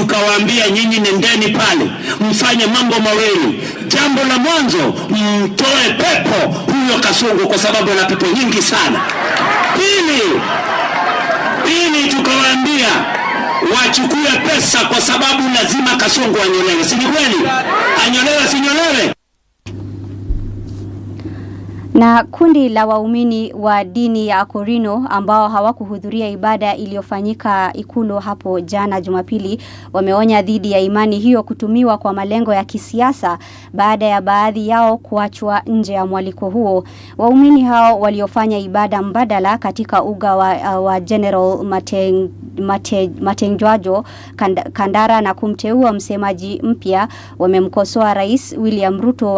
tukawaambia nyinyi nendeni pale mfanye mambo mawili. Jambo la mwanzo, mtoe pepo huyo Kasongo kwa sababu ana pepo nyingi sana. Pili tukawaambia wachukue pesa kwa sababu lazima Kasongo anyolewe. Si kweli? Anyolewe sinyolewe. Na kundi la waumini wa dini ya Akorino ambao hawakuhudhuria ibada iliyofanyika Ikulu hapo jana Jumapili wameonya dhidi ya imani hiyo kutumiwa kwa malengo ya kisiasa baada ya baadhi yao kuachwa nje ya mwaliko huo. Waumini hao waliofanya ibada mbadala katika uga wa General Matengwajo Kandara na kumteua msemaji mpya wamemkosoa Rais William Ruto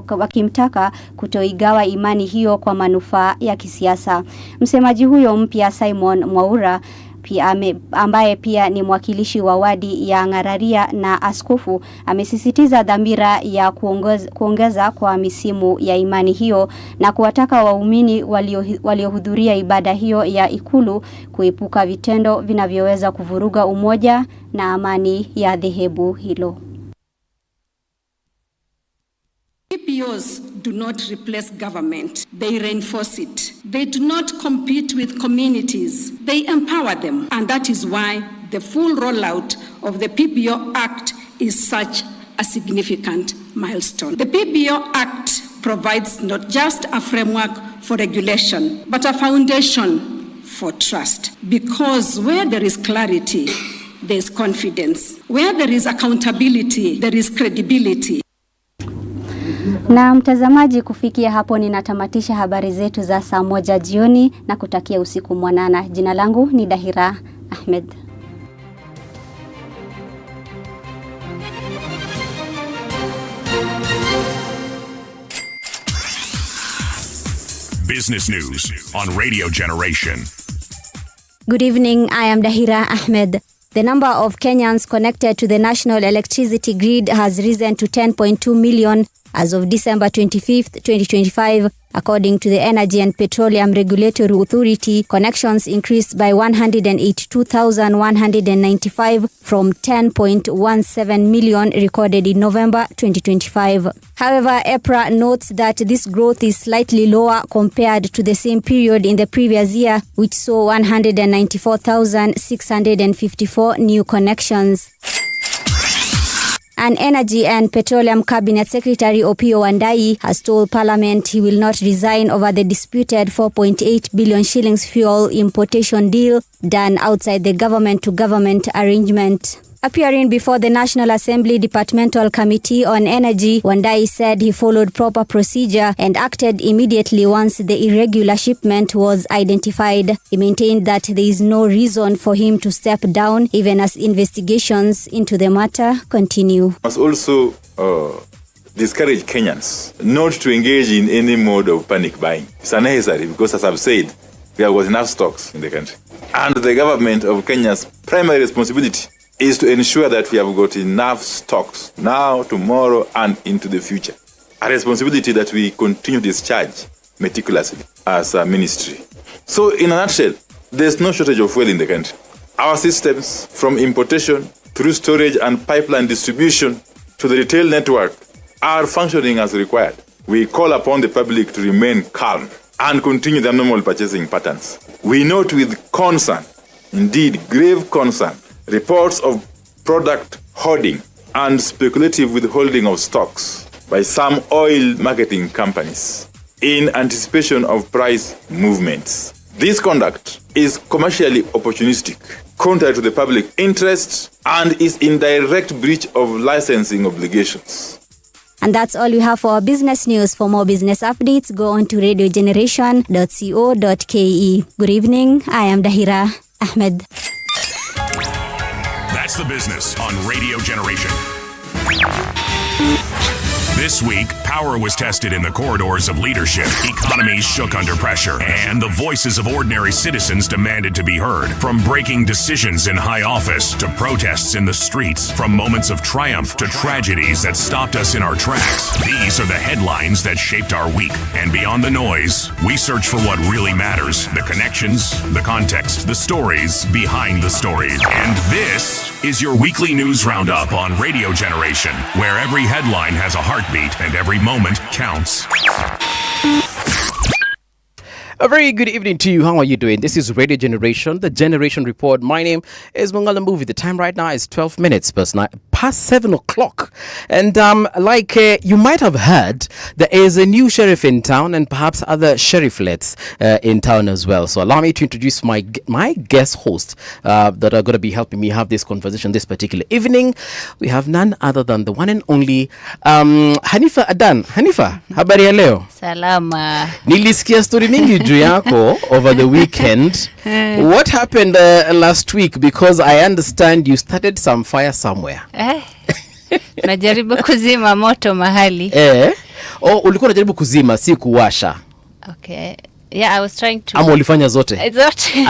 wakimtaka kutoigawa imani hiyo kwa manufaa ya kisiasa. Msemaji huyo mpya Simon Mwaura ambaye pia ni mwakilishi wa wadi ya Ngararia na askofu amesisitiza dhamira ya kuongeza kwa misimu ya imani hiyo na kuwataka waumini waliohudhuria ibada hiyo ya Ikulu kuepuka vitendo vinavyoweza kuvuruga umoja na amani ya dhehebu hilo. PPOs do not replace government, they reinforce it. They do not compete with communities, they empower them. And that is why the full rollout of the PPO Act is such a significant milestone. The PPO Act provides not just a framework for regulation, but a foundation for trust. Because where there is clarity, there is confidence. Where there is accountability, there is credibility. Na mtazamaji, kufikia hapo ninatamatisha habari zetu za saa 1 jioni na kutakia usiku mwanana. Jina langu ni Dahira Ahmed. Business news on Radio Generation. Good evening, I am Dahira Ahmed. The number of Kenyans connected to the national electricity grid has risen to 10.2 million as of December 25th, 2025. According to the Energy and Petroleum Regulatory Authority, connections increased by 182,195 from 10.17 million recorded in November 2025. However, EPRA notes that this growth is slightly lower compared to the same period in the previous year, which saw 194,654 new connections. An Energy and Petroleum Cabinet Secretary Opiyo Wandayi has told Parliament he will not resign over the disputed 4.8 billion shillings fuel importation deal done outside the government-to-government arrangement. Appearing before the National Assembly Departmental Committee on Energy, Wandayi said he followed proper procedure and acted immediately once the irregular shipment was identified. He maintained that there is no reason for him to step down, even as investigations into the matter continue. I must also discourage Kenyans not to engage in any mode of panic buying. It's unnecessary because, as I've said, there was enough stocks in the country. And the government of Kenya's primary responsibility is to ensure that we have got enough stocks now, tomorrow, and into the future. A responsibility that we continue to discharge meticulously as a ministry. So, in a nutshell, there's no shortage of fuel in the country. Our systems, from importation through storage and pipeline distribution to the retail network, are functioning as required. We call upon the public to remain calm and continue their normal purchasing patterns. We note with concern, indeed grave concern, reports of product hoarding and speculative withholding of stocks by some oil marketing companies in anticipation of price movements. This conduct is commercially opportunistic, contrary to the public interest, and is in direct breach of licensing obligations. And that's all we have for our business news. For more business updates, go on to radiogeneration.co.ke. Good evening, I am Dahira Ahmed. That's the business on Radio Generation. This week, power was tested in the corridors of leadership, economies shook under pressure, and the voices of ordinary citizens demanded to be heard. From breaking decisions in high office to protests in the streets, from moments of triumph to tragedies that stopped us in our tracks, these are the headlines that shaped our week. And beyond the noise, we search for what really matters, the connections, the context, the stories behind the stories. And this is your weekly news roundup on Radio Generation, where every headline has a heartbeat and every moment counts. A very good evening to you. How are you doing? This is Radio Generation, the Generation Report. My name is Mangala Movie. The time right now is 12 minutes past 7 o'clock. And you might have heard, there is a new sheriff in town and perhaps other sherifflets in town as well. So allow me to introduce my guest host that are going to be helping me have this conversation this particular evening. We have none other than the one and only Hanifa Adan. Hanifa, habari ya leo? Salama. Nilisikia story mingi juu yako over the weekend. What happened last week? Because I understand you started some fire somewhere. Najaribu kuzima moto mahali. Ulikuwa unajaribu kuzima, si kuwasha. Okay. Yeah, I was trying to. Ama ulifanya zote? At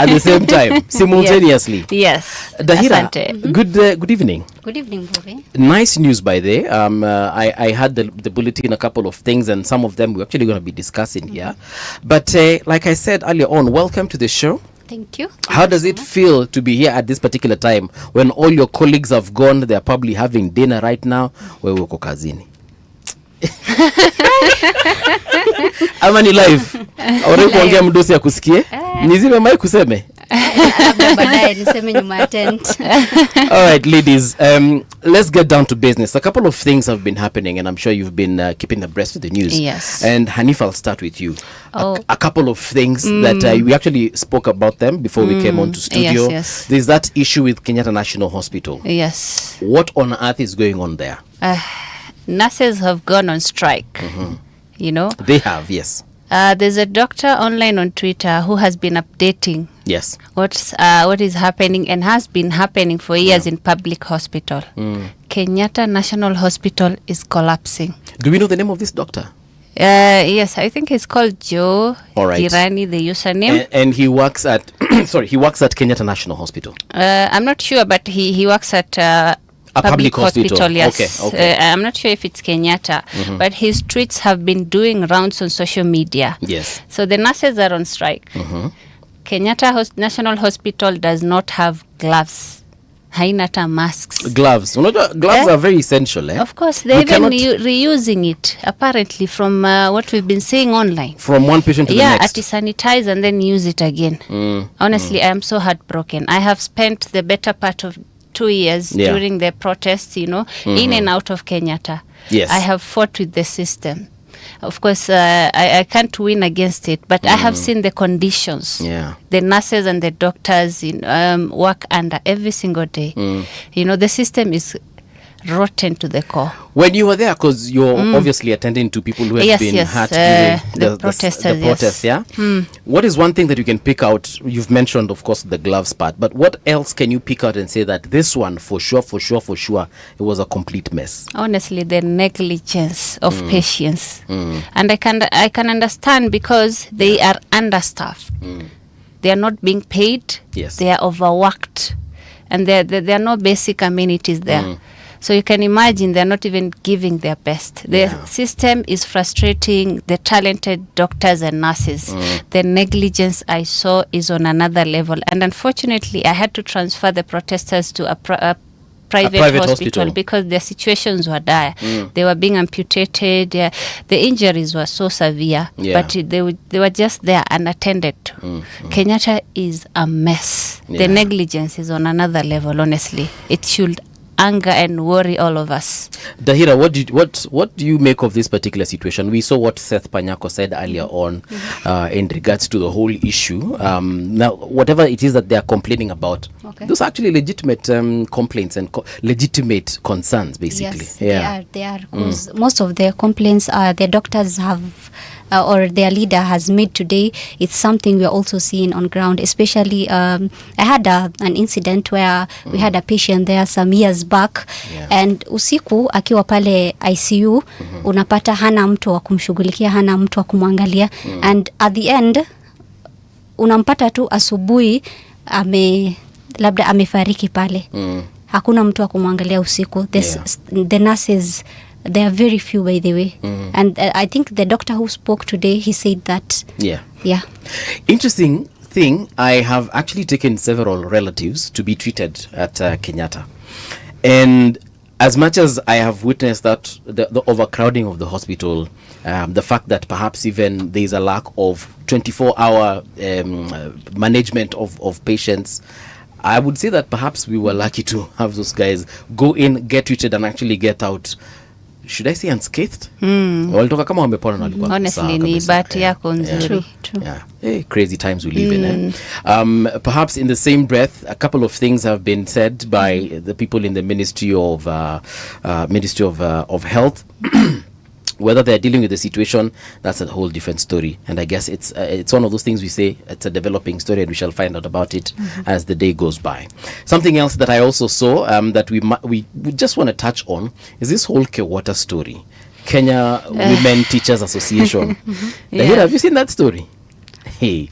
the same time, simultaneously. Yes. Dahira, good evening. Good evening, Bobby. Nice news by the I had the bulletin, a couple of things, and some of them we're actually going to be discussing here. But like I said earlier on, welcome to the show. Thank you. How does it feel to be here at this particular time when all your colleagues have gone? They're probably having dinner right now. Wewe uko kazini. Ama ni live? Au kuongea mdosi ya kusikie? Nizime mic kuseme? Baadaye niseme nyuma ya tent. All right, ladies, let's get down to business. A couple of things have been happening, and I'm sure you've been keeping abreast of the news. Yes. And Hanif, I'll start with you. Oh. A couple of things that we actually spoke about them before we came on to studio. Yes. There's that issue with Kenyatta National Hospital. Yes. What on earth is going on there? Nurses have gone on strike. You know? They have, yes. There's a doctor online on Twitter who has been updating Yes. what is happening and has been happening for years in public hospital. Kenyatta National Hospital is collapsing. Do we know the name of this doctor? Yes, I think he's called Joe Girani, the username. And he works at he works at Kenyatta National Hospital. I'm not sure, but he works at a public hospital. Yes. Okay. I'm not sure if it's Kenyatta, but his tweets have been doing rounds on social media. Yes. So the nurses are on strike. Kenyatta National Hospital does not have gloves. Hainata masks. Gloves. Gloves are very essential. Of course, they're even reusing it, apparently, from what we've been seeing online. From one patient to the next. Yeah, sanitize and then use it again. Honestly, I am so heartbroken. I have spent the better part of 2 years during the protests, in and out of Kenyatta. Yes. I have fought with the system. Of course, I can't win against it, but I have seen the conditions. Yeah. The nurses and the doctors work under every single day. The system is rotten to the core. When you were there, because you're obviously attending to people who have been hurt during the protests, yeah? What is one thing that you can pick out? You've mentioned, of course, the gloves part, but what else can you pick out and say that this one, for sure, it was a complete mess? Honestly, the negligence of patients. And I can understand because they are understaffed. They are not being paid. Yes. They are overworked. And there are no basic amenities there. So you can imagine they're not even giving their best. The system is frustrating the talented doctors and nurses. The negligence I saw is on another level. And unfortunately, I had to transfer the protesters to a private hospital because their situations were dire. They were being amputated. The injuries were so severe, but they were just there unattended to. Kenyatta is a mess. The negligence is on another level, honestly. It should anger and worry all of us. Dahira, what do you make of this particular situation? We saw what Seth Panyako said earlier on in regards to the whole issue. Now, whatever it is that they are complaining about, those are actually legitimate complaints and legitimate concerns, basically. Yes, they are. Because most of their complaints the doctors have or their leader has made today, it's something we're also seeing on ground. Especially, I had an incident where we had a patient there some years back, and usiku akiwa pale ICU, unapata hana mtu wa kumshughulikia, hana mtu wa kumwangalia, and at the end unampata tu asubuhi labda amefariki pale. Hakuna mtu wa kumwangalia usiku. The nurses, there are very few, by the way. And I think the doctor who spoke today, he said that. Interesting thing, I have actually taken several relatives to be treated at Kenyatta. And as much as I have witnessed that the overcrowding of the hospital, the fact that perhaps even there is a lack of 24-hour management of patients, I would say that perhaps we were lucky to have those guys go in, get treated, and actually get out, should I say, unscathed? Walitoka kama wamepona na walikuwa Honestly, ni bahati yako nzuri. True. Yeah. Hey, crazy times we live in. Perhaps in the same breath, a couple of things have been said by the people in the Ministry of Health. Whether they're dealing with the situation, that's a whole different story. And I guess it's one of those things we say, it's a developing story, and we shall find out about it as the day goes by. Something else that I also saw that we just want to touch on is this whole Kewata story. Kenya Women Teachers Association. Have you seen that story? Hey,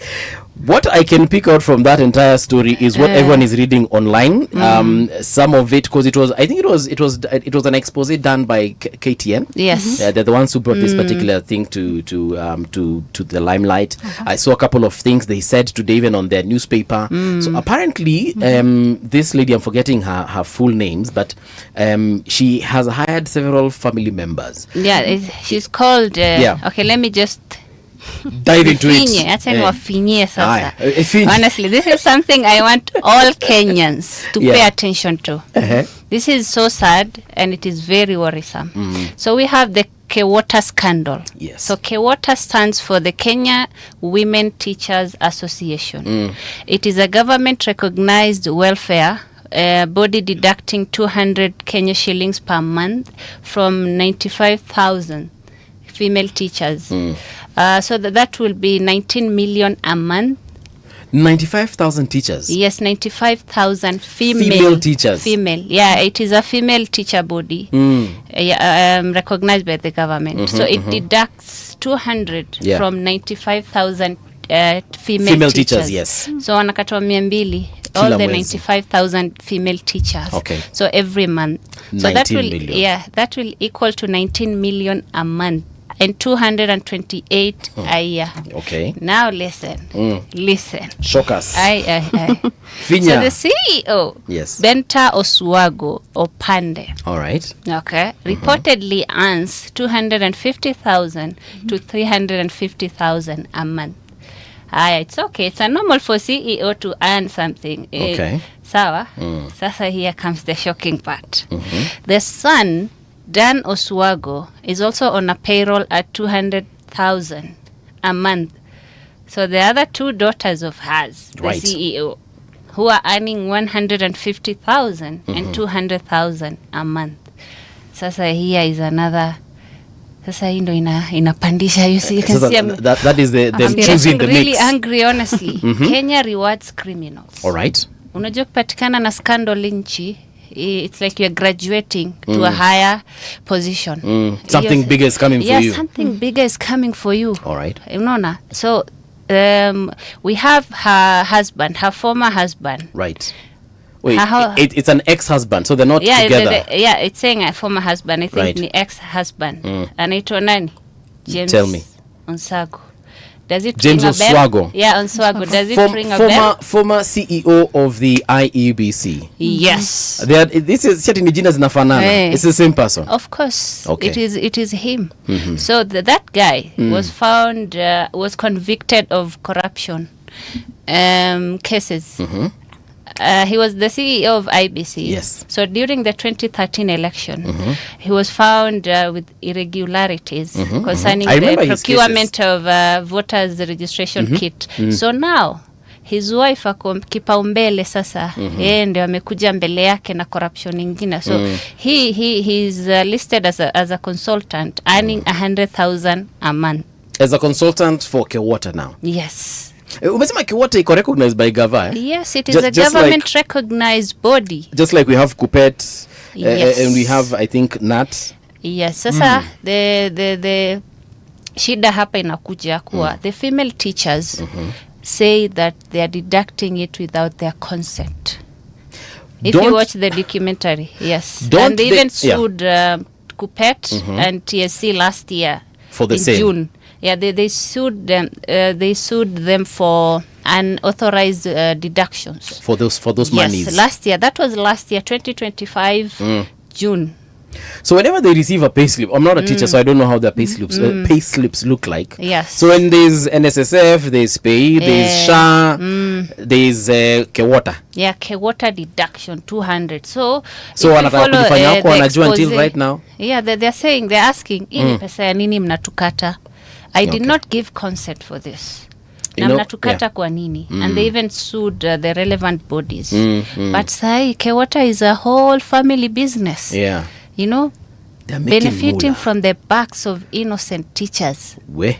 what I can pick out from that entire story is what everyone is reading online. Some of it, because it was an expose done by KTN. Yes, they're the ones who brought this particular thing to the limelight. I saw a couple of things they said today, even on their newspaper. So apparently, this lady, I'm forgetting her full names, but she has hired several family members. Yeah, she's called. Okay, let me just dive into it. Honestly, this is something I want all Kenyans to pay attention to. This is so sad, and it is very worrisome. So we have the Kewata scandal. Yes. So Kewata stands for the Kenya Women Teachers Association. It is a government recognized welfare body deducting 200 Kenya shillings per month from 95,000 female teachers. So that will be 19 million a month. 95,000 teachers? Yes, 95,000 female teachers. Female, yeah, it is a female teacher body recognized by the government. So it deducts 200 from 95,000 female teachers. Yes. So wanakatwa 200 all the 95,000 female teachers. Okay. So every month. So that will equal to 19 million a month. And 228 a year. Okay. Now listen. Shock us. So the CEO, yes, Benta Oswago Opande. All right. Okay. Reportedly earns 250,000 to 350,000 a month. It's okay. It's a normal for CEO to earn something. Okay. Sawa. Sasa here comes the shocking part. The son, Dan Oswago, is also on a payroll at 200,000 a month. So the other two daughters of hers, the CEO, who are earning 150,000 and 200,000 a month. Sasa here is another. Sasa hii ndo inapandisha. You see, you can see that is the choosing the mix. I'm really angry, honestly. Kenya rewards criminals. All right. Unajua kupatikana na scandal nchi, it's like you're graduating to a higher position. Something bigger is coming for you. Yeah, something bigger is coming for you. All right. Unaona? So we have her former husband. Right. Wait, it's an ex-husband, so they're not together. It's saying a former husband. I think ni ex-husband. Anaitwa nani? James. Tell me. Onsago. Does it James ring a bell? Oswago. Yeah, Oswago. Does it ring a bell? Former CEO of the IEBC. Yes. This is certain jina zinafanana. It's the same person. Of course. Okay. It is him. So that guy was found was convicted of corruption cases. He was the CEO of IBC. Yes. So during the 2013 election, he was found with irregularities concerning the procurement of voters registration kit. So now his wife ako kipaumbele sasa, yeye ndio amekuja mbele yake na corruption nyingine. So he's listed as a consultant earning 100,000 a month. As a consultant for Kewata now. Yes. Umesema Kewata iko recognized by Gava. Yes, it is a government recognized body. Just like we have Kupet, and we have, I think, NAT. Yes, sasa the shida hapa inakuja kuwa the female teachers say that they are deducting it without their consent. If you watch the documentary, yes. And they even sued Kupet and TSC last year for the in same. June. Yeah, they sued them. They sued them for unauthorized deductions for those monies. Yes, last year. That was last year, 2025 June. So whenever they receive a payslip, I'm not a teacher, so I don't know how their payslips look like. Yes. So when there's NSSF, there's pay, there's SHA, there's Kewota. Yeah, Kewota deduction 200. So wanataka kujifanya wako wanajua until right now. Yeah, they're asking, ini pesa ya nini mnatukata? I did not give consent for this. Na mnatukata kwa nini? And they even sued the relevant bodies. But say Kewota is a whole family business. Yeah. You know, benefiting from the backs of innocent teachers. Where?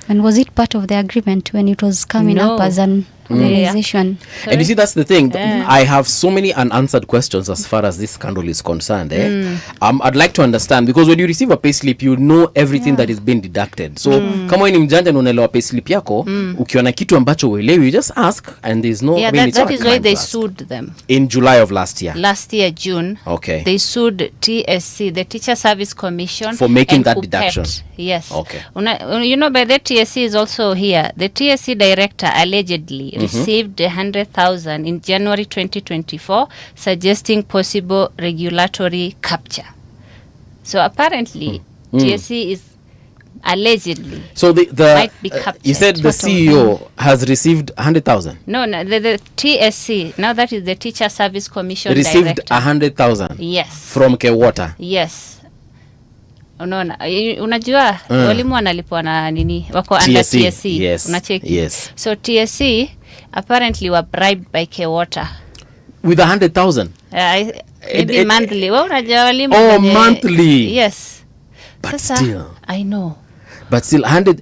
And was it part of the agreement when it was coming up as an organization? And you see, that's the thing. I have so many unanswered questions as far as this scandal is concerned. I'd like to understand, because when you receive a payslip, you know everything that is being deducted. So kama wewe ni mjanja na unaelewa payslip yako, ukiona kitu ambacho uelewi, you just ask, and there's no. Yeah, that is why they sued them in July of last year. Last year, June. Okay. They sued TSC, the Teacher Service Commission, for making that deduction. Yes. Okay. You know, but the TSC is also here. The TSC director allegedly received 100,000 in January 2024, suggesting possible regulatory capture. So apparently, TSC is allegedly. So the might be captured. You said the CEO has received 100,000. No, the TSC. Now that is the Teacher Service Commission received director. 100,000. Yes. From Kewota. Yes. Unaona, unajua walimu wanalipwa na nini, wako under TSC. Yes. Unacheki. Yes. So TSC apparently were bribed by Kewota with 100,000. Maybe monthly. Well, unajua walimu. Oh, monthly. Yes. But Sasa, still. I know. But still 100.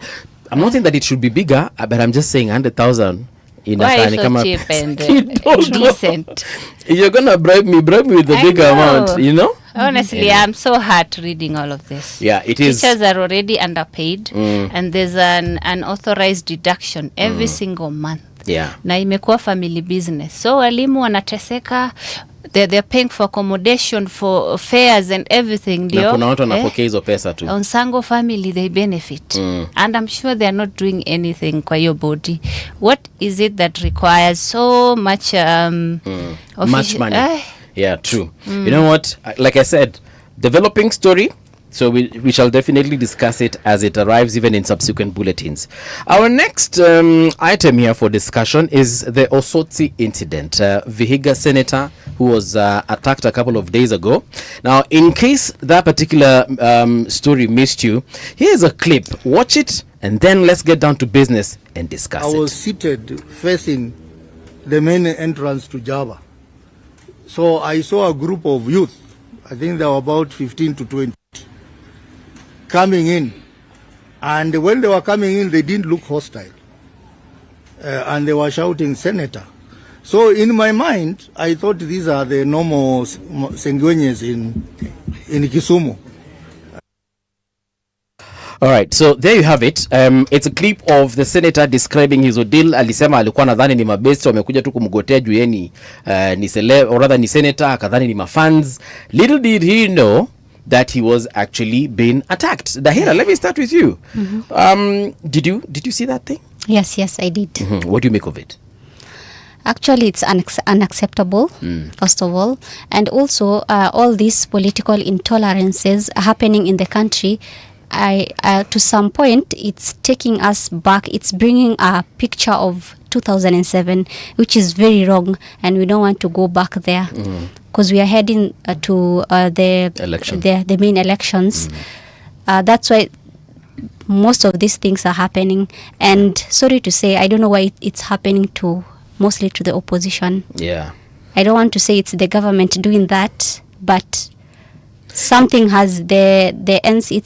I'm not saying that it should be bigger, but I'm just saying 100,000 in why a so cheap and decent? If you're gonna bribe me with a bigger amount, you know. Honestly, I'm so hurt reading all of this. Yeah, it is. Teachers are already underpaid, and there's an unauthorized deduction every single month. Yeah. Na imekuwa family business. So walimu wanateseka, they're paying for accommodation, for fares and everything. Na kuna watu wanapokea hizo pesa tu. On Sango family, they benefit. And I'm sure they're not doing anything kwa your body. What is it that requires so much much money? Yeah, true. You know what? Like I said, developing story. So we shall definitely discuss it as it arrives, even in subsequent bulletins. Our next item here for discussion is the Osotsi incident. Vihiga senator who was attacked a couple of days ago. Now, in case that particular story missed you, here's a clip. Watch it, and then let's get down to business and discuss it. I was seated facing the main entrance to Java. So I saw a group of youth, I think there were about 15 to 20, coming in. And when they were coming in, they didn't look hostile. And they were shouting, "Senator." So in my mind, I thought these are the normal Sengwenyes in Kisumu. All right, so there you have it. It's a clip of the senator describing his ordeal. Alisema alikuwa nadhani ni mabesti wamekuja tu kumgotea juu yeni ni celeb, or rather ni senator, akadhani ni mafans. Little did he know that he was actually being attacked. Dahira, let me start with you. Did you see that thing? Yes, I did. What do you make of it? Actually, it's unacceptable, first of all. And also, all these political intolerances happening in the country, to some point, it's taking us back. It's bringing a picture of 2007, which is very wrong, and we don't want to go back there because we are heading to the main elections. That's why most of these things are happening. And sorry to say, I don't know why it's happening mostly to the opposition. Yeah. I don't want to say it's the government doing that, but something has it's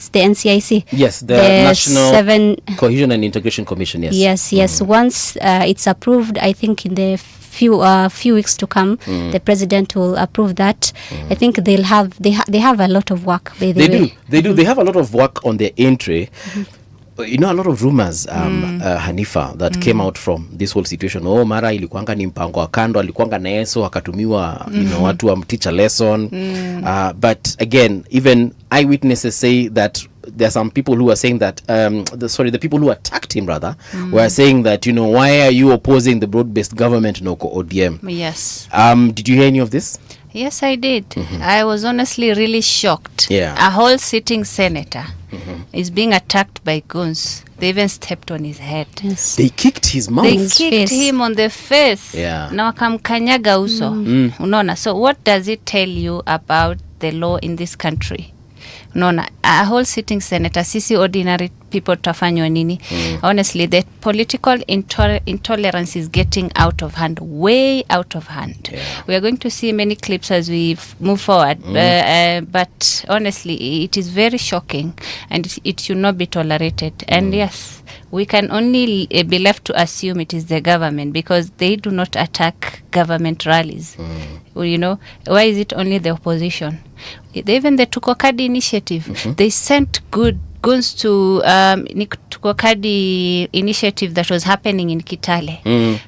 the NCIC. Yes, the National Cohesion and Integration Commission. Yes. Yes. Once it's approved, I think in the few weeks to come, the president will approve that. I think they have a lot of work. They do. They have a lot of work on their entry. You know, a lot of rumors, Hanifa, that came out from this whole situation. Oh, mara ilikuanga ni mpango wa kando, alikuanga na yeso, akatumiwa, watu wa teach a lesson. But again, even eyewitnesses say that there are some people who are saying that the people who attacked him rather were saying that, you know, why are you opposing the broad-based government, Noko ODM? Yes. Did you hear any of this? Yes, I did. I was honestly really shocked. Yeah. A whole sitting senator is being attacked by goons. They even stepped on his head. Yes. They kicked his mouth. They kicked him on the face. Yeah. Na wakamkanyaga uso. Unaona? So what does it tell you about the law in this country? Unaona? A whole sitting senator, sisi ordinary people tafanywa nini? Honestly, the political intolerance is getting out of hand, way out of hand. Yeah. We are going to see many clips as we move forward. But honestly, it is very shocking, and it should not be tolerated. And yes, we can only be left to assume it is the government, because they do not attack government rallies. Well, you know, why is it only the opposition? Even the Tukokadi initiative, they sent goons to Tukokadi initiative that was happening in Kitale.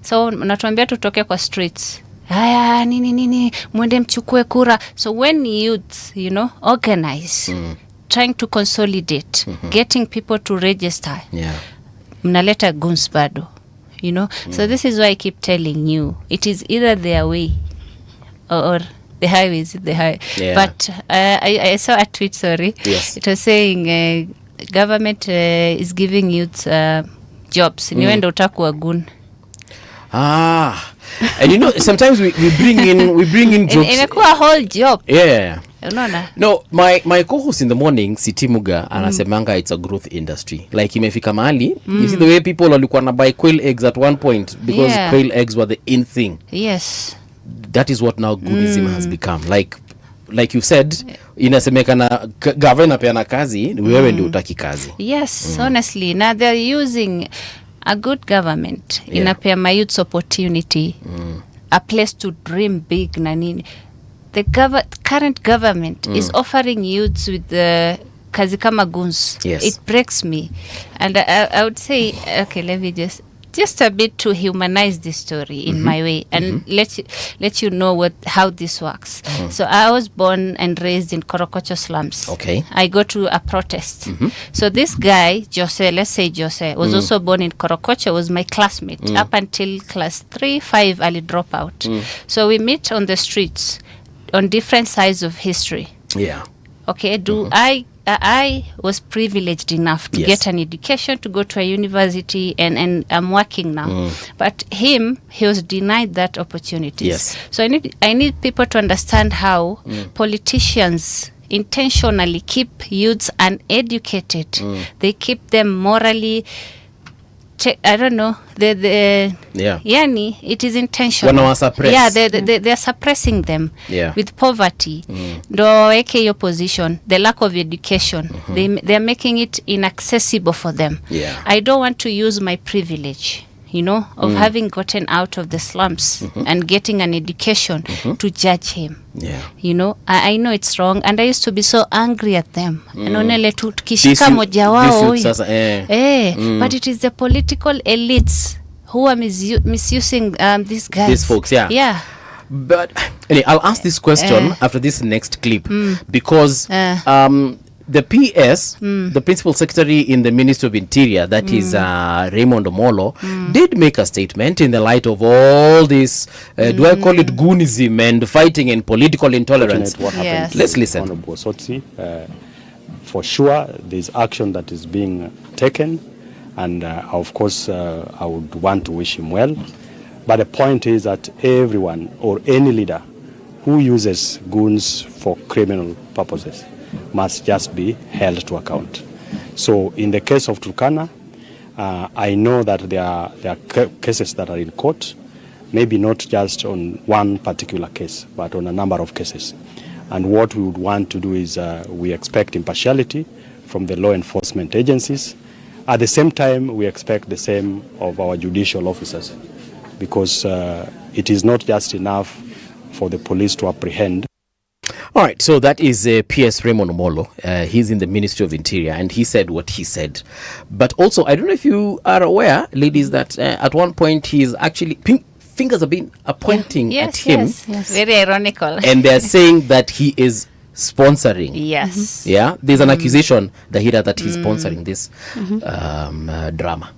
So natuambia tutoke kwa streets. Haya nini mwende mchukue kura. So when youth, you know, organize, trying to consolidate, getting people to register, mnaleta goons bado, you know. So this is why I keep telling you, it is either their way or the highway is the highway. But I saw a tweet, sorry. Yes. It was saying government is giving youth jobs. Niwenda utakuwa goon. And you know, sometimes we bring in jobs. Inakuwa a whole job. Yeah. Unaona? No, my co-host in the morning, Sitimuga, anasemanga it's a growth industry. Like imefika mahali, you see the way people walikuwa na buy quail eggs at one point because quail eggs were the in thing. Yes. That is what now Goonism has become. Like you said, inasemekana governor peana kazi, wewe ndio utaki kazi. Yes, honestly. Now they're using a good government inapea my youth opportunity, a place to dream big na nini. The current government is offering youths with the kazi kama goons. Yes. It breaks me. And I would say, okay, let me just a bit to humanize this story in my way and let you know how this works. So I was born and raised in Korokocho slums. Okay. I go to a protest. So this guy, Jose, let's say Jose, was also born in Korokocho, was my classmate. Up until class 3-5, I'll drop out. So we meet on the streets on different sides of history. Yeah. Okay, I was privileged enough to get an education, to go to a university, and I'm working now. But he was denied that opportunity. Yes. So I need people to understand how politicians intentionally keep youths uneducated. They keep them morally, I don't know, yani it is intentional. Yeah, they're suppressing them with poverty. Ndo weke your position, the lack of education, they're making it inaccessible for them. I don't want to use my privilege, you know, of having gotten out of the slums and getting an education to judge him. You know, I know it's wrong, and I used to be so angry at them. Naonele tukishika moja wao. But it is the political elites who are misusing these guys. These folks, yeah. But anyway, I'll ask this question after this next clip, because the PS, the principal secretary in the Ministry of Interior, that is Raymond Omolo, did make a statement in the light of all this, do I call it goonism and fighting and political intolerance? Let's listen. For sure, there's action that is being taken, and of course, I would want to wish him well. But the point is that everyone or any leader who uses goons for criminal purposes must just be held to account. So in the case of Turkana, I know that there are cases that are in court, maybe not just on one particular case, but on a number of cases. And what we would want to do is we expect impartiality from the law enforcement agencies. At the same time, we expect the same of our judicial officers, because it is not just enough for the police to apprehend. All right, so that is PS Raymond Omolo. He's in the Ministry of Interior, and he said what he said. But also, I don't know if you are aware, ladies, that at one point he's actually fingers have been pointing at him. Yes. Very ironical. And they're saying that he is sponsoring. Yes. Yeah, there's an accusation, Dahira, that he's sponsoring this drama.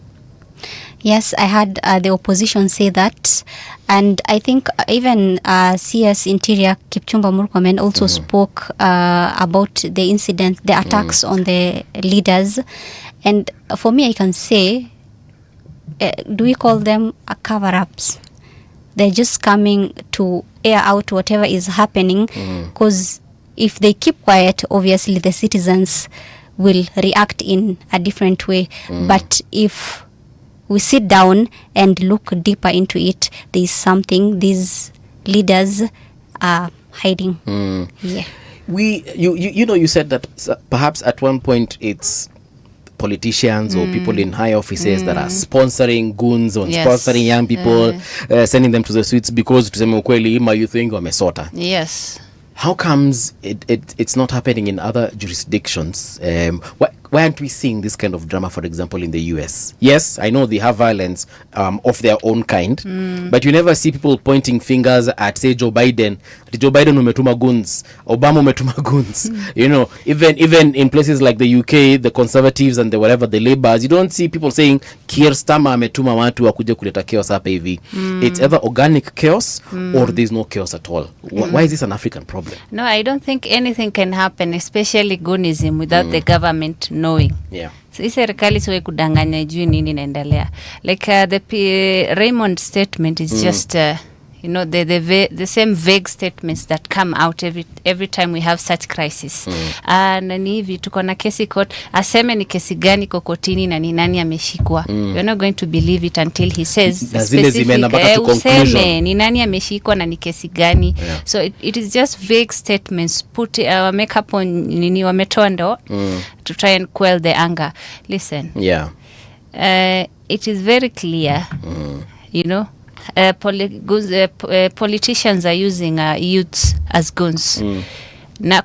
Yes, I heard the opposition say that, and I think even CS Interior Kipchumba Murkomen also spoke about the incident, the attacks on the leaders, and for me, I can say, do we call them cover-ups? They're just coming to air out whatever is happening, because if they keep quiet, obviously the citizens will react in a different way. But if we sit down and look deeper into it, there is something these leaders are hiding. Yeah. You said that perhaps at one point it's politicians or people in high offices that are sponsoring goons or sponsoring young people, sending them to the streets because tuseme ukweli you think wamesota. Yes. How comes it's not happening in other jurisdictions? Why aren't we seeing this kind of drama, for example, in the US? Yes, I know they have violence of their own kind, but you never see people pointing fingers at, say, Joe Biden. Joe Biden umetuma goons, Obama umetuma goons. You know, even in places like the UK, the Conservatives and the whatever, the Labours, you don't see people saying Keir Starmer ametuma watu wakuje kuleta chaos hapa hivi. It's either organic chaos or there's no chaos at all. Why is this an African problem? No, I don't think anything can happen, especially goonism, without the government knowing. Yeah. Si serikali siwe kudanganya juu nini inaendelea. Like the Raymond statement is just the same vague statements that come out every time we have such crisis. Na ni hivi tuko na kesi court, aseme ni kesi gani kokotini na ni nani ameshikwa. You're not going to believe it until he says specific, useme ni nani ameshikwa na ni kesi gani. So it is just vague statements put make up on nini wametoa ndo to try and quell the anger. Listen. Yeah. It is very clear. Politicians are using youths as goons. Na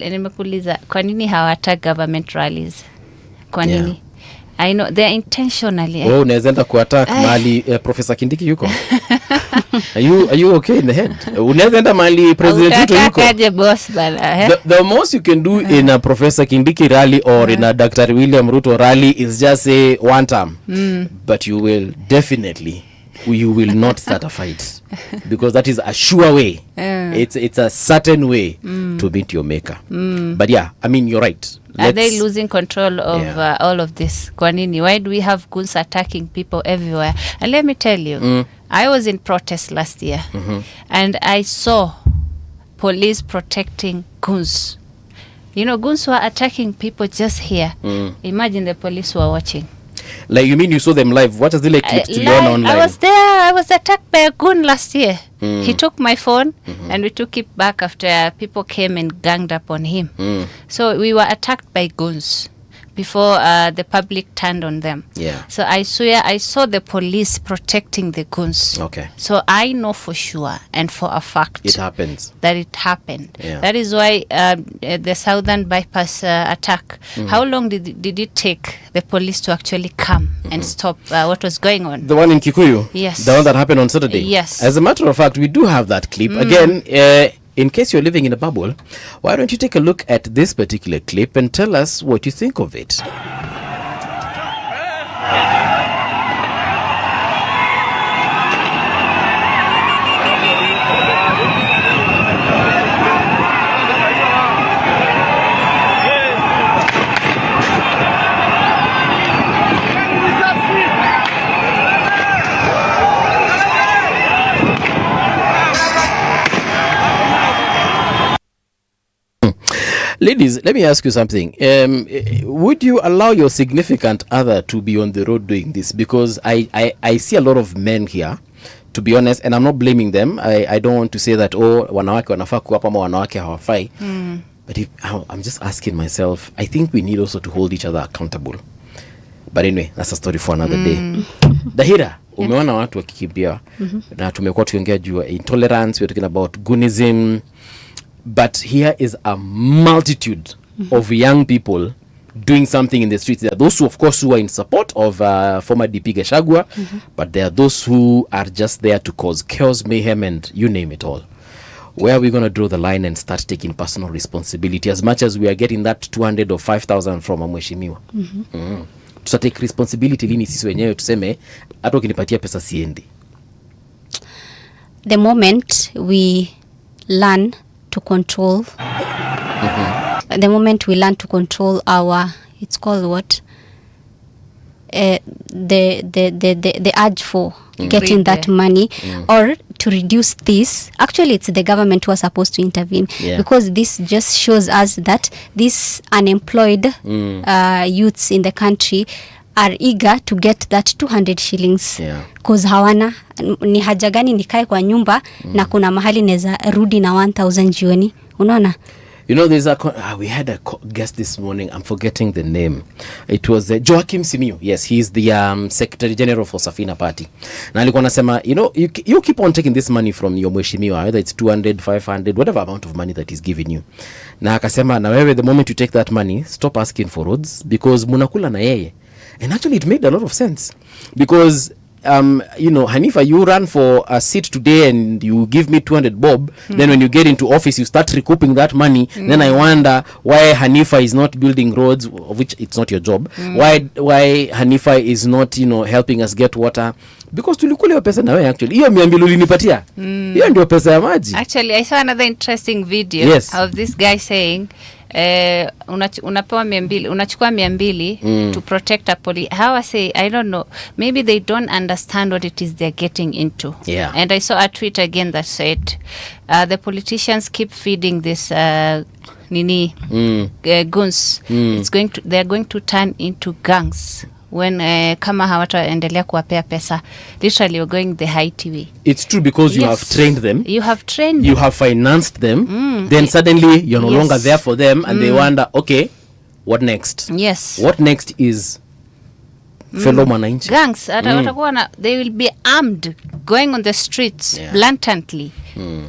nimekuuliza kwa nini hawata government rallies? Kwa nini? I know they are intentionally. Unaweza enda kuattack mali Professor Kindiki yuko. Are you okay in the head? Unaweza enda mali President Ruto yuko. The most you can do in a Professor Kindiki rally or in a Dr. William Ruto rally is just say one term. But you will not start a fight because that is a sure way. It's a certain way to meet your maker. But yeah, I mean, you're right. Are they losing control of all of this? Kwa nini? Why do we have goons attacking people everywhere? And let me tell you, I was in protest last year and I saw police protecting goons. Goons were attacking people just here. Imagine the police were watching. Like, you mean you saw them live? What is the clip to learn online? I was there. I was attacked by a goon last year. He took my phone and we took it back after people came and ganged up on him. So we were attacked by goons before the public turned on them. Yeah. So I saw the police protecting the goons. Okay. So I know for sure and for a fact it happens. That it happened. Yeah. That is why the Southern Bypass attack. How long did it take the police to actually come and stop what was going on? The one in Kikuyu? Yes. The one that happened on Saturday? Yes. As a matter of fact, we do have that clip. Again, in case you're living in a bubble, why don't you take a look at this particular clip and tell us what you think of it? Ladies, let me ask you something. Would you allow your significant other to be on the road doing this? Because I see a lot of men here, to be honest, and I'm not blaming them. I don't want to say that, wanawake wanafaa kuwa hapa ama wanawake hawafai. But I'm just asking myself, I think we need also to hold each other accountable. But anyway, that's a story for another day. Dahira, umeona watu wakikimbia na tumekuwa tukiongea juu intolerance, we're talking about goonism. But here is a multitude of young people doing something in the streets. There are those who, of course, who are in support of former DP Gachagua, but there are those who are just there to cause chaos, mayhem, and you name it all. where are we going to draw the line and start taking personal responsibility as much as we are getting that 200 or 5,000 from a mheshimiwa? Tutatake responsibility lini sisi wenyewe tuseme hata ukinipatia pesa siendi? The moment we learn to control the moment we learn to control our, it's called what, the urge for getting that money, or to reduce this. Actually, it's the government who are supposed to intervene, because this just shows us that these unemployed youths in the country are eager to get that 200 shillings, cause hawana ni haja gani nikae kwa nyumba na kuna mahali neza rudi na 1000 jioni, unaona? You know, there's we had a guest this morning. I'm forgetting the name. It was Joachim Simiyu. Yes, he's the Secretary General for Safina Party. Na alikuwa anasema, you know, you keep on taking this money from your mheshimiwa, whether it's 200, 500, whatever amount of money that he's giving you. Na akasema, na wewe, the moment you take that money, stop asking for roads, because munakula na yeye. And actually, it made a lot of sense, because you know, Hanifa, you run for a seat today and you give me 200 bob, then when you get into office you start recouping that money, then I wonder why Hanifa is not building roads, of which it's not your job. Why Hanifa is not, you know, helping us get water, because tulikula hiyo pesa na wewe. Actually hiyo 200 ulinipatia, hiyo ndio pesa ya maji. Actually, I saw another interesting video of this guy saying unapewa 200, unachukua 200 to protect a police. How I say, I don't know, maybe they don't understand what it is they're getting into. And I saw a tweet again that said the politicians keep feeding this goons. They're going to turn into gangs when kama hawataendelea kuwapea pesa. Literally we're going the Haiti way. It's true, because you have trained them, you have financed them, then suddenly you're no longer there for them, and they wonder, okay, what next? What next is fellow mwananchi. Gangs watakuwa they will be armed, going on the streets blatantly,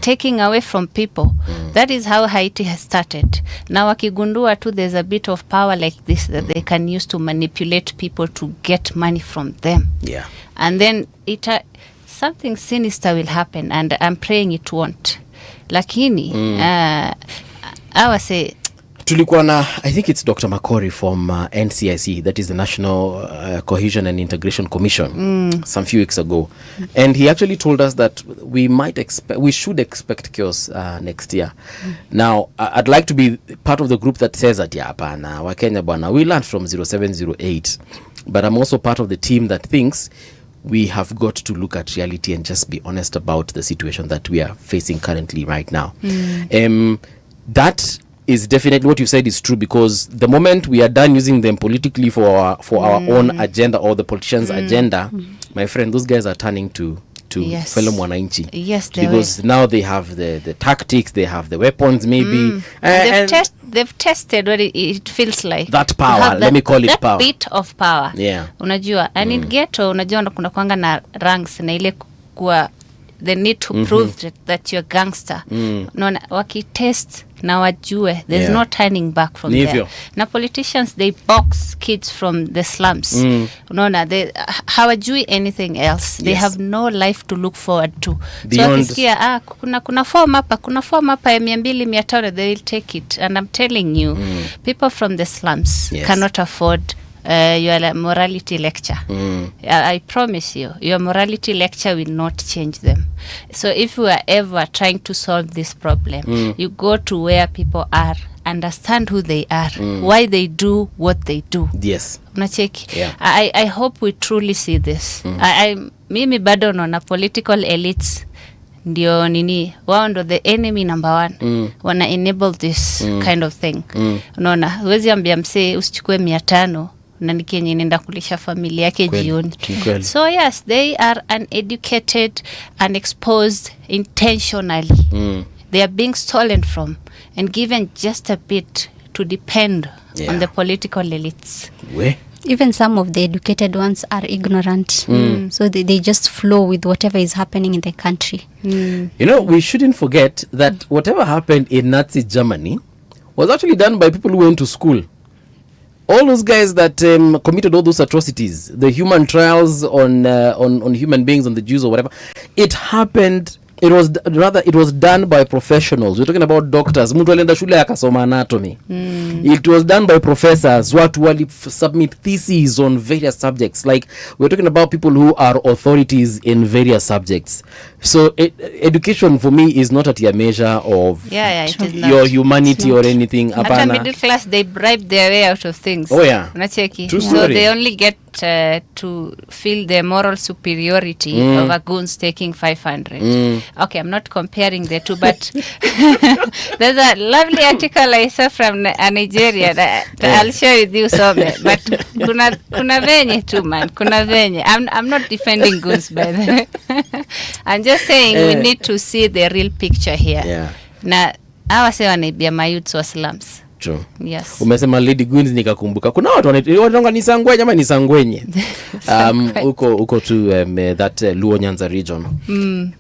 taking away from people. That is how Haiti has started. Now wakigundua too there's a bit of power like this that they can use to manipulate people to get money from them. And then something sinister will happen, and I'm praying it won't. Lakini I was say tulikuwa na, I think it's Dr. Makori from NCIC, that is the National Cohesion and Integration Commission, some few weeks ago, and he actually told us that we should expect chaos next year. Now I'd like to be part of the group that says that hapana Wakenya bwana, we learned from 0708, but I'm also part of the team that thinks we have got to look at reality and just be honest about the situation that we are facing currently right now. That is definitely what you said is true, because the moment we are done using them politically for our own agenda, or the politicians' agenda, my friend, those guys are turning to fellow mwananchi. Because now they have the tactics, they have the weapons, maybe. And they've tested what it feels like. That power, let me call it power. That bit of power. Unajua, and in ghetto, unajua kuna kwanga na ranks na ile kuwa the need to prove that you're gangster. Unaona, wakitest na wajue there's no turning back from there. Na politicians, they box kids from the slums. Unaona, they hawajui anything else. They have no life to look forward to. So wakisikia kuna form hapa ya 200, 500, they will take it. And I'm telling you, people from the slums cannot afford your morality lecture. I promise you, your morality lecture will not change them. So if you are ever trying to solve this problem, you go to where people are, understand who they are, why they do what they do. Unacheki? I hope we truly see this. Mimi bado naona political elites ndio wao ndo the enemy number 1. Wana enable this kind of thing. Unaona, huwezi ambia msee usichukue 500 na nikenye nenda kulisha familia yake jioni. So yes, they are uneducated, unexposed intentionally. They are being stolen from and given just a bit to depend on the political elites. Even some of the educated ones are ignorant. So they just flow with whatever is happening in the country. You know, we shouldn't forget that whatever happened in Nazi Germany was actually done by people who went to school. All those guys that committed all those atrocities, the human trials on human beings, on the Jews or whatever, it happened it was done by professionals. We're talking about doctors. Mtu alienda shule akasoma anatomy. It was done by professors. Watu wali submit theses on various subjects. Like, we're talking about people who are authorities in various subjects. So education for me is not at your measure of it is your not. humanity or anything. After middle class, they bribe their way out of things. Oh yeah. So they only get to feel the moral superiority of a goons taking 500. Okay, I'm not comparing the two, but there's a lovely article I saw from Nigeria that I'll share with you some. But kuna venye too, man. Kuna venye. I'm not defending goons, by the way. I'm just saying we need to see the real picture here. Yeah. Na hawa se wanaibia mayouths wa slums. True. Yes. Umesema Lady Goons nikakumbuka. Kuna watu wanatonga ni Sangwenye ama ni Sangwenye. Uko to that Luo Nyanza region.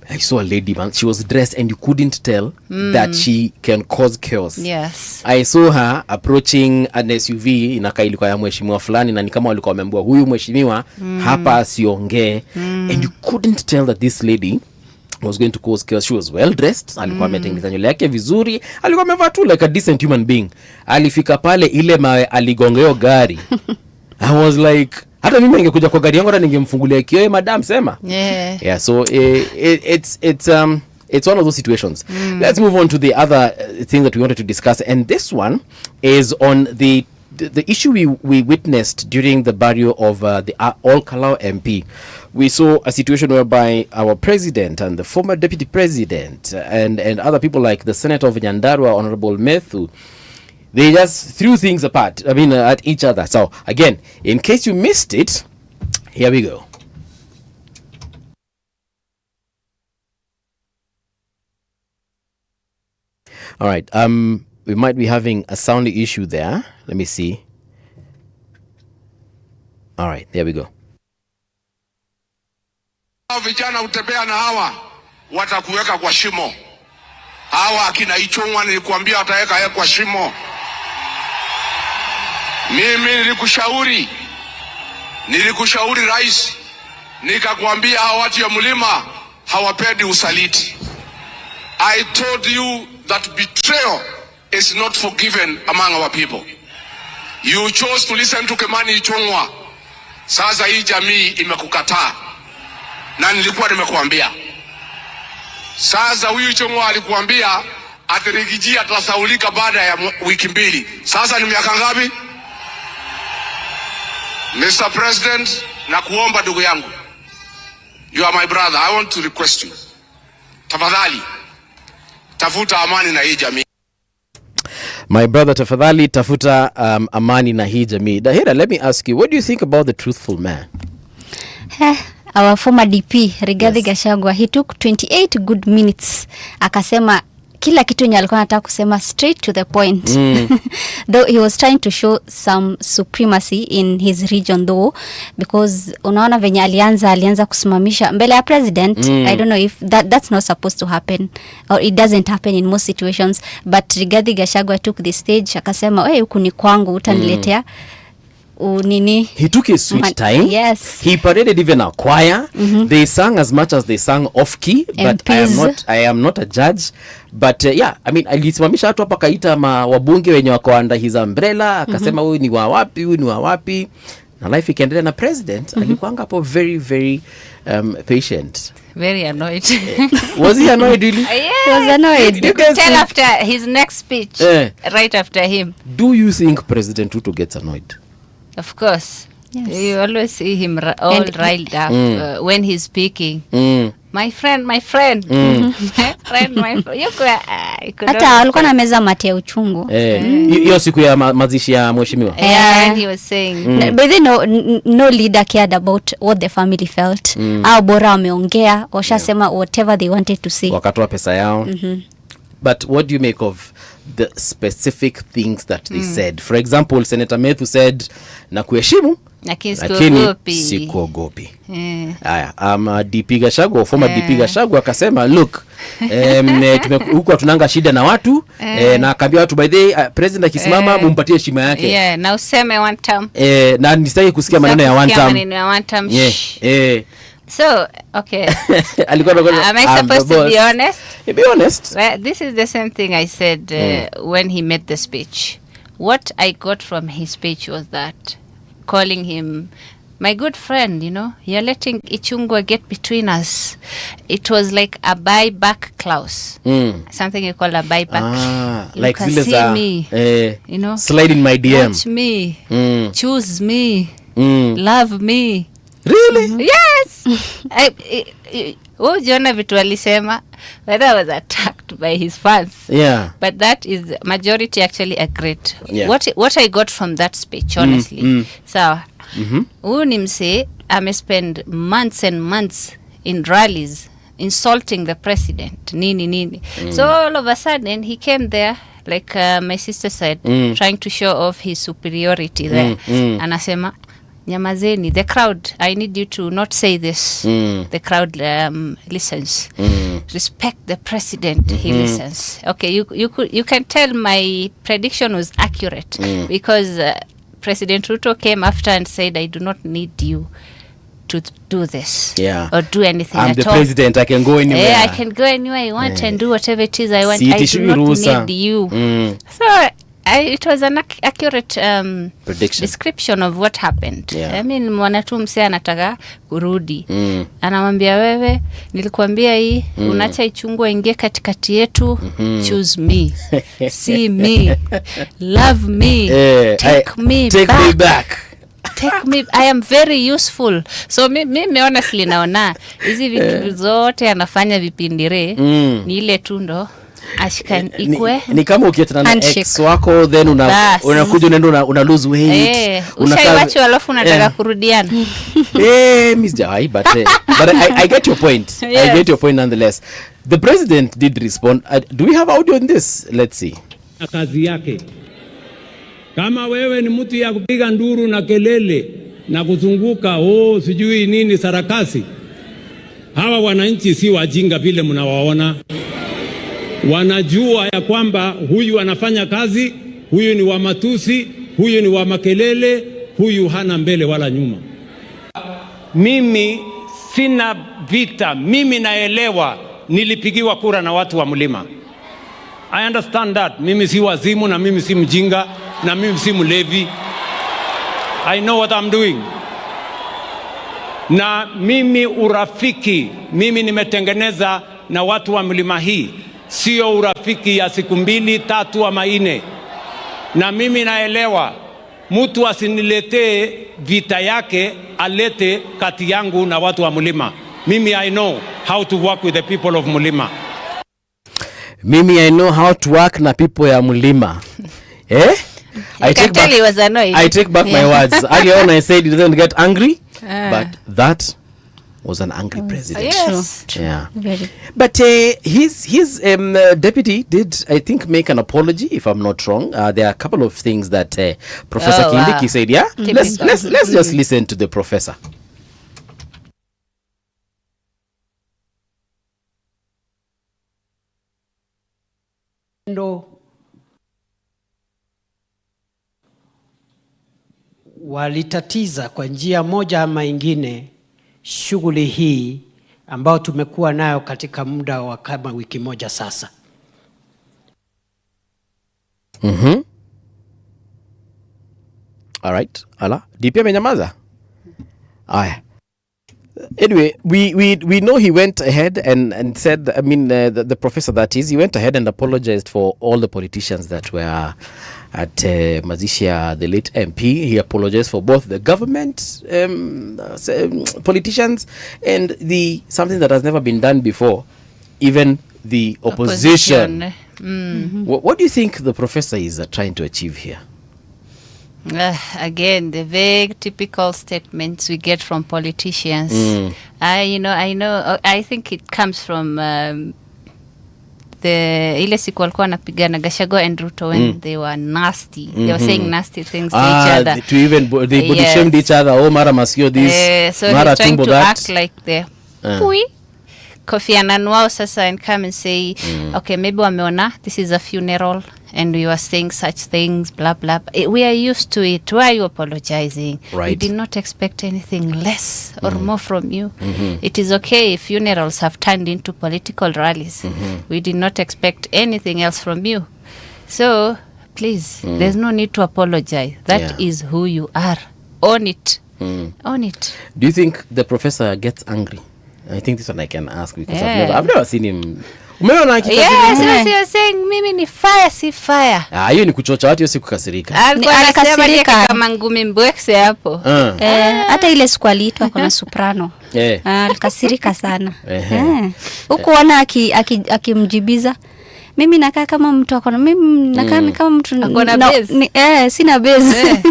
I saw a lady, man. She was dressed and you couldn't tell that she can cause chaos. Yes. I saw her approaching an SUV inakaa ilikuwa ya mheshimiwa fulani na ni kama walikuwa wameambiwa huyu mheshimiwa hapa asiongee, and you couldn't tell that this lady was going to cause chaos. She was well dressed. Alikuwa ametengeneza nywele yake vizuri. Alikuwa amevaa tu like a decent human being. Alifika pale ile mawe aligongeo gari. I was like, hata mimi ningekuja kwa gari yangu hata ningemfungulia kioo, madam sema. Yeah, so it's one of those situations. Let's move on to the other thing that we wanted to discuss, and this one is on the issue we witnessed during the burial of the All-Kalau MP. We saw a situation whereby our president and the former deputy president and other people like the Senator of Nyandarua, Honorable Methu, they just threw things apart, at each other. So again, in case you missed it, here we go. All right, we might be having a sound issue there. Let me see. All right, there we go. Vijana utembea na hawa watakuweka kwa shimo. Hawa akina Ichung'wa nilikuambia wataweka kwa shimo. Mimi nilikushauri rais, nikakwambia hawa watu ya mlima hawapendi usaliti. I told you that betrayal is not forgiven among our people. You chose to listen to Kimani Ichung'wa. Sasa hii jamii imekukataa. Na nilikuwa nimekuambia. Sasa huyu Ichung'wa alikuambia atirigijia atasaulika baada ya wiki mbili. Sasa ni miaka ngapi? Mr. President, nakuomba ndugu yangu. You are my brother. I want to request you. Tafadhali, tafuta amani na hii jamii. My brother, tafadhali tafuta amani na hii jamii. Dahira, let me ask you, what do you think about the truthful man? Our former DP, Rigathi Gachagua, he took 28 good minutes. Akasema kila kitu yenye alikuwa anataka kusema straight to the point. Though he was trying to show some supremacy in his region though, because unaona venye alianza kusimamisha mbele ya president. I don't know if that's not supposed to happen, or it doesn't happen in most situations, but Rigathi Gachagua took the stage akasema, "Hey, huku ni kwangu, utaniletea nini." He took his sweet time. Yes. He paraded even a choir. They sang as much as they sang off key, but I am not a judge. But alisimamisha watu hapa, kaita wabunge wenye wako under his umbrella, akasema huyu ni wa wapi, na life ikaendelea. Na president alikuwa hapo very very patient. Very annoyed. Was he annoyed really? Yeah. He was annoyed. You could tell after his next speech, right after him. Do you think President Ruto gets annoyed? Of course. Yes. You always see him all riled up when he's speaking. My friend. Hata alikuwa na meza mate ya uchungu. Hiyo siku ya mazishi ya mheshimiwa. And he was saying. But no leader cared about what the family felt. Au bora wameongea, washasema whatever they wanted to say. Wakatoa pesa yao. But what do you make of the specific things that they said? For example, Senator Methu said, nakuheshimu, lakini sikuogopi. DP Gachagua, former DP Gachagua akasema, look, huko tunanga shida na watu, na akambia watu, by the president akisimama mumpatie heshima yake. Yeah, na useme one term. Na nisitaki kusikia maneno ya one term. So Okay. Am I supposed to be honest? Be honest. Well, this is the same thing I said when he made the speech. What I got from his speech was that calling him my good friend, you're letting Ichungwa get between us. It was like a buyback clause. Something you call a buyback. You like can see me, slide in my DM. Watch me, choose me, love me. Really? Yes. Jona vitu alisema, whether I was attacked by his fans. Yeah. But that is majority actually agreed. Yeah. What I got from that speech, honestly. So, huyu ni mse amespend months and months in rallies insulting the president. Nini. So all of a sudden he came there, like my sister said, trying to show off his superiority there. Anasema, nyamazeni, the crowd, I need you to not say this. The crowd listens. Respect the president, he listens. Okay, you can tell my prediction was accurate because President Ruto came after and said, I do not need you to do this or do anything I'm at the all. President, I can go anywhere. Yeah, I can go anywhere I want and do whatever it is I want. I do not need you. So it was an accurate prediction description of what happened. Yeah. I mean, mwanatu mse anataka kurudi. Anamwambia wewe, nilikuambia hii, unacha Ichungwa ingie katikati yetu, choose me, see me, love me, take me back. Take me, I am very useful. So mimi honestly naona hizi vitu zote anafanya vipindire ni ile tu ndo ashkan ikwe ni kama ukietana na ex wako then unakuja unaenda una lose weight ushaiwacho alafu unataka kurudiana. Mr. but I get your point. Yes. I get your point nonetheless. The president did respond. Do we have audio on this? Let's see. Kazi yake kama wewe ni mtu ya kupiga nduru na kelele na kuzunguka sijui nini sarakasi, hawa wananchi si wajinga vile mnawaona. Wanajua ya kwamba huyu anafanya kazi, huyu ni wa matusi, huyu ni wa makelele, huyu hana mbele wala nyuma. Mimi sina vita, mimi naelewa nilipigiwa kura na watu wa Mlima. I understand that. Mimi si wazimu na mimi si mjinga na mimi si mlevi. I know what I'm doing. Na mimi urafiki, mimi nimetengeneza na watu wa Mlima hii. Sio urafiki ya siku 2, 3 ama 4. Na mimi naelewa mtu asiniletee vita yake alete kati yangu na watu wa Mlima. Mimi I know how to work with the people of Mlima. Mimi I know how to work na people ya Mlima. I take back my words. Earlier on I said he doesn't get angry, but that was an angry president. Yes. Yeah. But his deputy did, I think, make an apology, if I'm not wrong. There are a couple of things that Professor Kindiki said. Yeah. Let's just listen to the professor. Walitatiza kwa njia moja ama ingine shughuli hii ambao tumekuwa nayo katika muda wa kama wiki moja sasa. All right. Ala, DP amenyamaza. Aya. Anyway, we know he went ahead and said, I mean, the professor that is, he went ahead and apologized for all the politicians that were at Mazishia, the late MP. He apologized for both the government politicians and something that has never been done before, even the opposition. What do you think the professor is trying to achieve here? Again, the vague, typical statements we get from politicians. I know. I think it comes from ile siku walikuwa wanapigana Gachagua and Ruto when they were nasty. They were saying nasty things to each other. They body shamed each other. Mara masio this. So mara he's trying to that. act like the pui. Kofi Annan wao sasa and come and say, okay, maybe wameona this is a funeral and we were saying such things, blah, blah. We are used to it. Why are you apologizing? Right. We did not expect anything less or more from you. It is okay if funerals have turned into political rallies. We did not expect anything else from you. So, please, there's no need to apologize. That is who you are. Own it. Own it. Do you think the professor gets angry? I think this one I can ask because I've never seen him. Umeona Yes, you're saying mimi ni fire si fire. Hiyo ni kuchocha watu, si kukasirika. Alikuwa anasema yeye kama ngumi mbwekse hapo. Hata ile siku aliitwa kuna soprano. Alikasirika sana. Huko wana akimjibiza. Mimi nakaa kama mtu akona, mimi nakaa kama mtu sina base.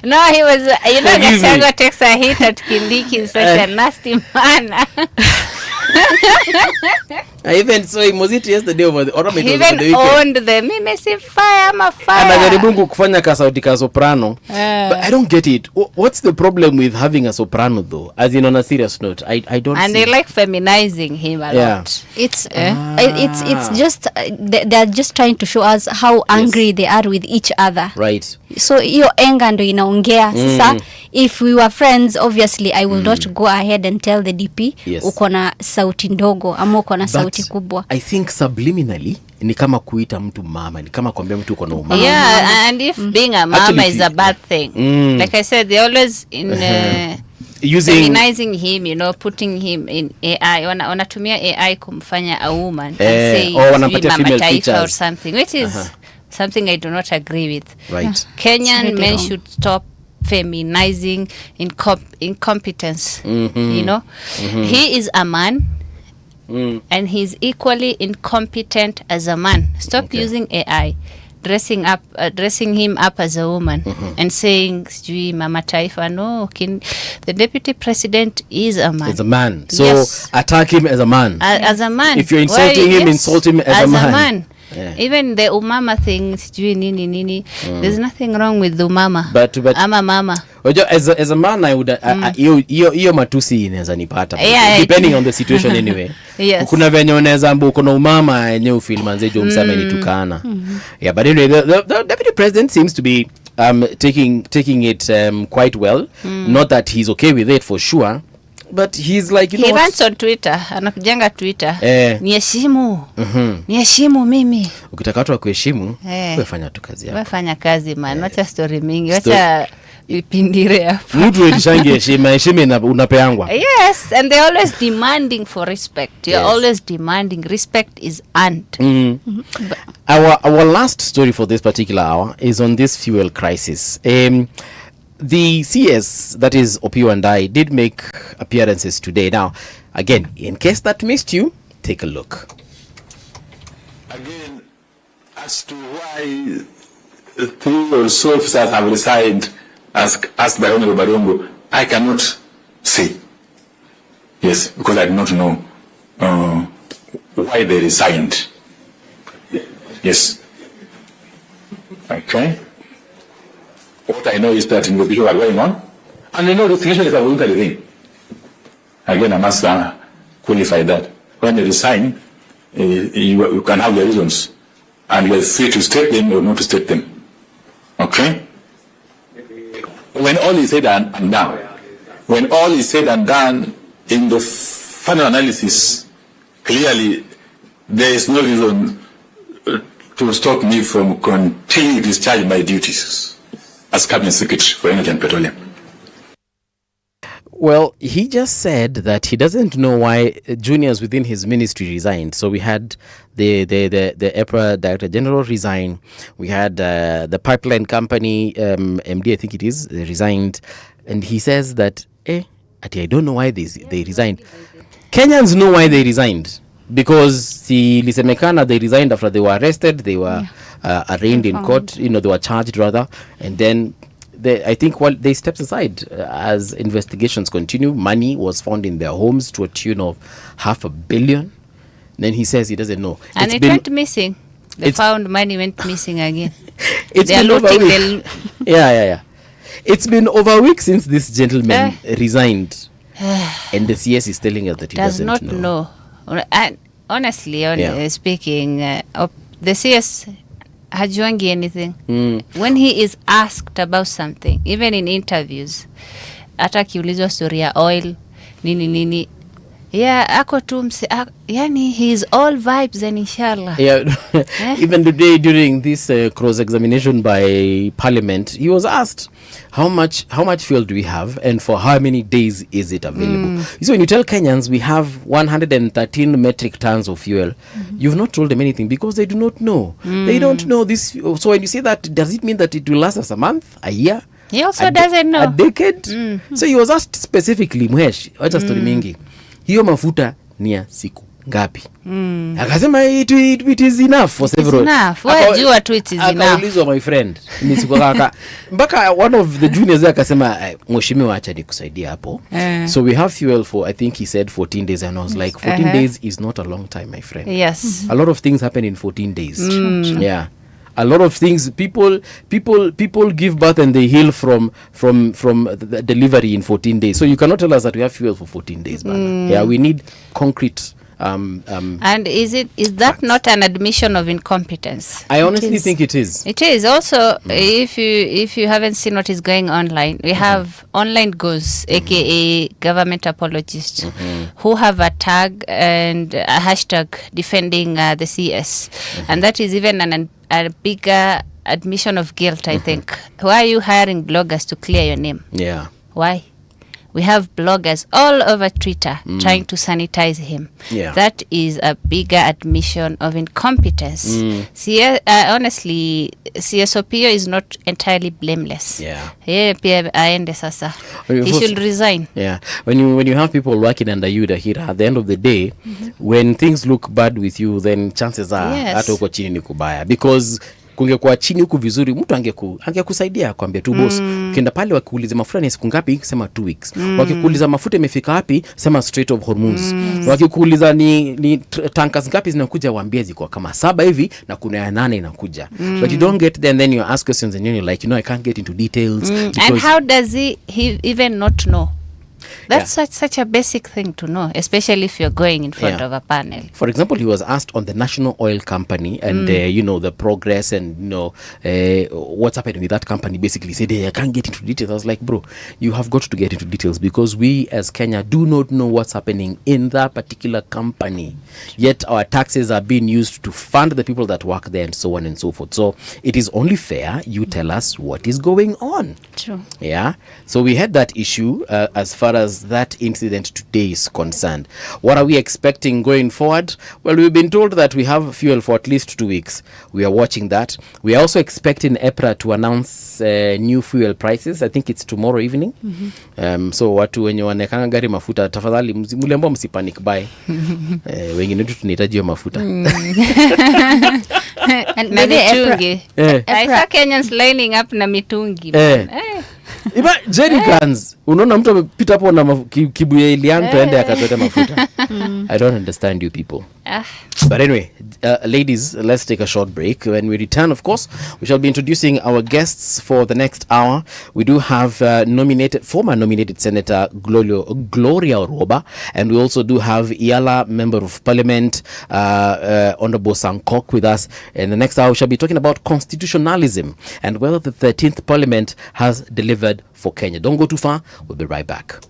No, he was, you know, Gachagua takes a hit at Kindiki in such a nasty manner. I even saw him, was it yesterday over the, or he even owned them. Mimi si fire, I'm a fire. Anajaribu kufanya kasauti ka soprano. But I don't get it. What's the problem with having a soprano though? As in on a serious note, I don't and see. they like feminizing him a lot. It's just they're just trying to show us how angry they are with each other. Right. So hiyo enga ndo inaongea. Sasa if we were friends, obviously I will not go ahead and tell the DP uko na sauti ndogo ama uko na sauti kubwa. I think subliminally ni kama kuita mtu mama, ni kama kuambia mtu uko na umama. Yeah, and if being a mama actually, is a bad thing. Like I said, they always in feminizing him, you know, putting him in AI. Wanatumia AI kumfanya a woman and say wanapatia female features or something, which is something I do not agree with. Right. Kenyan men should stop feminizing incompetence. You know, he is a man. And he's equally incompetent as a man. Stop using AI, dressing him up as a woman, and saying, "Sijui mama taifa." No, the deputy president is a man. He's a man. So attack him as a man. As a man. If you're insulting him, insult him as a man. Yeah. Even the umama thing, sijui nini. There's nothing wrong with the umama. But I'm a mama. As a man, I would hiyo matusi inaweza nipata depending on the situation anyway. Yes. Kuna venye unaweza mbu kuna umama yenye ufeel manzejo msame ni tukana. Yeah, but anyway, the deputy president seems to be taking it quite well. Not that he's okay with it for sure. But he's like, you know, he runs on Twitter, anakujenga Twitter. Niheshimu mimi. Ukitaka watu wakuheshimu, wewe fanya tu kazi yako. Wewe fanya kazi man, wacha story mingi, wacha ipindire hapo. Mtu elishangi heshima unapeangwa. Yes, and they're always demanding for respect. You're always demanding respect is earned. Our last story for this particular hour is on this fuel crisis. The CS, that is Opiyo and I, did make appearances today. Now, again, in case that missed you, take a look. Again, as to why 3 or so officers have resigned, as asked by Honorable Barongo, I cannot say. Yes, because I do not know why they resigned. Yes. Okay. What I know is that negotiations are going on, and I know resignation is a voluntary thing. Again, I must qualify that. When you resign, you can have your reasons, and you are free to state them or not to state them. Okay? When all is said and done, in the final analysis, clearly there is no reason to stop me from continuing to discharge my duties as Cabinet Secretary for Energy and Petroleum. Well, he just said that he doesn't know why juniors within his ministry resigned. So we had the EPRA Director General resign. We had the pipeline company, MD, I think it is, resigned. And he says that, I don't know why they resigned. Kenyans know why they resigned. Because lisemekana they resigned after they were arrested. They were arraigned in court. They were charged rather. And then I think they stepped aside as investigations continue. Money was found in their homes to a tune of $500 million. Then he says he doesn't know. And it went missing. They found money went missing again. It's been over a week. Yeah. It's been over a week since this gentleman resigned. And the CS is telling us that he does not know. And honestly, speaking, the CS hajuangi anything. When he is asked about something, even in interviews, hata kiulizwa story ya oil, nini, ako tu yani he is all vibes and inshallah. Even today during this cross-examination by Parliament, he was asked how much fuel do we have and for how many days is it available. So when you tell Kenyans we have 113 metric tons of fuel, you've not told them anything because they do not know. They don't know this. So when you say that, does it mean that it will last us a month, a year? He also doesn't know. A decade? So he was asked specifically, Mwesh, wacha story mingi, hiyo mafuta ni ya siku ngapi? Akasema it is enough for several. Wajua tu it is enough. Akaulizwa my friend, ni siku kaka. Mpaka one of the juniors akasema mheshimiwa acha nikusaidia hapo. So we have fuel for, I think he said 14 days, and I was like 14 days is not a long time, my friend. Yes. A lot of things happen in 14 days. Yeah. A lot of things, people give birth and they heal from the delivery in 14 days. So you cannot tell us that we have fuel for 14 days, man. Yeah, we need concrete. And is that facts. Not an admission of incompetence? I honestly think it is. It is also. If you haven't seen what is going online, we have online ghosts, aka government apologists, who have a tag and a hashtag defending the CS, and that is even a bigger admission of guilt, I think. Why are you hiring bloggers to clear your name? Yeah. Why? We have bloggers all over Twitter trying to sanitize him. Yeah. That is a bigger admission of incompetence. Honestly, CSOPO is not entirely blameless. Yeah. Pia aende sasa. He should resign. Yeah. When you have people working under you, Dahira, at the end of the day, when things look bad with you, then chances are hata uko chini ni kubaya, because kungekuwa chini huku vizuri mtu angekusaidia kwambia tu boss, ukienda pale wakikuuliza mafuta ni siku ngapi, sema 2 weeks. Wakikuuliza mafuta imefika wapi, sema Strait of Hormuz. Wakikuuliza ni tankers ngapi zinakuja, waambie ziko kama 7 hivi na kuna ya 8 inakuja. But you don't get there, and then you ask questions and you're like, I can't get into details. And how does he even not know? That's such a basic thing to know, especially if you're going in front of a panel. For example, he was asked on the National Oil Company and, the progress and, what's happening with that company. Basically, he said, I can't get into details. I was like, bro, you have got to get into details, because we as Kenya do not know what's happening in that particular company. Yet our taxes are being used to fund the people that work there and so on and so forth. So it is only fair you tell us what is going on. True. Yeah. So we had that issue as far as that incident today is concerned. What are we expecting going forward? Well, we've been told that we have fuel for at least 2 weeks. We are watching that. We are also expecting EPRA to announce new fuel prices. I think it's tomorrow evening. So watu wenye wanekanga gari mafuta, tafadhali mliambiwa msipanic buy. Wengine tu tunahitaji mafuta. And maybe mitungi. I saw Kenyans lining up na mitungi. Iba jerrycans, unaona mtu amepita hapo na kibuye ilianto ende akatoa mafuta. I don't understand you people. But anyway, ladies, let's take a short break. When we return, of course, we shall be introducing our guests for the next hour. We do have former nominated Senator Gloria Oroba, and we also do have Iala Member of Parliament, Honorable Sankok, with us. In the next hour, we shall be talking about constitutionalism and whether the 13th Parliament has delivered for Kenya. Don't go too far. We'll be right back.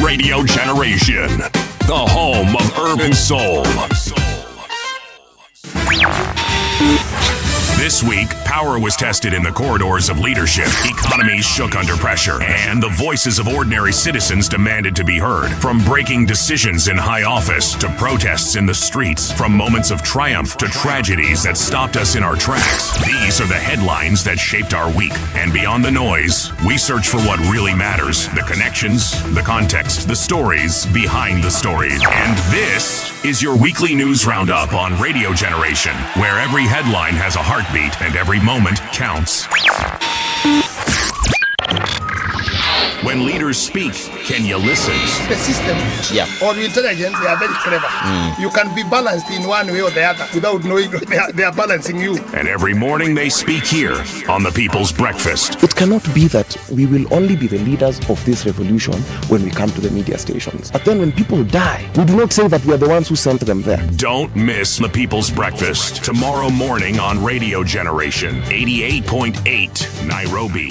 Radio Generation, the home of urban soul. This week, power was tested in the corridors of leadership, economies shook under pressure, and the voices of ordinary citizens demanded to be heard. From breaking decisions in high office to protests in the streets, from moments of triumph to tragedies that stopped us in our tracks, these are the headlines that shaped our week. And beyond the noise, we search for what really matters: the connections, the context, the stories behind the stories. And this is your weekly news roundup on Radio Generation, where every headline has a heartbeat and every moment counts. When leaders speak, can you listen? The system or the intelligence, they are very clever. You can be balanced in one way or the other without knowing they are balancing you. And every morning they speak here on the People's Breakfast. It cannot be that we will only be the leaders of this revolution when we come to the media stations. But then when people die, we do not say that we are the ones who sent them there. Don't miss the People's Breakfast tomorrow morning on Radio Generation 88.8 Nairobi.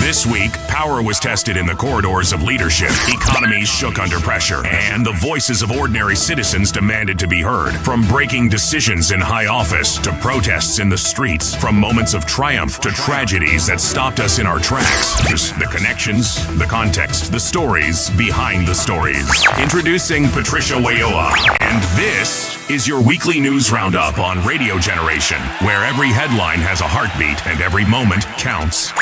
This week, power was tested in the corridors of leadership. Economies shook under pressure, and the voices of ordinary citizens demanded to be heard. From breaking decisions in high office to protests in the streets, from moments of triumph to tragedies that stopped us in our tracks. The connections, the context, the stories behind the stories. Introducing Patricia Wayoa, and this is your weekly news roundup on Radio Generation, where every headline has a heartbeat and every moment counts.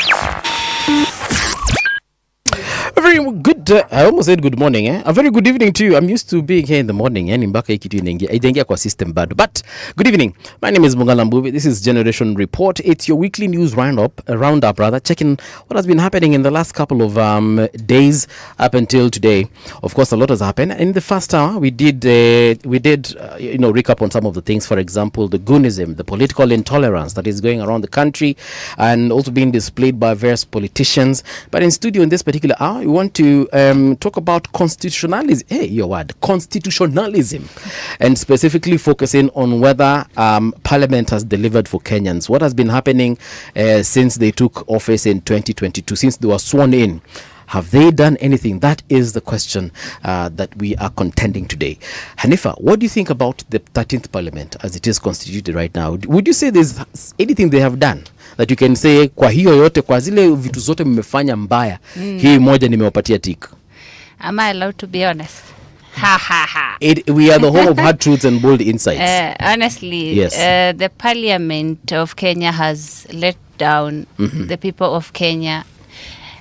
A very good, I almost said good morning, A very good evening to you. I'm used to being here in the morning, Nimbaka ikitu inaingia kwa system bado. But good evening. My name is Mungala Mbuvi. This is Generation Report. It's your weekly news roundup, checking what has been happening in the last couple of days up until today. Of course, a lot has happened. In the first hour, we did recap on some of the things. For example, the goonism, the political intolerance that is going around the country and also being displayed by various politicians. But in studio in this particular hour, we want to talk about constitutionalism. Hey, your word, constitutionalism, and specifically focusing on whether Parliament has delivered for Kenyans. What has been happening since they took office in 2022, since they were sworn in? Have they done anything? That is the question that we are contending today. Hanifa, what do you think about the 13th Parliament as it is constituted right now? Would you say there's anything they have done that you can say, kwa hiyo yote, kwa zile vitu zote mmefanya mbaya, hii moja nimewapatia tik? Am I allowed to be honest? Ha ha ha. We are the home of hard truths and bold insights. Honestly, yes. The Parliament of Kenya has let down the people of Kenya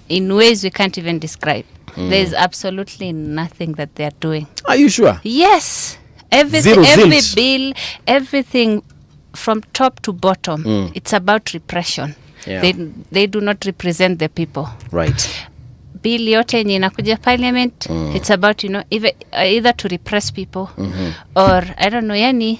in ways we can't even describe. There's absolutely nothing that they are doing. Are you sure? Yes. Every bill, everything from top to bottom, it's about repression. Yeah. They do not represent the people. Right. Bill yote yenye inakuja Parliament, it's about, either to repress people or, I don't know,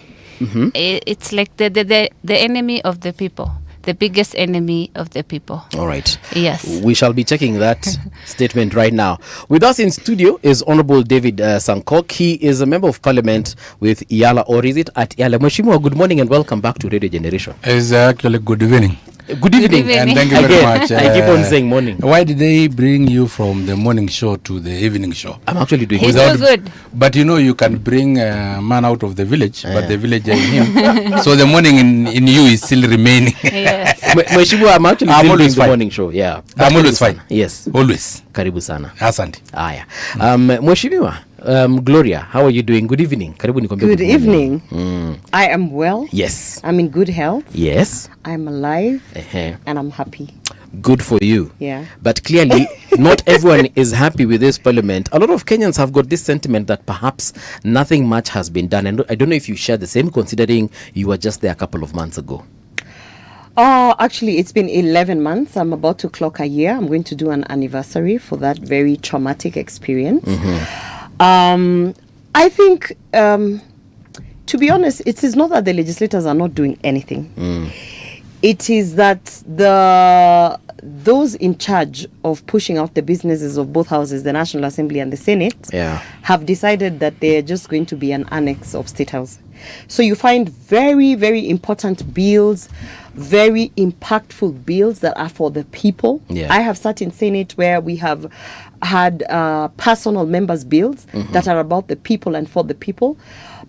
it's like the enemy of the people. The biggest enemy of the people. All right. Yes. We shall be checking that statement right now. With us in studio is Honorable David Sankok. He is a member of Parliament with Yala, or is it at Yala? Mheshimiwa, good morning and welcome back to Radio Generation. It's actually good evening. Good evening. And thank you very much. I keep on saying morning. Why did they bring you from the morning show to the evening show? I'm actually doing He's so good. But you can bring a man out of the village, but the village in him. So the morning in you is still remaining. Yes. Mheshimiwa, I'm actually still doing the morning show. Yeah. I'm always fine. Yes. Always. Karibu sana. Asante. Aya. Mheshimiwa, Gloria, how are you doing? Good evening. Karibu nikwambie. Good evening. I am well. Yes. I'm in good health. Yes. I'm alive. And I'm happy. Good for you. Yeah. But clearly, not everyone is happy with this Parliament. A lot of Kenyans have got this sentiment that perhaps nothing much has been done. And I don't know if you share the same, considering you were just there a couple of months ago. Oh, actually, it's been 11 months. I'm about to clock a year. I'm going to do an anniversary for that very traumatic experience. I think, to be honest, it is not that the legislators are not doing anything. It is that those in charge of pushing out the businesses of both houses, the National Assembly and the Senate, have decided that they're just going to be an annex of State House. So you find very, very important bills, very impactful bills that are for the people. I have sat in Senate where we have had personal members' bills that are about the people and for the people.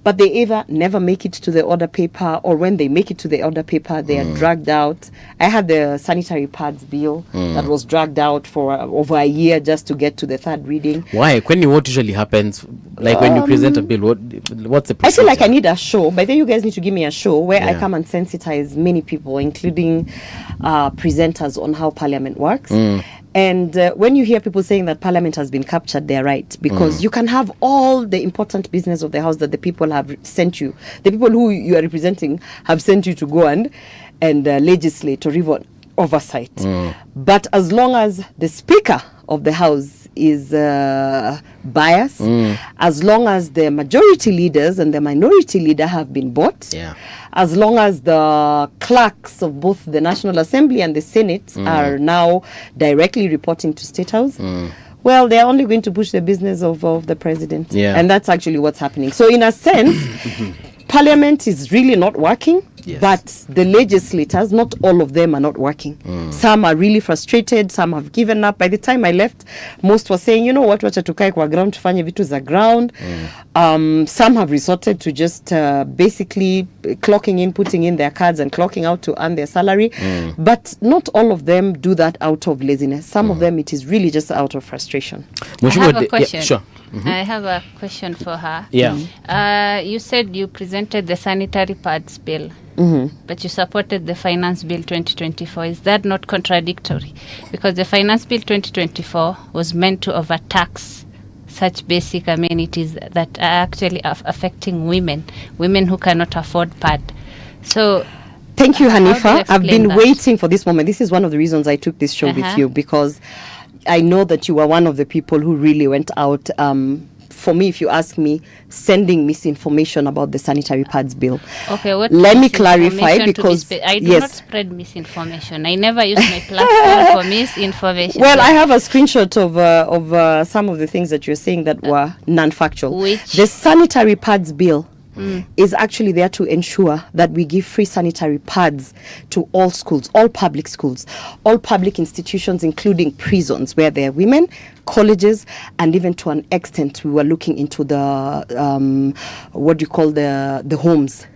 But they either never make it to the order paper, or when they make it to the order paper, they are dragged out. I had the sanitary pads bill that was dragged out for over a year just to get to the third reading. Why? What usually happens? Like when you present a bill, what's the procedure? I feel like I need a show, but then you guys need to give me a show where I come and sensitize many people, including presenters, on how Parliament works. And when you hear people saying that Parliament has been captured, they're right. Because you can have all the important business of the House that the people have sent you. The people who you are representing have sent you to go and and legislative oversight. But as long as the Speaker of the House is biased, as long as the majority leaders and the minority leader have been bought, as long as the clerks of both the National Assembly and the Senate are now directly reporting to State House, well, they're only going to push the business of the president. And that's actually what's happening. So in a sense, Parliament is really not working. But the legislators, not all of them are not working. Some are really frustrated, some have given up. By the time I left, most were saying, you know what, wacha tukae kwa ground, tufanye vitu za ground. Some have resorted to just basically clocking in, putting in their cards and clocking out to earn their salary. But not all of them do that out of laziness. Some of them, it is really just out of frustration. I have a question. Sure. I have a question for her. You said you presented the sanitary pads bill, but you supported the finance bill 2024. Is that not contradictory? Because the finance bill 2024 was meant to overtax such basic amenities that are actually affecting women who cannot afford pad. So thank you, Hanifa. I've been that? waiting for this moment. This is one of the reasons I took this show with you, because I know that you were one of the people who really went out, for me, if you ask me, sending misinformation about the sanitary pads bill. Okay, what let me clarify, because I do not spread misinformation. I never use my platform for misinformation. Well, I have a screenshot of some of the things that you're saying that were non-factual. The sanitary pads bill is actually there to ensure that we give free sanitary pads to all schools, all public schools, all public institutions, including prisons where there are women, colleges, and even to an extent we were looking into the the homes.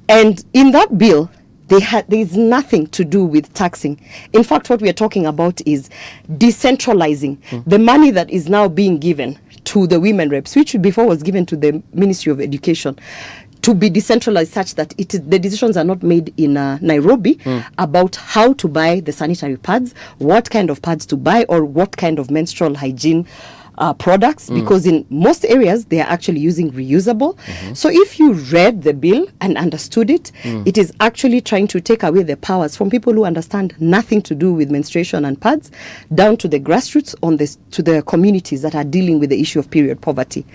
And in that bill, there is nothing to do with taxing. In fact, what we are talking about is decentralizing the money that is now being given to the women reps, which before was given to the Ministry of Education, to be decentralized such that the decisions are not made in Nairobi about how to buy the sanitary pads, what kind of pads to buy, or what kind of menstrual hygiene products, because in most areas they are actually using reusable. So if you read the bill and understood it, it is actually trying to take away the powers from people who understand nothing to do with menstruation and pads, down to the grassroots, to the communities that are dealing with the issue of period poverty.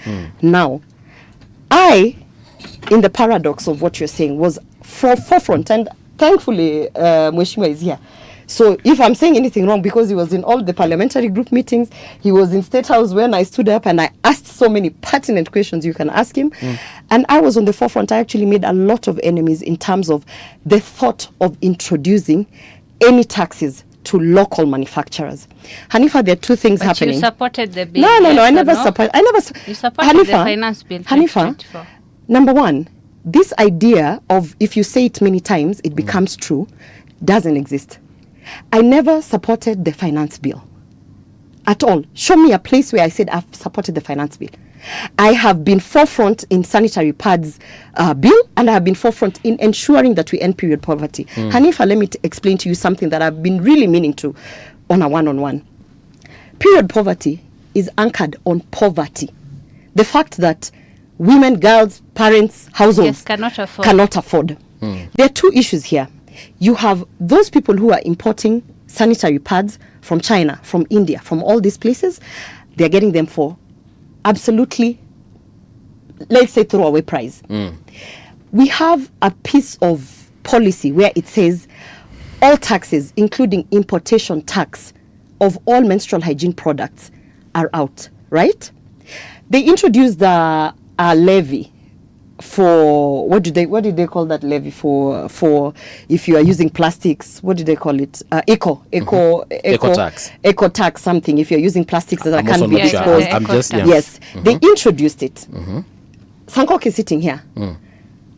Now, in the paradox of what you're saying, was forefront, and thankfully Mheshimiwa is here. So if I'm saying anything wrong, because he was in all the parliamentary group meetings, he was in State House when I stood up and I asked so many pertinent questions, you can ask him. And I was on the forefront. I actually made a lot of enemies in terms of the thought of introducing any taxes to local manufacturers. Hanifa, there are two things happening. You supported the bill. No, I never supported. You supported Hanifa, the finance bill. Hanifa, number one, this idea of if you say it many times, it becomes true, doesn't exist. I never supported the finance bill at all. Show me a place where I said I've supported the finance bill. I have been forefront in sanitary pads bill, and I have been forefront in ensuring that we end period poverty. Hanifa, let me explain to you something that I've been really meaning to on a one-on-one. Period poverty is anchored on poverty. The fact that women, girls, parents, households cannot afford. There are two issues here. You have those people who are importing sanitary pads from China, from India, from all these places. They're getting them for absolutely, let's say, throwaway price. We have a piece of policy where it says all taxes, including importation tax of all menstrual hygiene products, are out, right? They introduced the levy for what did they call that levy for if you are using plastics? What do they call it? Eco tax something. If you're using plastics that can be disposed. Yes, they introduced it. Sankok is sitting here.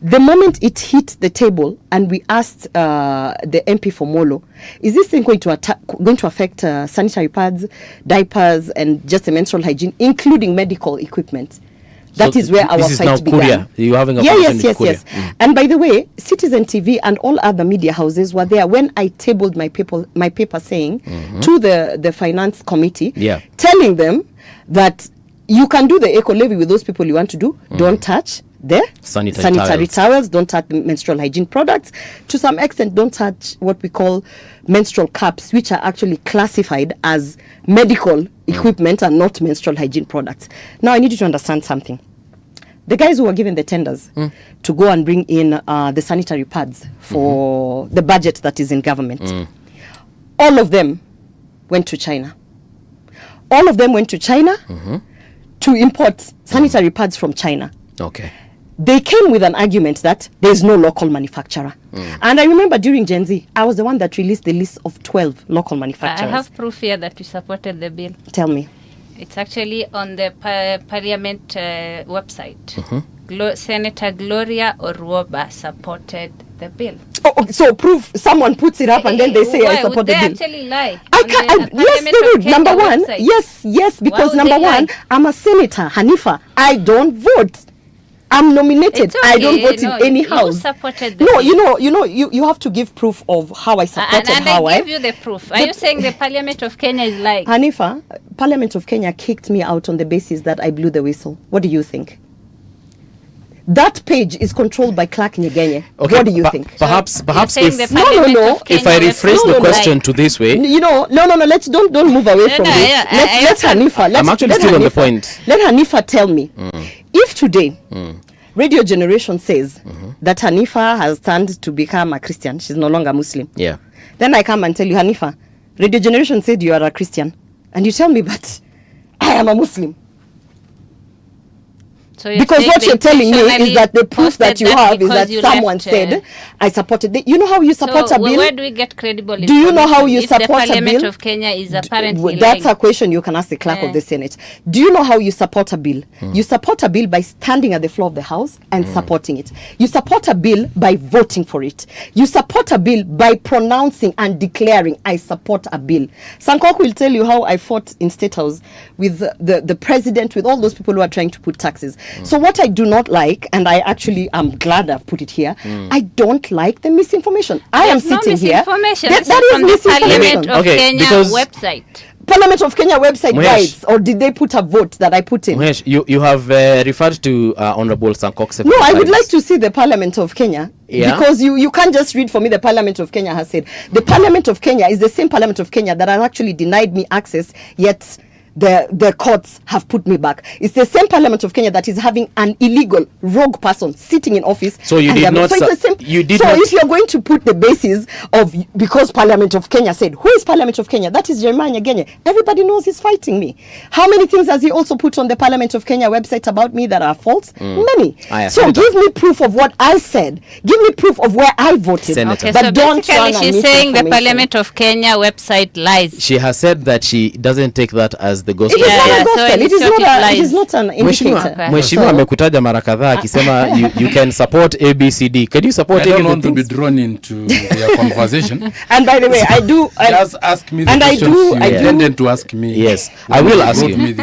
The moment it hit the table and we asked the MP for Molo, is this thing going to affect sanitary pads, diapers, and just the menstrual hygiene, including medical equipment? That is where our fight began. You're having a yes. And by the way, Citizen TV and all other media houses were there when I tabled my paper saying to the finance committee, telling them that you can do the eco levy with those people you want to do, don't touch the sanitary towels, don't touch the menstrual hygiene products. To some extent, don't touch what we call menstrual cups, which are actually classified as medical equipment and not menstrual hygiene products. Now, I need you to understand something. The guys who were given the tenders to go and bring in the sanitary pads for the budget that is in government, all of them went to China. All of them went to China to import sanitary pads from China. Okay. They came with an argument that there's no local manufacturer. And I remember during Gen Z, I was the one that released the list of 12 local manufacturers. I have proof here that we supported the bill. Tell me. It's actually on the parliament website. Senator Gloria Oruoba supported the bill. Oh, so proof, someone puts it up and then they say I support the bill. Would they actually lie? Yes, they would. Number one, yes, because number one, I'm a senator, Hanifa. I don't vote. I'm nominated. Okay, I don't vote in any house. You supported the bill. You have to give proof of how I supported and I give you the proof. Are you saying the Parliament of Kenya is lying? Hanifa, Parliament of Kenya kicked me out on the basis that I blew the whistle. What do you think? That page is controlled by Clark Nyegenye. Okay, what do you think? Perhaps no. If I rephrase the question to this way, no. Let's don't move away from this. Let's Hanifa. I'm actually still on the point. Let Hanifa tell me if today Radio Generation says that Hanifa has turned to become a Christian. She's no longer Muslim. Yeah. Then I come and tell you, Hanifa, Radio Generation said you are a Christian, and you tell me, but I am a Muslim. So because what you're telling me is that the proof that you have is that someone said I supported you know how you support a bill? Where do we get credible information? Do you know how you support a bill? The Parliament of Kenya is apparently that's a question you can ask the clerk of the Senate. Do you know how you support a bill? You support a bill by standing at the floor of the House and supporting it. You support a bill by voting for it. You support a bill by pronouncing and declaring I support a bill. Sankok will tell you how I fought in State House with the president, with all those people who are trying to put taxes. So what I do not like, and I actually am glad I've put it here, I don't like the misinformation. I am sitting here. That is misinformation. Parliament of Kenya website. Parliament of Kenya website guides, or did they put a vote that I put in? Muhesh, you have referred to Honorable Sankok. No, I would like to see the Parliament of Kenya. Yeah? Because you can't just read for me the Parliament of Kenya has said. The Parliament of Kenya is the same Parliament of Kenya that has actually denied me access, yet the courts have put me back. It's the same Parliament of Kenya that is having an illegal rogue person sitting in office. So you did not. So if you're going to put the basis of because Parliament of Kenya said, who is Parliament of Kenya? That is Jeremiah Nyegenye. Everybody knows he's fighting me. How many things has he also put on the Parliament of Kenya website about me that are false? Many. So give me proof of what I said. Give me proof of where I voted. Okay, but so don't basically she's saying the Parliament of Kenya website lies. She has said that she doesn't take that as the gospel. It is not an indicator. Mheshimiwa amekutaja mara kadhaa akisema you can support ABCD. Can you support I don't want to be drawn into their conversation. And by the way, I do. Just ask me the questions you intended to ask me. Yes, I will ask you.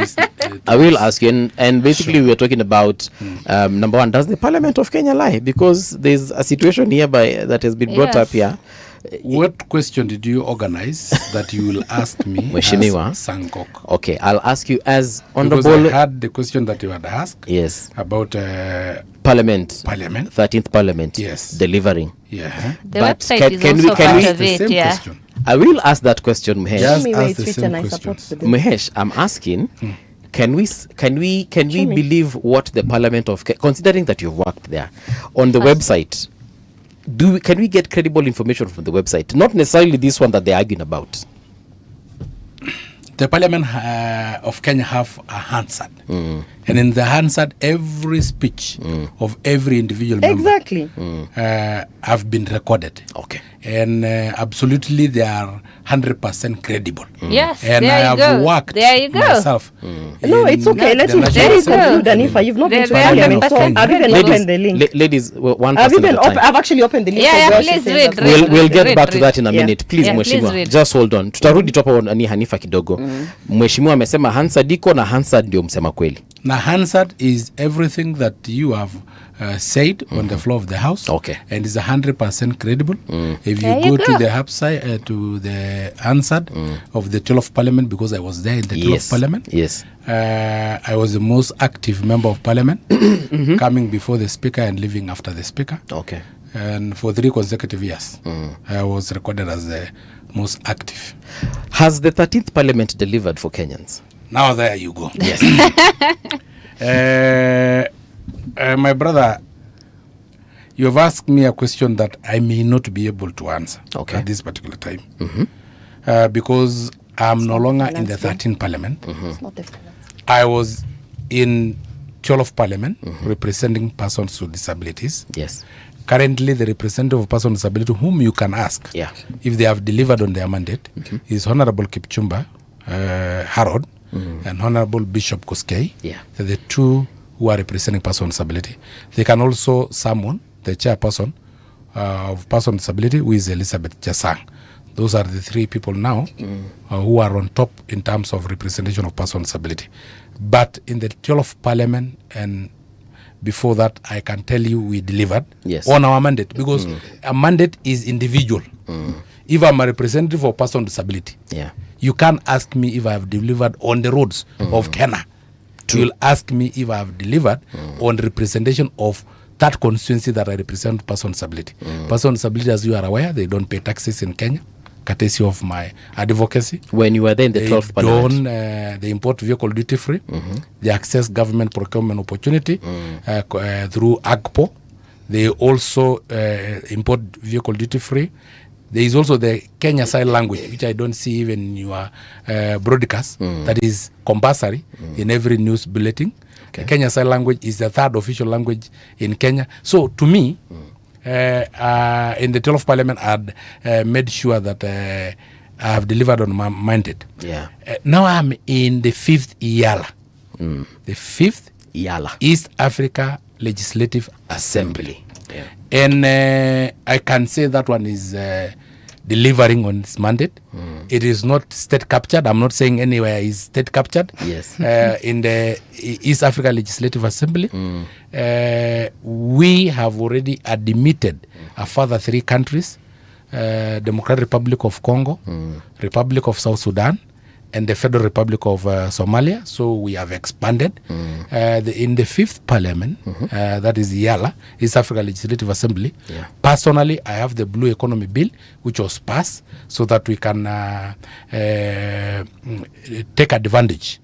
I will ask you. And basically, we are talking about number one. Does the Parliament of Kenya lie? Because there's a situation hereby that has been brought up here. What question did you organize that you will ask me as Sankok? Okay, I'll ask you as Honorable. Because I had the question that you had asked. Yes. About Parliament. 13th Parliament. Yes. Delivering. Yeah. The website is also part of it, yeah. I will ask that question, Muhesh. Just ask the same question. Muhesh, I'm asking, can we believe what the Parliament of Kenya, considering that you've worked there, on the website, can we get credible information from the website? Not necessarily this one that they're arguing about. The Parliament of Kenya have a Hansard. And in the Hansard, every speech of every individual member have been recorded. Okay. And absolutely they are 100% credible. Yes, and there I have you go. worked there you go. myself. No, it's okay. Let me conclude, Danifa. You've not been to Parliament, so I've even opened the link. Ladies, one person at a time. I've actually opened the link. Yeah, please read. We'll get back to that in a minute. Please, Mheshimiwa, just hold on. Tutarudi topo ni Hanifa kidogo. Mheshimiwa amesema Hansard iko na Hansard ndio msema kweli. Na a Hansard is everything that you have said on the floor of the House. Okay. And is 100% credible. If There you you go go. to the website, to the Hansard of the 12th Parliament, because I was there in the 12th Parliament. Yes. I was the most active member of Parliament, coming before the Speaker and leaving after the Speaker. Okay. And for 3 consecutive years, I was recorded as the most active. Has the 13th Parliament delivered for Kenyans? Now there you go. Yes. My brother, you have asked me a question that I may not be able to answer at this particular time. Because I'm no longer in the 13th Parliament. I was in 12th Parliament representing persons with disabilities. Yes. Currently, the representative of persons with disability whom you can ask if they have delivered on their mandate is Honorable Kipchumba Harold and Honorable Bishop Koskei. They're the 2 who are representing persons with disability. They can also summon the chairperson of persons with disability, who is Elizabeth Jasang. Those are the 3 people now who are on top in terms of representation of persons with disability. But in the 12th Parliament and before that, I can tell you we delivered on our mandate, because a mandate is individual. If I'm a representative of person with disability, you can't ask me if I have delivered on the roads of Kenya. You will ask me if I have delivered on representation of that constituency that I represent person with disability. Person with disability, as you are aware, they don't pay taxes in Kenya, courtesy of my advocacy. When you were there in the 12th Parliament? They import vehicle duty free. They access government procurement opportunity through AGPO. They also import vehicle duty free. There is also the Kenya Sign Language, which I don't see even in your broadcast. That is compulsory in every news bulletin. The Kenya Sign Language is the 3rd official language in Kenya. So to me, in the 12th Parliament, I had made sure that I have delivered on my mandate. Now I'm in the 5th IALA. The 5th IALA, East Africa Legislative Assembly. And I can say that one is delivering on its mandate. It is not state captured. I'm not saying anywhere is state captured. Yes. In the East Africa Legislative Assembly, we have already admitted a further 3 countries, Democratic Republic of Congo, Republic of South Sudan, and the Federal Republic of Somalia. So we have expanded. In the 5th Parliament, that is IALA, East Africa Legislative Assembly, personally, I have the Blue Economy Bill, which was passed so that we can take advantage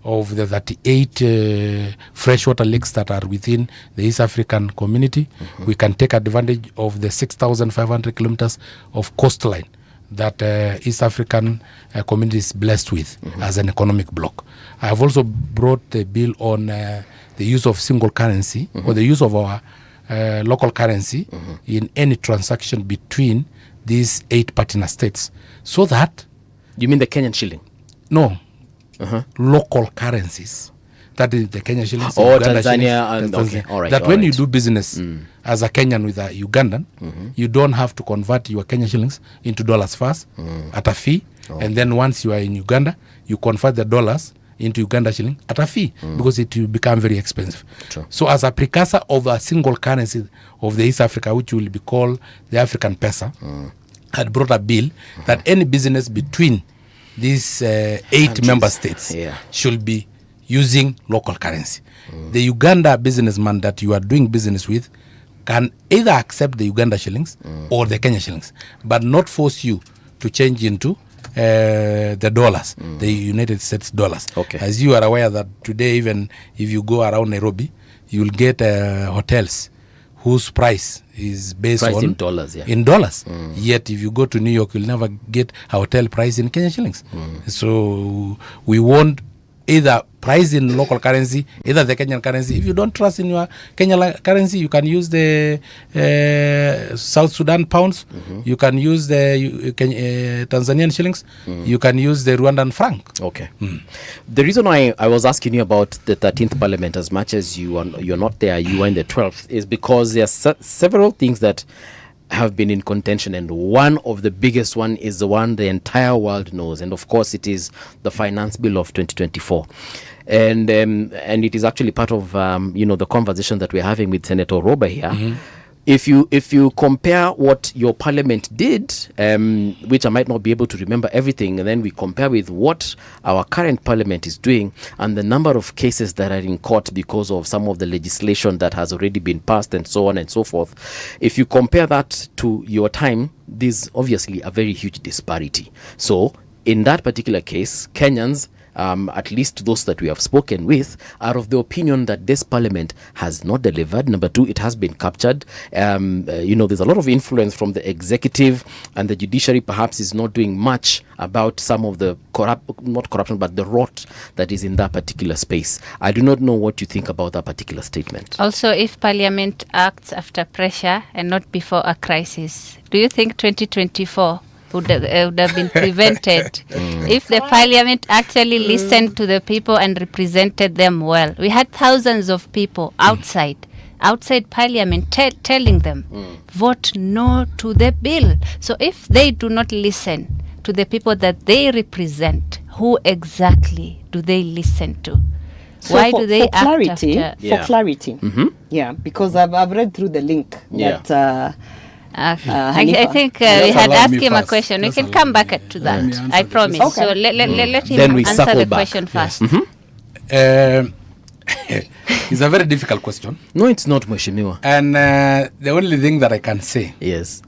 of the 38 freshwater lakes that are within the East African community. We can take advantage of the 6,500 kilometers of coastline that East African community is blessed with as an economic bloc. I have also brought the bill on the use of single currency or the use of our local currency in any transaction between these 8 partner states, so that... You mean the Kenyan shilling? No. Local currencies. That is the Kenyan shillings. Oh, Tanzania. And, Tanzania. Okay. All right, that all when right. you do business as a Kenyan with a Ugandan, you don't have to convert your Kenyan shillings into dollars first at a fee. And then once you are in Uganda, you convert the dollars into Uganda shilling at a fee because it will become very expensive. So as a precursor of a single currency of the East Africa, which will be called the African Pesa, had brought a bill that any business between these 8 member states should be using local currency. The Uganda businessman that you are doing business with can either accept the Uganda shillings or the Kenya shillings, but not force you to change into the dollars, the United States dollars. As you are aware that today, even if you go around Nairobi, you will get hotels whose price is based on in dollars. In dollars. Yet if you go to New York, you'll never get a hotel price in Kenya shillings. So we want either price in local currency, either the Kenyan currency. If you don't trust in your Kenyan currency, you can use the South Sudan pounds, you can use the Tanzanian shillings, you can use the Rwandan franc. The reason why I was asking you about the 13th Parliament, as much as you're not there, you are in the 12th, is because there are several things that have been in contention, and one of the biggest one is the one the entire world knows, and of course it is the finance bill of 2024. And it is actually part of the conversation that we're having with Senator Roba here. If you compare what your parliament did, which I might not be able to remember everything, and then we compare with what our current parliament is doing, and the number of cases that are in court because of some of the legislation that has already been passed and so on and so forth, if you compare that to your time, there's obviously a very huge disparity. So in that particular case, Kenyans, at least those that we have spoken with, are of the opinion that this parliament has not delivered. Number two, it has been captured. There's a lot of influence from the executive, and the judiciary perhaps is not doing much about some of the not corruption, but the rot that is in that particular space. I do not know what you think about that particular statement. Also, if parliament acts after pressure and not before a crisis, do you think 2024 would have been prevented if the parliament actually listened to the people and represented them well? We had thousands of people outside parliament telling them, vote no to the bill. So if they do not listen to the people that they represent, who exactly do they listen to? So Why do they for clarity, act after? For clarity, because I've read through the link that I think we had asked him a question. We can come back to that. I promise. Okay. So let him answer the question first. It's a very difficult question. No, it's not, Mheshimiwa. And the only thing that I can say, yes,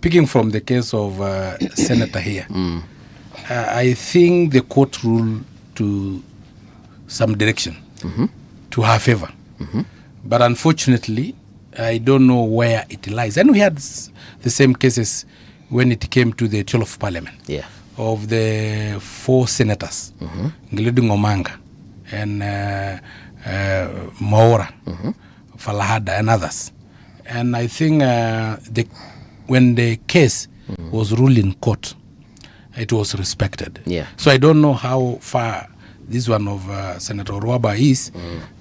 picking from the case of Senator here, I think the court ruled to some direction to her favor. But unfortunately, I don't know where it lies. And we had the same cases when it came to the 12th Parliament of the 4 senators, including Omanga and Maura, Falahada and others. And I think when the case was ruled in court, it was respected. So I don't know how far this one of Senator Ruaba is,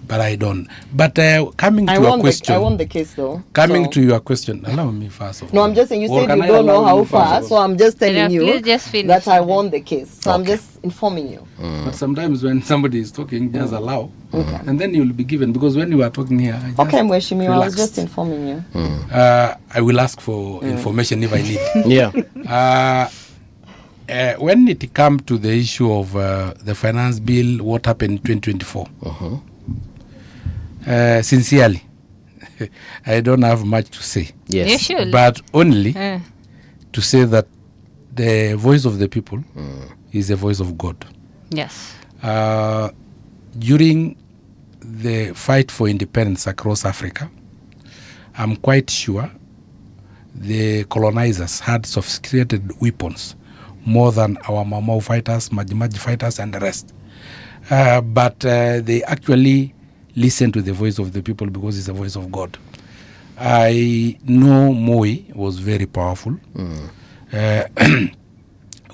but I don't. But coming to your question, I won the case though. Coming to your question, allow me first. No, I'm just saying, you said you don't know how far, so I'm just telling you that I won the case. So I'm just informing you. But sometimes when somebody is talking, just allow, and then you'll be given, because when you are talking here, okay, Mheshimiwa, I was just informing you. I will ask for information if I need. When it comes to the issue of the finance bill, what happened in 2024, sincerely, I don't have much to say. Yes. You should. But only to say that the voice of the people is the voice of God. Yes. During the fight for independence across Africa, I'm quite sure the colonizers had sophisticated weapons more than our Mau fighters, Majimaji fighters, and the rest. But they actually listen to the voice of the people because it's the voice of God. I know Moi was very powerful.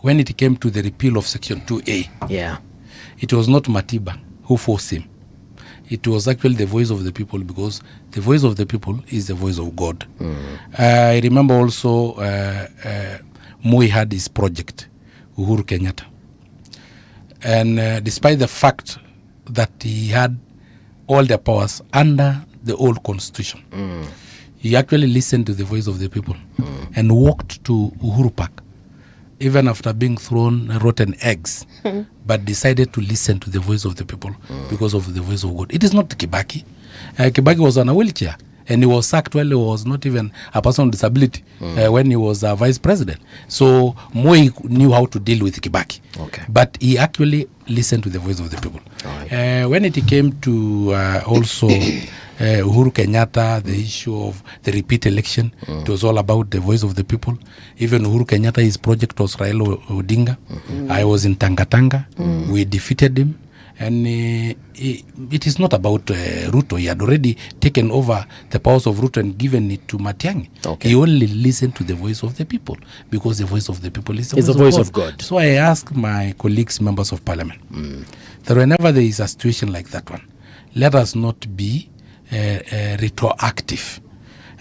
When it came to the repeal of Section 2A, it was not Matiba who forced him. It was actually the voice of the people, because the voice of the people is the voice of God. I remember also Moi had his project, Uhuru Kenyatta. And despite the fact that he had all the powers under the old constitution, he actually listened to the voice of the people and walked to Uhuru Park, even after being thrown rotten eggs, but decided to listen to the voice of the people because of the voice of God. It is not Kibaki. Kibaki was on a wheelchair, and he was sacked while he was not even a person with disability when he was vice president. So Moi knew how to deal with Kibaki. But he actually listened to the voice of the people. When it came to also Uhuru Kenyatta, the issue of the repeat election, it was all about the voice of the people. Even Uhuru Kenyatta, his project was Raila Odinga. I was in Tangatanga. We defeated him. And it is not about Ruto. He had already taken over the powers of Ruto and given it to Matiang'i. He only listened to the voice of the people, because the voice of the people is the voice of God. So I ask my colleagues, members of parliament, that whenever there is a situation like that one, let us not be retroactive.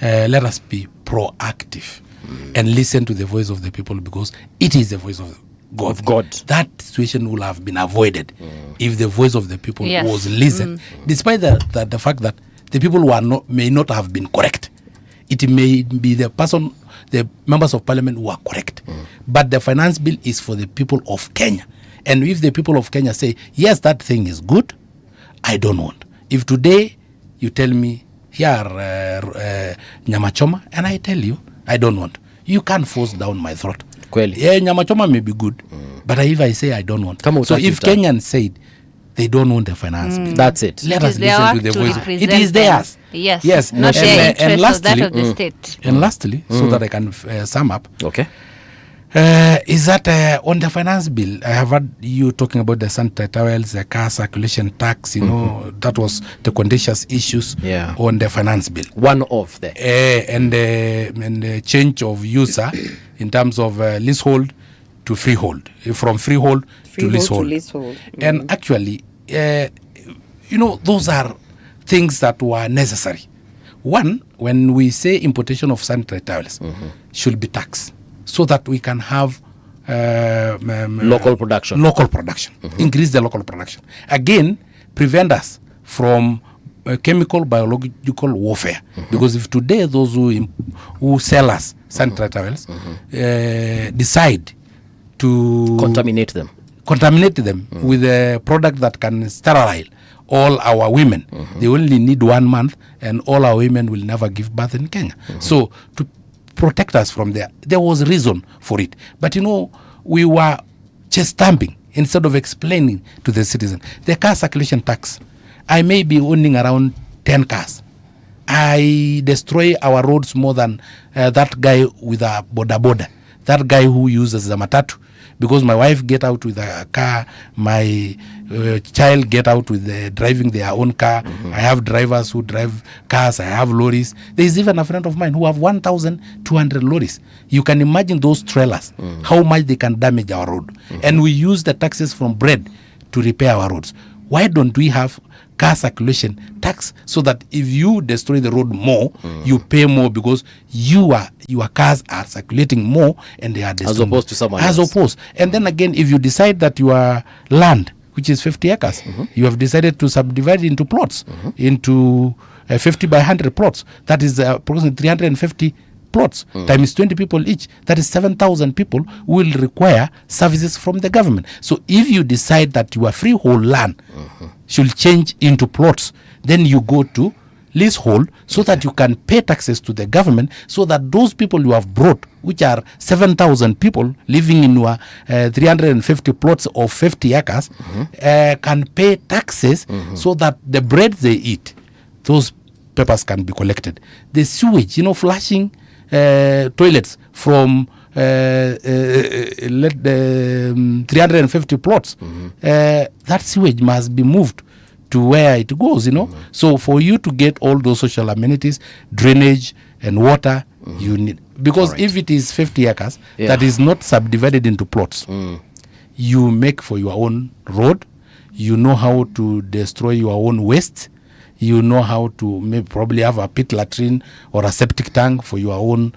let us be proactive and listen to the voice of the people, because it is the voice of God. That situation would have been avoided if the voice of the people was listened, despite the fact that the people may not have been correct. It may be the members of parliament who are correct, but the finance bill is for the people of Kenya. And if the people of Kenya say, yes, that thing is good, I don't want. If today you tell me, here, nyama choma, and I tell you, I don't want, you can't force down my throat. Yeah, nyama choma may be good, but if I say I don't want. So if Kenyans said they don't want the finance bill, that's it. Let us listen to the voice. It is theirs. Yes. Not their interest, that of the state. And lastly, so that I can sum up. Okay. Is that on the finance bill, I have heard you talking about the sanitary towels, the car circulation tax, you know, that was the contentious issues on the finance bill. One of the. And the change of user in terms of leasehold to freehold, from freehold to leasehold. And actually, you know, those are things that were necessary. One, when we say importation of sanitary towels should be taxed, so that we can have local production. Increase the local production. Again, prevent us from chemical, biological warfare. Because if today those who sell us sanitary towels decide to contaminate them with a product that can sterilize all our women, they only need 1 month, and all our women will never give birth in Kenya. So to protect us from there was reason for it. But you know, we were just stamping instead of explaining to the citizen. The car circulation tax, I may be owning around 10 cars. I destroy our roads more than that guy with a boda, that guy who uses the matatu. Because my wife get out with a car, my child get out with driving their own car. I have drivers who drive cars. I have lorries. There is even a friend of mine who have 1,200 lorries. You can imagine those trailers, how much they can damage our road. And we use the taxes from bread to repair our roads. Why don't we have car circulation tax, so that if you destroy the road more, you pay more, because your cars are circulating more and they are destroying, as opposed to someone else. And then again, if you decide that your land, which is 50 acres, you have decided to subdivide into plots, into 50 by 100 plots, that is approximately 350 plots times 20 people each, that is 7,000 people will require services from the government. So if you decide that your freehold land should change into plots, then you go to leasehold, so that you can pay taxes to the government, so that those people you have brought, which are 7,000 people living in your 350 plots of 50 acres, can pay taxes, so that the bread they eat, those papers can be collected. The sewage, you know, flushing toilets from 350 plots, that sewage must be moved to where it goes, you know. So for you to get all those social amenities, drainage and water, you need, because if it is 50 acres that is not subdivided into plots, you make for your own road, you know how to destroy your own waste, you know how to maybe probably have a pit latrine or a septic tank for your own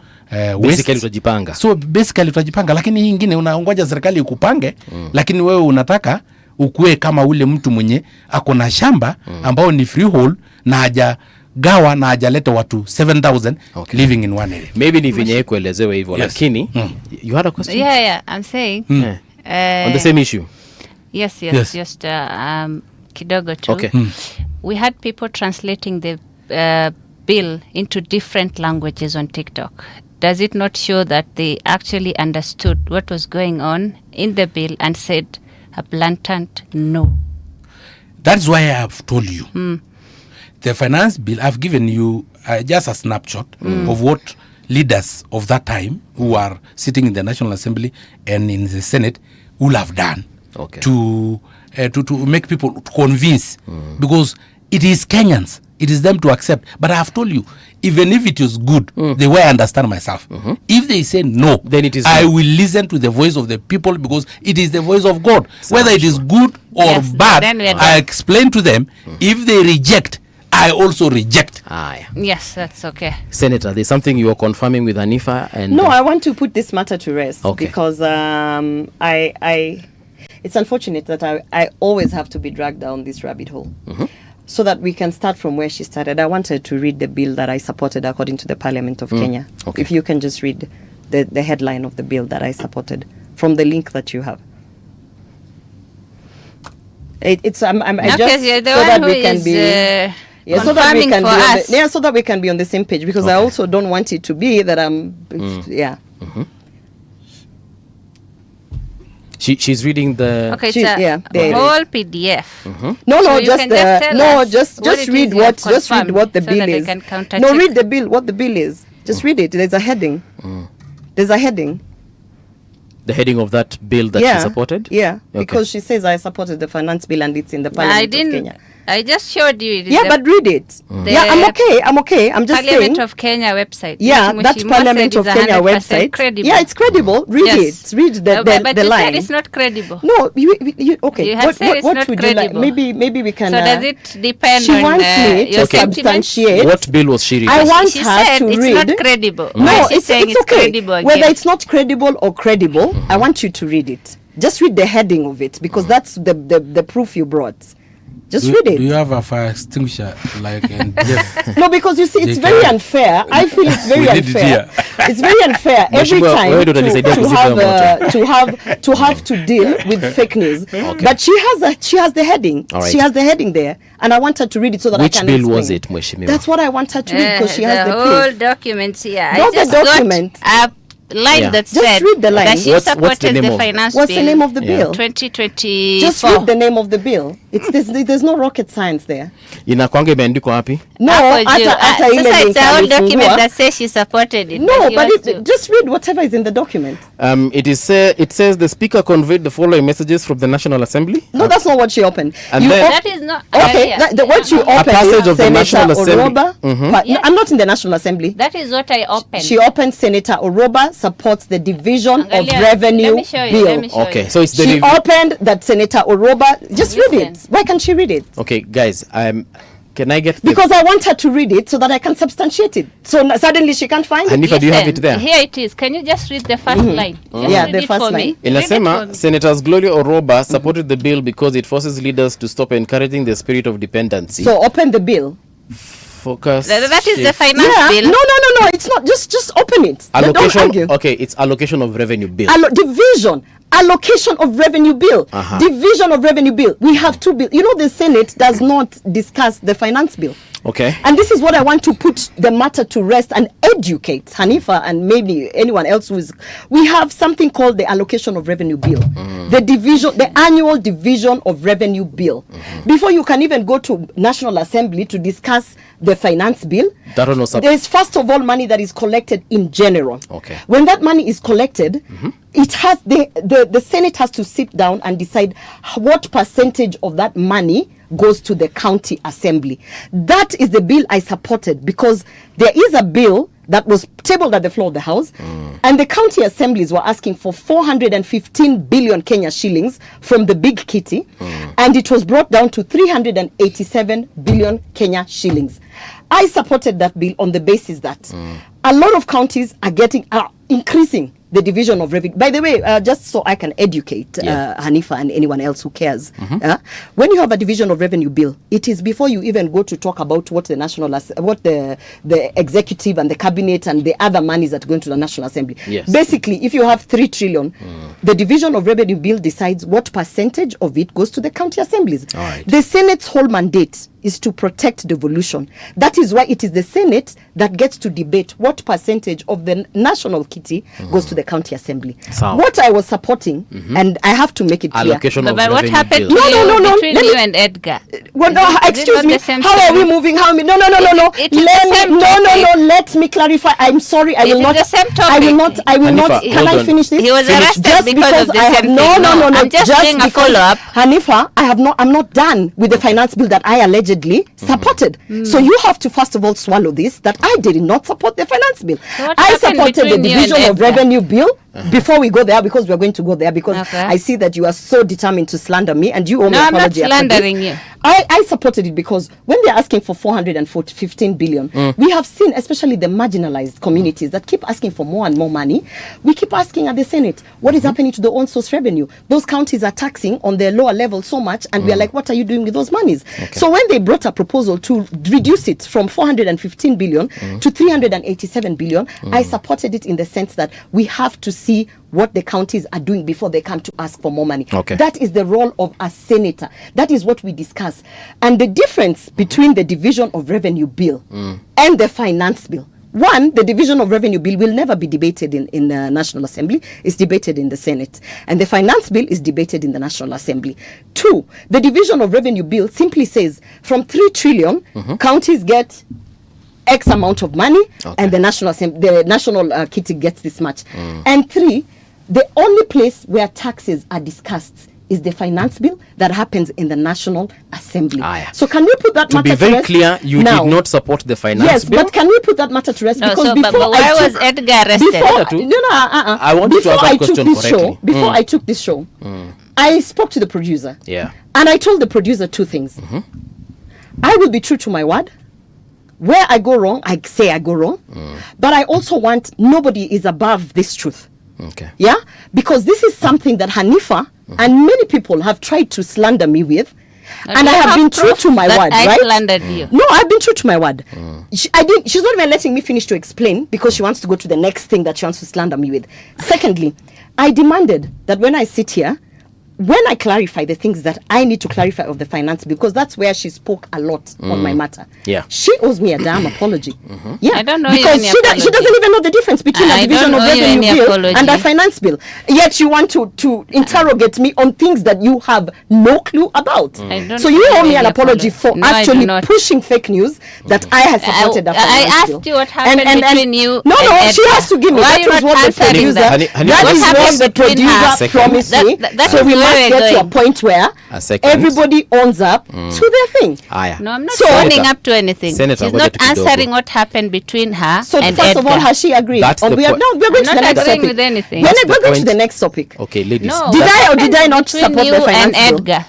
basically utajipanga. So basically utajipanga, lakini hii ingine unaongoja serikali ikupange, lakini wewe unataka ukue kama ule mtu mwenye ako na shamba ambao ni freehold na haja gawa na hajaleta watu 7,000 living in one area. Maybe ni venye kuelezewe hivyo, lakini you had a question? Yeah, I'm saying on the same issue. Yes. Just kidogo tu. Okay. We had people translating the bill into different languages on TikTok. Does it not show that they actually understood what was going on in the bill and said a blatant no? That's why I have told you. The finance bill, I've given you just a snapshot of what leaders of that time who are sitting in the National Assembly and in the Senate will have done to make people to convince, because it is Kenyans, it is them to accept. But I have told you, even if it is good, the way I understand myself, if they say no, then it is I will listen to the voice of the people, because it is the voice of God. Whether it is good or bad, I explain to them. If they reject, I also reject. Yes, that's okay. Senator, there's something you are confirming with Hanifa, and No, I want to put this matter to rest because it's unfortunate that I always have to be dragged down this rabbit hole. So that we can start from where she started. I wanted to read the bill that I supported according to the Parliament of Kenya. Okay. If you can just read the headline of the bill that I supported from the link that you have. It's so that we can be so that we can be so that we can be on the same page, because I also don't want it to be that I'm She's reading the the whole PDF. Just read what the bill is. No, read the bill, what the bill is. Just read it. There's a heading. There's a heading. The heading of that bill that she supported? Yeah, because she says I supported the finance bill and it's in the Parliament of Kenya. I just showed you. But read it. I'm okay. I'm just saying. Parliament of Kenya website. Yeah, that's Parliament of Kenya website. Credible. Yeah, it's credible. Read it. Read the but you line. said it's not credible. No, you okay. You have said it's not would credible. you like? Maybe we can. So does it depend she on wants me your to substantiate. What bill was she reading? I want she her said to it's read. not credible. No, She's saying it's okay. credible again. Whether it's not credible or credible, I want you to read it. Just read the heading of it, because that's the proof you brought. Just read it. Do you have a fire extinguisher like in Jeff? No, because you see, it's very unfair. I feel it's very unfair. It's very unfair every time to have to deal with fake news. But she has the heading. Right. She has the heading there, and I want her to read it so that Which I can bill explain. was it, Mheshimiwa? That's what I want her to read, because she has the whole proof. document here. Not the document. Line that Just said read the line. that she supported the finance bill. What's the name of the bill? 2024. Just read the name of the bill. There's no rocket science there. Inakwanga imeandikwa wapi? No, hata ile Sasa it's a whole document nilifungua. that says she supported it. No, but just read whatever is in the document. It says the speaker conveyed the following messages from the National Assembly. No, that's not what she opened. And then, that is not okay. What you opened passage is of the Senator National Assembly. Oroba. No, I'm not in the National Assembly. That is what I opened. She opened Senator Oroba supports the division of revenue bill. Okay, so it's the she opened that Senator Oroba. Just read it. Why can't she read it? Okay, guys, can I get because I want her to read it so that I can substantiate it. So suddenly she can't find it. Hanifa, do you have it there? Here it is. Can you just read the first line? Yeah, the first line. Inasema, Senators Gloria Oroba supported the bill because it forces leaders to stop encouraging the spirit of dependency. So open the bill. Focus. That is the finance bill. No. It's not. Just open it. Allocation. Don't argue. Okay, it's allocation of revenue bill. Division. Allocation of revenue bill. Division of revenue bill. We have two bills. You know, the Senate does not discuss the finance bill. Okay. And this is what I want to put the matter to rest and educate Hanifa and maybe anyone else who is. We have something called the allocation of revenue bill. The annual division of revenue bill. Before you can even go to National Assembly to discuss the finance bill, there's first of all money that is collected in general. Okay. When that money is collected, it has the Senate has to sit down and decide what percentage of that money goes to the county assembly. That is the bill I supported, because there is a bill that was tabled at the floor of the House, and the county assemblies were asking for 415 billion Kenya shillings from the big kitty, and it was brought down to 387 billion Kenya shillings. I supported that bill on the basis that a lot of counties are increasing the division of revenue. By the way, just so I can educate Hanifa and anyone else who cares, when you have a division of revenue bill, it is before you even go to talk about what the executive and the cabinet and the other monies that go into the National Assembly. Yes. Basically, if you have 3 trillion, the division of revenue bill decides what percentage of it goes to the county assemblies. The Senate's whole mandate is to protect devolution. That is why it is the Senate that gets to debate what percentage of the national kitty goes to the county assembly. What I was supporting, and I have to make it clear. Allocation of but what happened bill. to between you and Edgar? Well, no, excuse me. How are we moving? No. Let me clarify. I'm sorry. I will not. I will not. Hanifa, can I finish this? He was arrested just because of the same thing. No. I'm just doing a follow-up. Hanifa, I'm not done with the finance bill that I allegedly supported. So you have to first of all swallow this, that I did not support the finance bill. So I supported the between you division and of Edgar? revenue bill before we go there, because we are going to go there, because I see that you are so determined to slander me, and you owe me an apology. I'm not slandering you. I supported it because when they're asking for 415 billion, we have seen, especially the marginalized communities that keep asking for more and more money. We keep asking at the Senate, what is happening to the own source revenue? Those counties are taxing on their lower level so much, and we are like, what are you doing with those monies? So when they brought a proposal to reduce it from 415 billion to 387 billion, I supported it in the sense that we have to see what the counties are doing before they come to ask for more money. That is the role of a senator. That is what we discuss. And the difference between the division of revenue bill and the finance bill. One, the division of revenue bill will never be debated in the National Assembly. It's debated in the Senate. And the finance bill is debated in the National Assembly. Two, the division of revenue bill simply says from 3 trillion, counties get X amount of money, and the National Kitty gets this much. And three, the only place where taxes are discussed is the finance bill that happens in the National Assembly. So can we put that matter to rest? To be very clear, you did not support the finance bill? Yes, but can we put that matter to rest? No, because but why was Edgar arrested? I want you to answer the question correctly. Before I took this show, I spoke to the producer. And I told the producer 2 things. I will be true to my word. Where I go wrong, I say I go wrong. But I also want, nobody is above this truth. Yeah? Because this is something that Hanifa and many people have tried to slander me with. And I have been true to my word, right? I slandered you. No, I've been true to my word. She's not even letting me finish to explain because she wants to go to the next thing that she wants to slander me with. Secondly, I demanded that when I sit here, when I clarify the things that I need to clarify of the finance, because that's where she spoke a lot on my matter. She owes me a damn apology. I don't know because she doesn't even know the difference between a division of revenue bill and a finance bill. Yet you want to interrogate me on things that you have no clue about. So you owe me an apology for actually pushing fake news that I have supported. I asked you what happened between you. No, she has to give me. That was what the producer. That is what the producer promised me. So we must get to a point where everybody owns up to their thing. No, I'm not owning up to anything. She's not answering what happened between her so and first of all, has she agreed? We're going to the next topic. With anything. We're going to the next topic. Okay, ladies. No, did I or did I not support the finance bill? Edgar?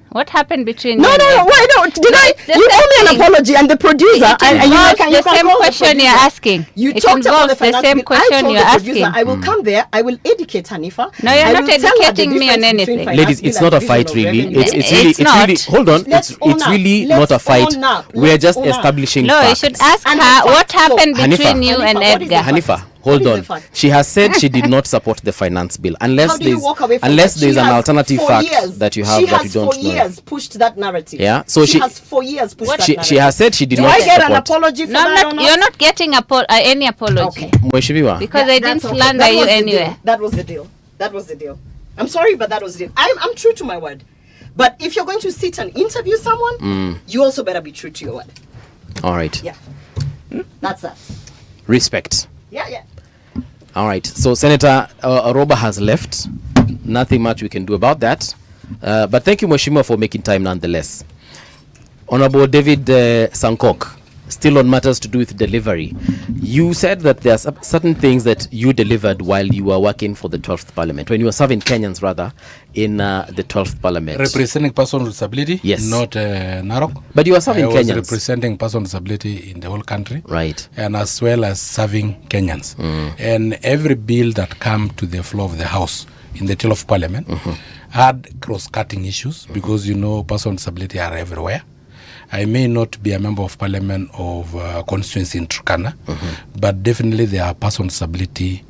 What happened between you? No, why don't? Did I? You owe me an apology, and the producer. The same question you're asking. You talked about the same question you're asking. I will come there. I will educate Hanifa. No, you're not educating me on anything. Ladies, it's not a fight, really. It's really. Hold on. It's really not a fight. We are just establishing facts. No, you should ask her what happened between you and Edgar. Hanifa. Hold on. She has said she did not support the finance bill unless there's an alternative fact that you have that you don't know. She has for years pushed that narrative. Yeah. So she has for years pushed that narrative. She has said she did not support. Do I get an apology for that? You're not getting any apology. Mheshimiwa. Because I didn't slander you anywhere. That was the deal. I'm sorry, but that was the deal. I'm true to my word. But if you're going to sit and interview someone, you also better be true to your word. All right. Yeah. That's that. Respect. Yeah. All right. So Senator Aroba has left. Nothing much we can do about that. But thank you, Mheshimiwa, for making time nonetheless. Honorable David Sankok, still on matters to do with delivery. You said that there are certain things that you delivered while you were working for the 12th Parliament, when you were serving Kenyans, rather, in the 12th Parliament. Representing person with disability? Yes. Not Narok. But you were serving Kenyans. I was representing person with disability in the whole country. Right. And as well as serving Kenyans. And every bill that came to the floor of the House in the 12th Parliament had cross-cutting issues because, person with disability are everywhere. I may not be a member of parliament of constituency in Turkana, but definitely there are persons with disability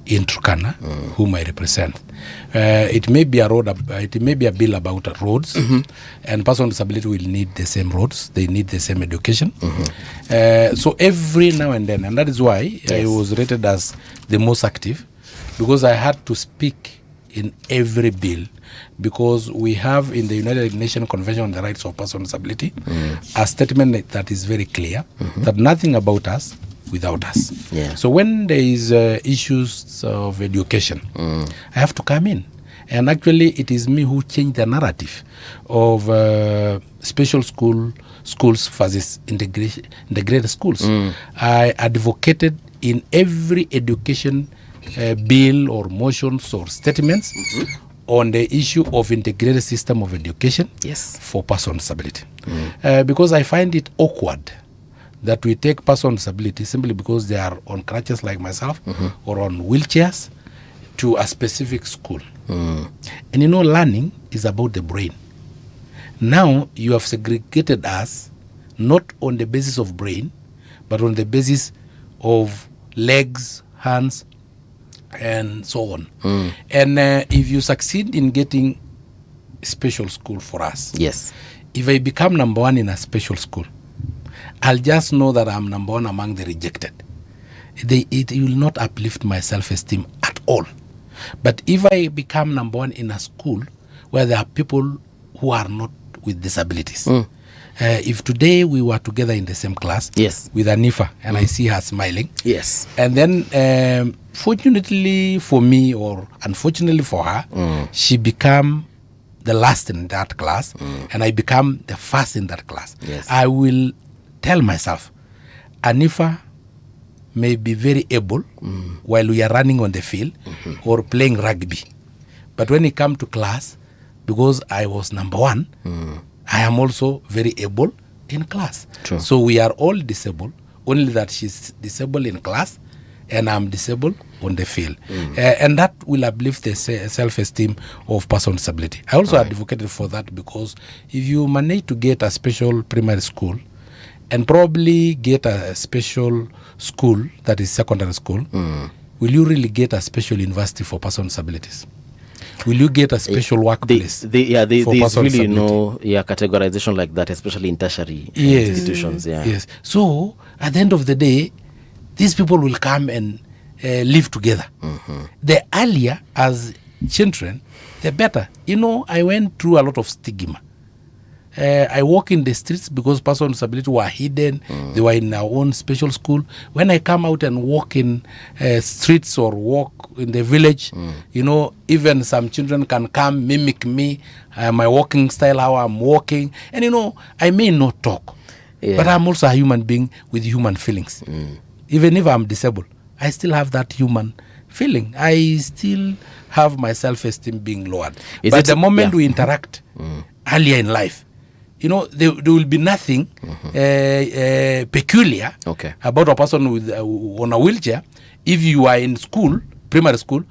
in Turkana whom I represent. It may be a bill about roads, and persons with disability will need the same roads. They need the same education. So every now and then, and that is why I was rated as the most active, because I had to speak in every bill, because we have in the United Nations Convention on the Rights of Persons with Disability a statement that is very clear that nothing about us without us. So when there is issues of education, I have to come in. And actually it is me who changed the narrative of special schools versus integrated schools. I advocated in every education bill or motions or statements on the issue of integrated system of education for persons with disability. Because I find it awkward that we take persons with disability simply because they are on crutches like myself or on wheelchairs to a specific school. And learning is about the brain. Now you have segregated us not on the basis of brain, but on the basis of legs, hands, and so on. And if you succeed in getting special school for us, if I become number one in a special school, I'll just know that I'm number one among the rejected. It will not uplift my self-esteem at all. But if I become number one in a school where there are people who are not with disabilities, if today we were together in the same class with Anifa and I see her smiling, and then fortunately for me or unfortunately for her, she become the last in that class and I become the first in that class, I will tell myself, Anifa may be very able while we are running on the field or playing rugby, but when it comes to class, because I was number one, I am also very able in class. So we are all disabled, only that she's disabled in class and I'm disabled on the field. And that will uplift the self-esteem of person with disability. I also advocated for that because if you manage to get a special primary school and probably get a special school that is secondary school, will you really get a special university for person with disabilities? Will you get a special workplace? There's really no categorization like that, especially in tertiary institutions. Yes. So at the end of the day, these people will come and live together. The earlier as children, the better. I went through a lot of stigma. I walk in the streets because persons with disability were hidden. They were in our own special school. When I come out and walk in streets or walk in the village, even some children can come mimic me, my walking style, how I'm walking. And I may not talk, but I'm also a human being with human feelings. Even if I'm disabled, I still have that human feeling. I still have my self-esteem being lowered. But the moment we interact earlier in life, there will be nothing peculiar about a person on a wheelchair if you are in school, primary school,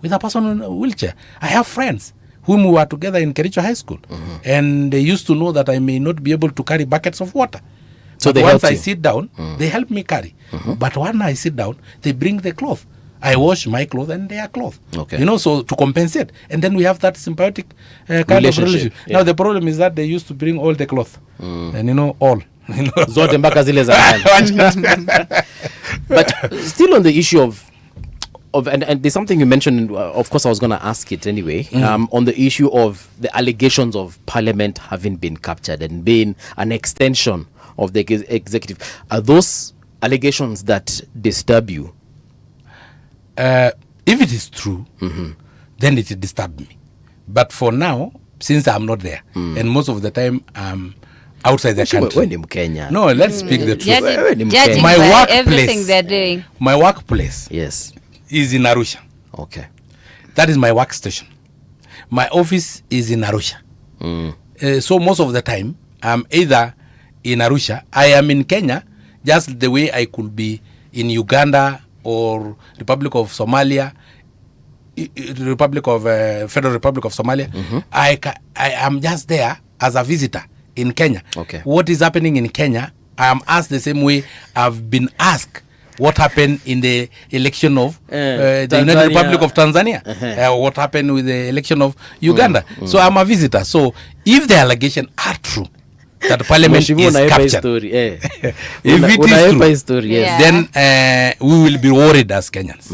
with a person on a wheelchair. I have friends whom we were together in Kericho High School, and they used to know that I may not be able to carry buckets of water. So once I sit down, they help me carry. But when I sit down, they bring the cloth. I wash my clothes and their clothes. So to compensate. And then we have that symbiotic kind of relationship. Now the problem is that they used to bring all the cloth. And all. Zote mpaka zile za But still on the issue of and there's something you mentioned, of course I was going to ask it anyway, on the issue of the allegations of parliament having been captured and being an extension of the executive. Are those allegations that disturb you? If it is true, then it disturbs me. But for now, since I'm not there, and most of the time I'm outside the country. No, let's speak the truth. My workplace, everything they're doing. My workplace, is in Arusha. That is my workstation. My office is in Arusha. So most of the time, I'm either in Arusha. I am in Kenya, just the way I could be in Uganda or Republic of Somalia, Federal Republic of Somalia. I am just there as a visitor in Kenya. What is happening in Kenya, I am asked the same way I've been asked what happened in the election of the United Republic of Tanzania, what happened with the election of Uganda. So I'm a visitor. So if the allegations are true, that the parliament is captured, if it is true, then we will be worried as Kenyans.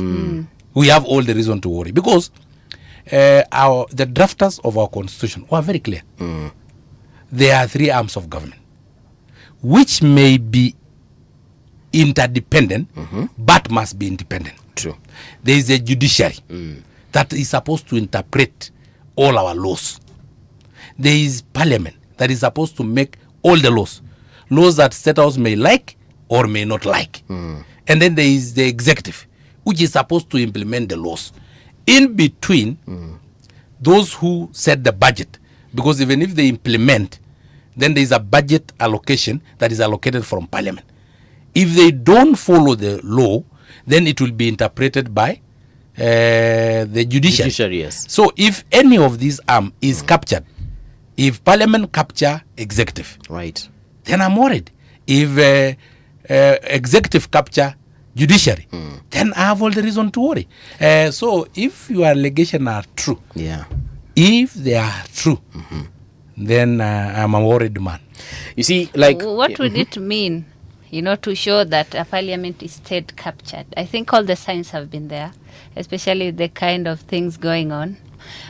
We have all the reason to worry because the drafters of our constitution were very clear. There are three arms of government which may be interdependent but must be independent. There is a judiciary that is supposed to interpret all our laws. There is parliament that is supposed to make all the laws that State House may like or may not like. And then there is the executive, which is supposed to implement the laws. In between, those who set the budget, because even if they implement, then there is a budget allocation that is allocated from Parliament. If they don't follow the law, then it will be interpreted by the judiciary. Yes. So if any of these arm is captured, if Parliament capture executive, right, then I'm worried. If executive capture judiciary, then I have all the reason to worry. So if your allegations are true, if they are true, then I'm a worried man. You see, like, what would it mean, to show that a parliament is state captured? I think all the signs have been there, especially the kind of things going on.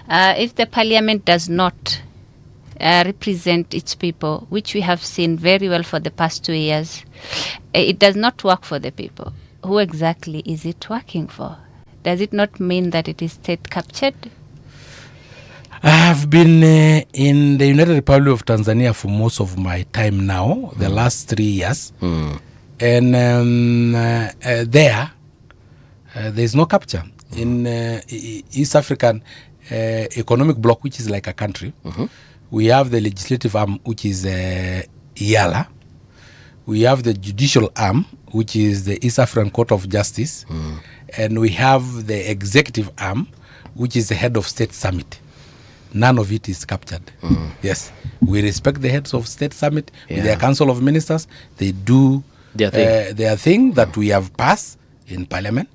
If the parliament does not represent its people, which we have seen very well for the past 2 years, it does not work for the people. Who exactly is it working for? Does it not mean that it is state captured? I have been in the United Republic of Tanzania for most of my time now, the last 3 years. And there is no capture. In East African Economic Bloc, which is like a country, we have the legislative arm, which is IALA. We have the judicial arm, which is the East African Court of Justice. And we have the executive arm, which is the head of state summit. None of it is captured. Yes, we respect the heads of state summit with their council of ministers. They do their thing that we have passed in parliament.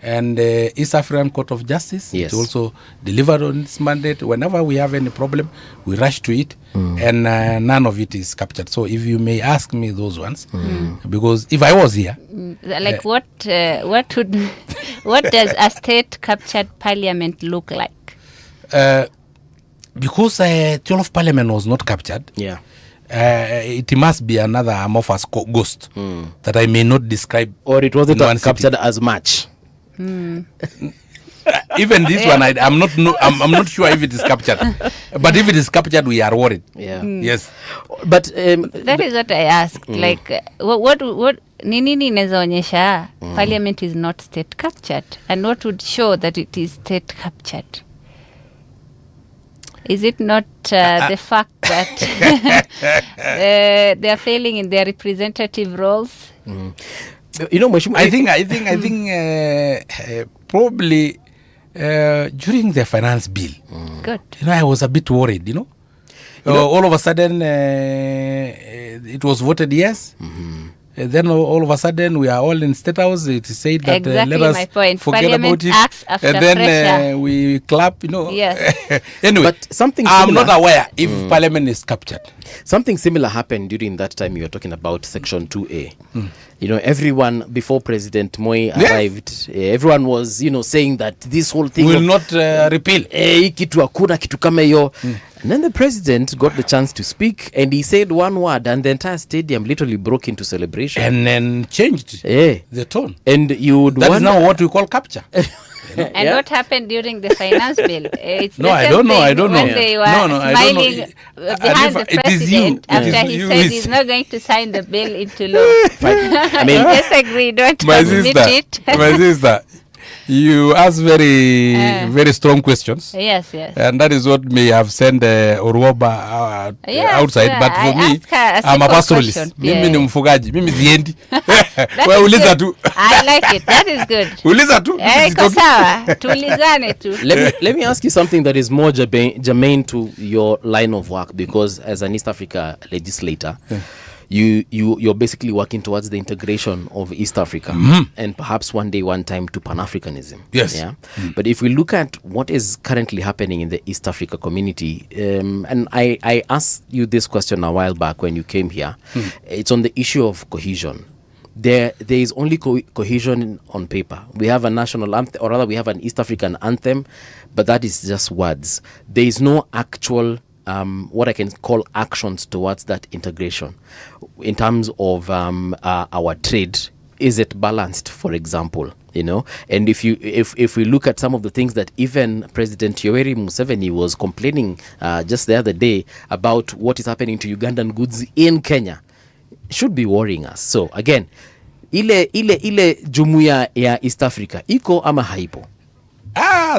And East African Court of Justice, it also delivered on its mandate. Whenever we have any problem, we rush to it, and none of it is captured. So if you may ask me those ones, because if I was here, like what does a state captured parliament look like? Because 12 parliament was not captured, it must be another amorphous ghost that I may not describe. Or it wasn't captured as much. Even this one, I'm not sure if it is captured. But if it is captured, we are worried. Yes. But that is what I asked. Like, what nini inaonyesha parliament is not state captured, and what would show that it is state captured? Is it not the fact that they are failing in their representative roles? I think probably during the finance bill, good. I was a bit worried. All of a sudden it was voted yes. Then all of a sudden we are all in State House. It is said that exactly let us my point. forget Parliament about it, acts after and then pressure. We clap. Yes. Anyway, but something I'm similar, not aware if Parliament is captured. Something similar happened during that time you were talking about Section 2A. Everyone before President Moi arrived, everyone was saying that this whole thing will not repeal. Kitu hakuna kitu kama hiyo. And then the president got the chance to speak, and he said one word, and the entire stadium literally broke into celebration. And then changed the tone. And you would That is now what we call capture. And what happened during the finance bill? It's no, the I same don't know. thing I don't when know. they were No, I don't know. smiling behind the president after he said he's not going to sign the bill into law. I mean, disagree. Don't admit it. My sister, you ask very strong questions. Yes. And that is what may have sent Uruoba outside. But for me, I'm a pastoralist. Mimi ni mfugaji. Mimi ziendi. Well, uliza tu. I like it. That is good. Uliza tu. Iko sawa. Tulizane tu. Let me ask you something that is more germane to your line of work, because as an East Africa legislator, you're basically working towards the integration of East Africa and perhaps one time to Pan-Africanism. Yes. Yeah. But if we look at what is currently happening in the East Africa community, and I asked you this question a while back when you came here, it's on the issue of cohesion. There is only cohesion on paper. We have a national anthem, or rather we have an East African anthem, but that is just words. There is no actual what I can call actions towards that integration. In terms of our trade, is it balanced, for example? And if we look at some of the things that even President Yoweri Museveni was complaining just the other day about what is happening to Ugandan goods in Kenya, should be worrying us. So again, ile jumuiya ya East Africa iko ama haipo?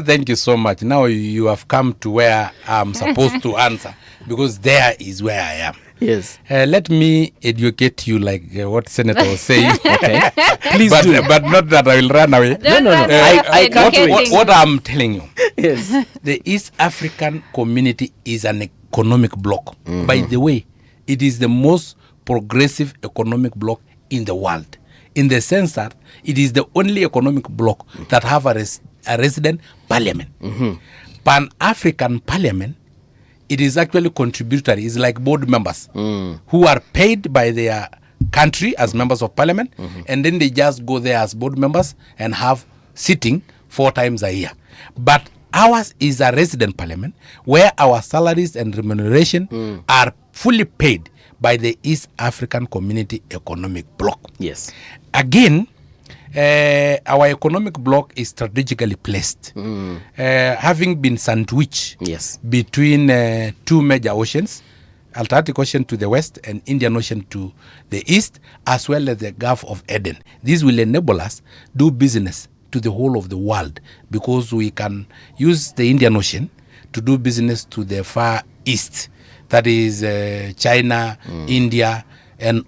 Thank you so much. Now you have come to where I'm supposed to answer, because there is where I am. Yes. Let me educate you like what Senator was saying. Okay. Please do. But not that I will run away. No. I can't wait. What I'm telling you. Yes. The East African community is an economic bloc. Mm-hmm. By the way, it is the most progressive economic bloc in the world, in the sense that it is the only economic bloc that have a resident parliament. Mm-hmm. Pan-African parliament, it is actually contributory. It's like board members who are paid by their country as members of parliament, and then they just go there as board members and have sitting 4 times a year. But ours is a resident parliament where our salaries and remuneration are fully paid by the East African Community Economic Bloc. Yes. Again, our economic bloc is strategically placed, having been sandwiched between 2 major oceans, Atlantic Ocean to the west and Indian Ocean to the east, as well as the Gulf of Eden. This will enable us do business to the whole of the world, because we can use the Indian Ocean to do business to the far east, that is China, India, and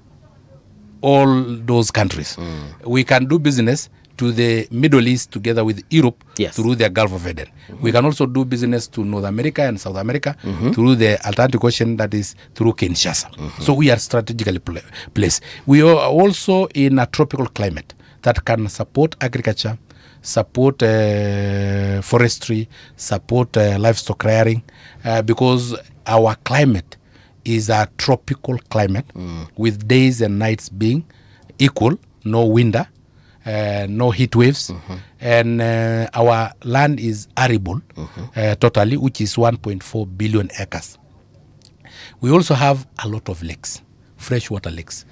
all those countries. We can do business to the Middle East together with Europe through the Gulf of Eden. We can also do business to North America and South America through the Atlantic Ocean, that is through Kinshasa. So we are strategically placed. We are also in a tropical climate that can support agriculture, support forestry, support livestock rearing, because our climate is a tropical climate with days and nights being equal, no winter, no heat waves, and our land is arable totally, which is 1.4 billion acres. We also have a lot of lakes, freshwater lakes.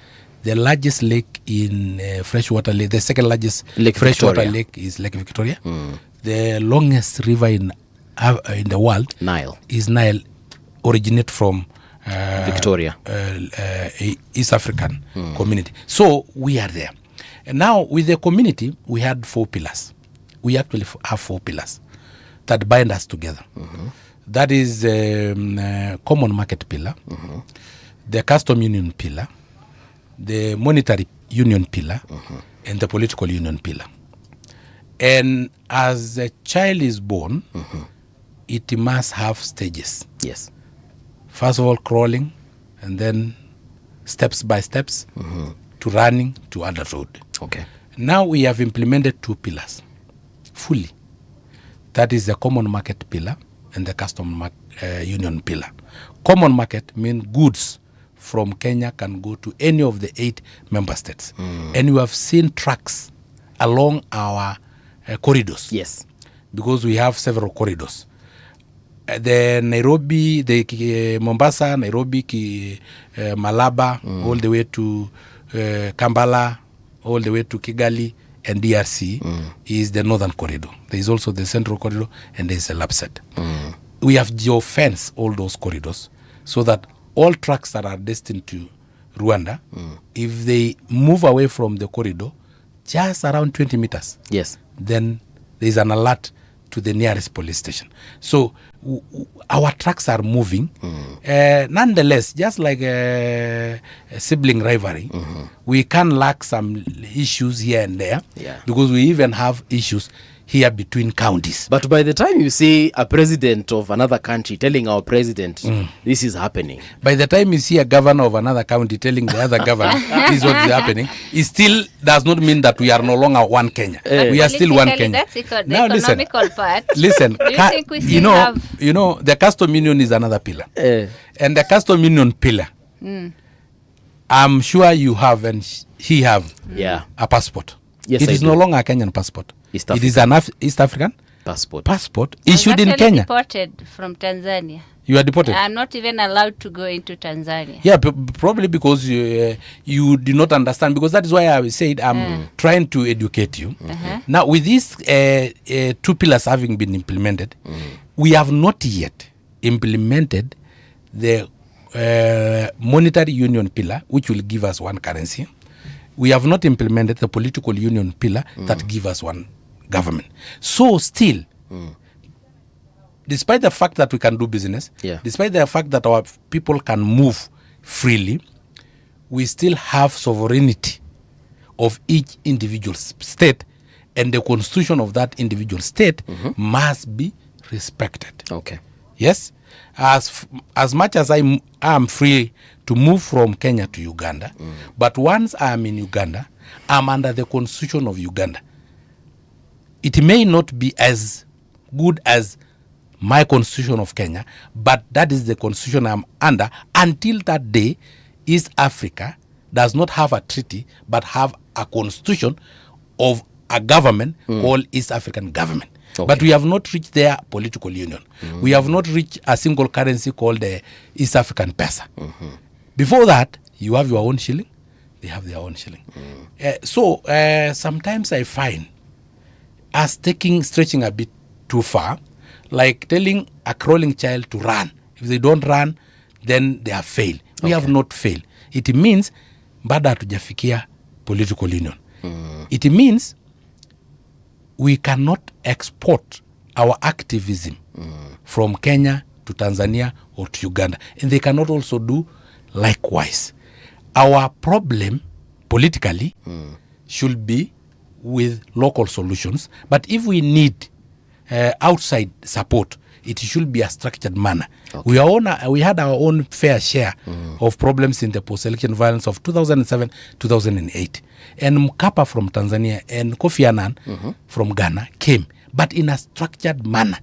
The largest lake in freshwater lake, the second largest freshwater lake is Lake Victoria. The longest river in the world, Nile, originate from Victoria, East African community. So we are there. And now with the community, we had 4 pillars. We actually have 4 pillars that bind us together. That is common market pillar, the custom union pillar, the monetary union pillar, and the political union pillar. And as a child is born, it must have stages. Yes. First of all, crawling, and then steps by steps to running to adulthood. Okay. Now we have implemented 2 pillars fully. That is the common market pillar and the custom union pillar. Common market means goods from Kenya can go to any of the 8 member states. And you have seen trucks along our corridors. Yes. Because we have several corridors. The Nairobi, the Mombasa, Nairobi, Malaba, all the way to Kampala, all the way to Kigali and DRC is the northern corridor. There is also the central corridor, and there is a lapset. We have geofence all those corridors so that all trucks that are destined to Rwanda, if they move away from the corridor just around 20 meters, then there is an alert to the nearest police station. So our trucks are moving. Nonetheless, just like a sibling rivalry, we can lack some issues here and there, because we even have issues here between counties. But by the time you see a president of another country telling our president this is happening, by the time you see a governor of another county telling the other governor this is what is happening, it still does not mean that we are no longer one Kenya. We are still one Kenya. That's Now listen, part. listen. Do you think we you still know, have... you know, the custom union is another pillar, and the custom union pillar, I'm sure you have and he have a passport. Yes, it I is do. no longer a Kenyan passport. It is an East African passport issued in Kenya. Deported from Tanzania. You are deported? I'm not even allowed to go into Tanzania. Yeah, probably because you do not understand, because that is why I said I'm trying to educate you. Now, with these 2 pillars having been implemented, we have not yet implemented the monetary union pillar, which will give us one currency, we have not implemented the political union pillar that give us one government. So still, despite the fact that we can do business, despite the fact that our people can move freely, we still have sovereignty of each individual state, and the constitution of that individual state must be respected. Okay. Yes? As much as I am free to move from Kenya to Uganda, but once I am in Uganda, I'm under the constitution of Uganda. It may not be as good as my constitution of Kenya, but that is the constitution I'm under until that day East Africa does not have a treaty but have a constitution of a government called East African Government. Okay. But we have not reached their political union. We have not reached a single currency called the East African Pesa. Before that, you have your own shilling, they have their own shilling. So sometimes I find us stretching a bit too far, like telling a crawling child to run. If they don't run, then they have failed. We have not failed. It means bado hatujafikia political union. It means we cannot export our activism from Kenya to Tanzania or to Uganda. And they cannot also do likewise. Our problem politically should be with local solutions. But if we need outside support, it should be a structured manner. Okay. We had our own fair share of problems in the post-election violence of 2007, 2008. And Mkapa from Tanzania and Kofi Annan from Ghana came, but in a structured manner,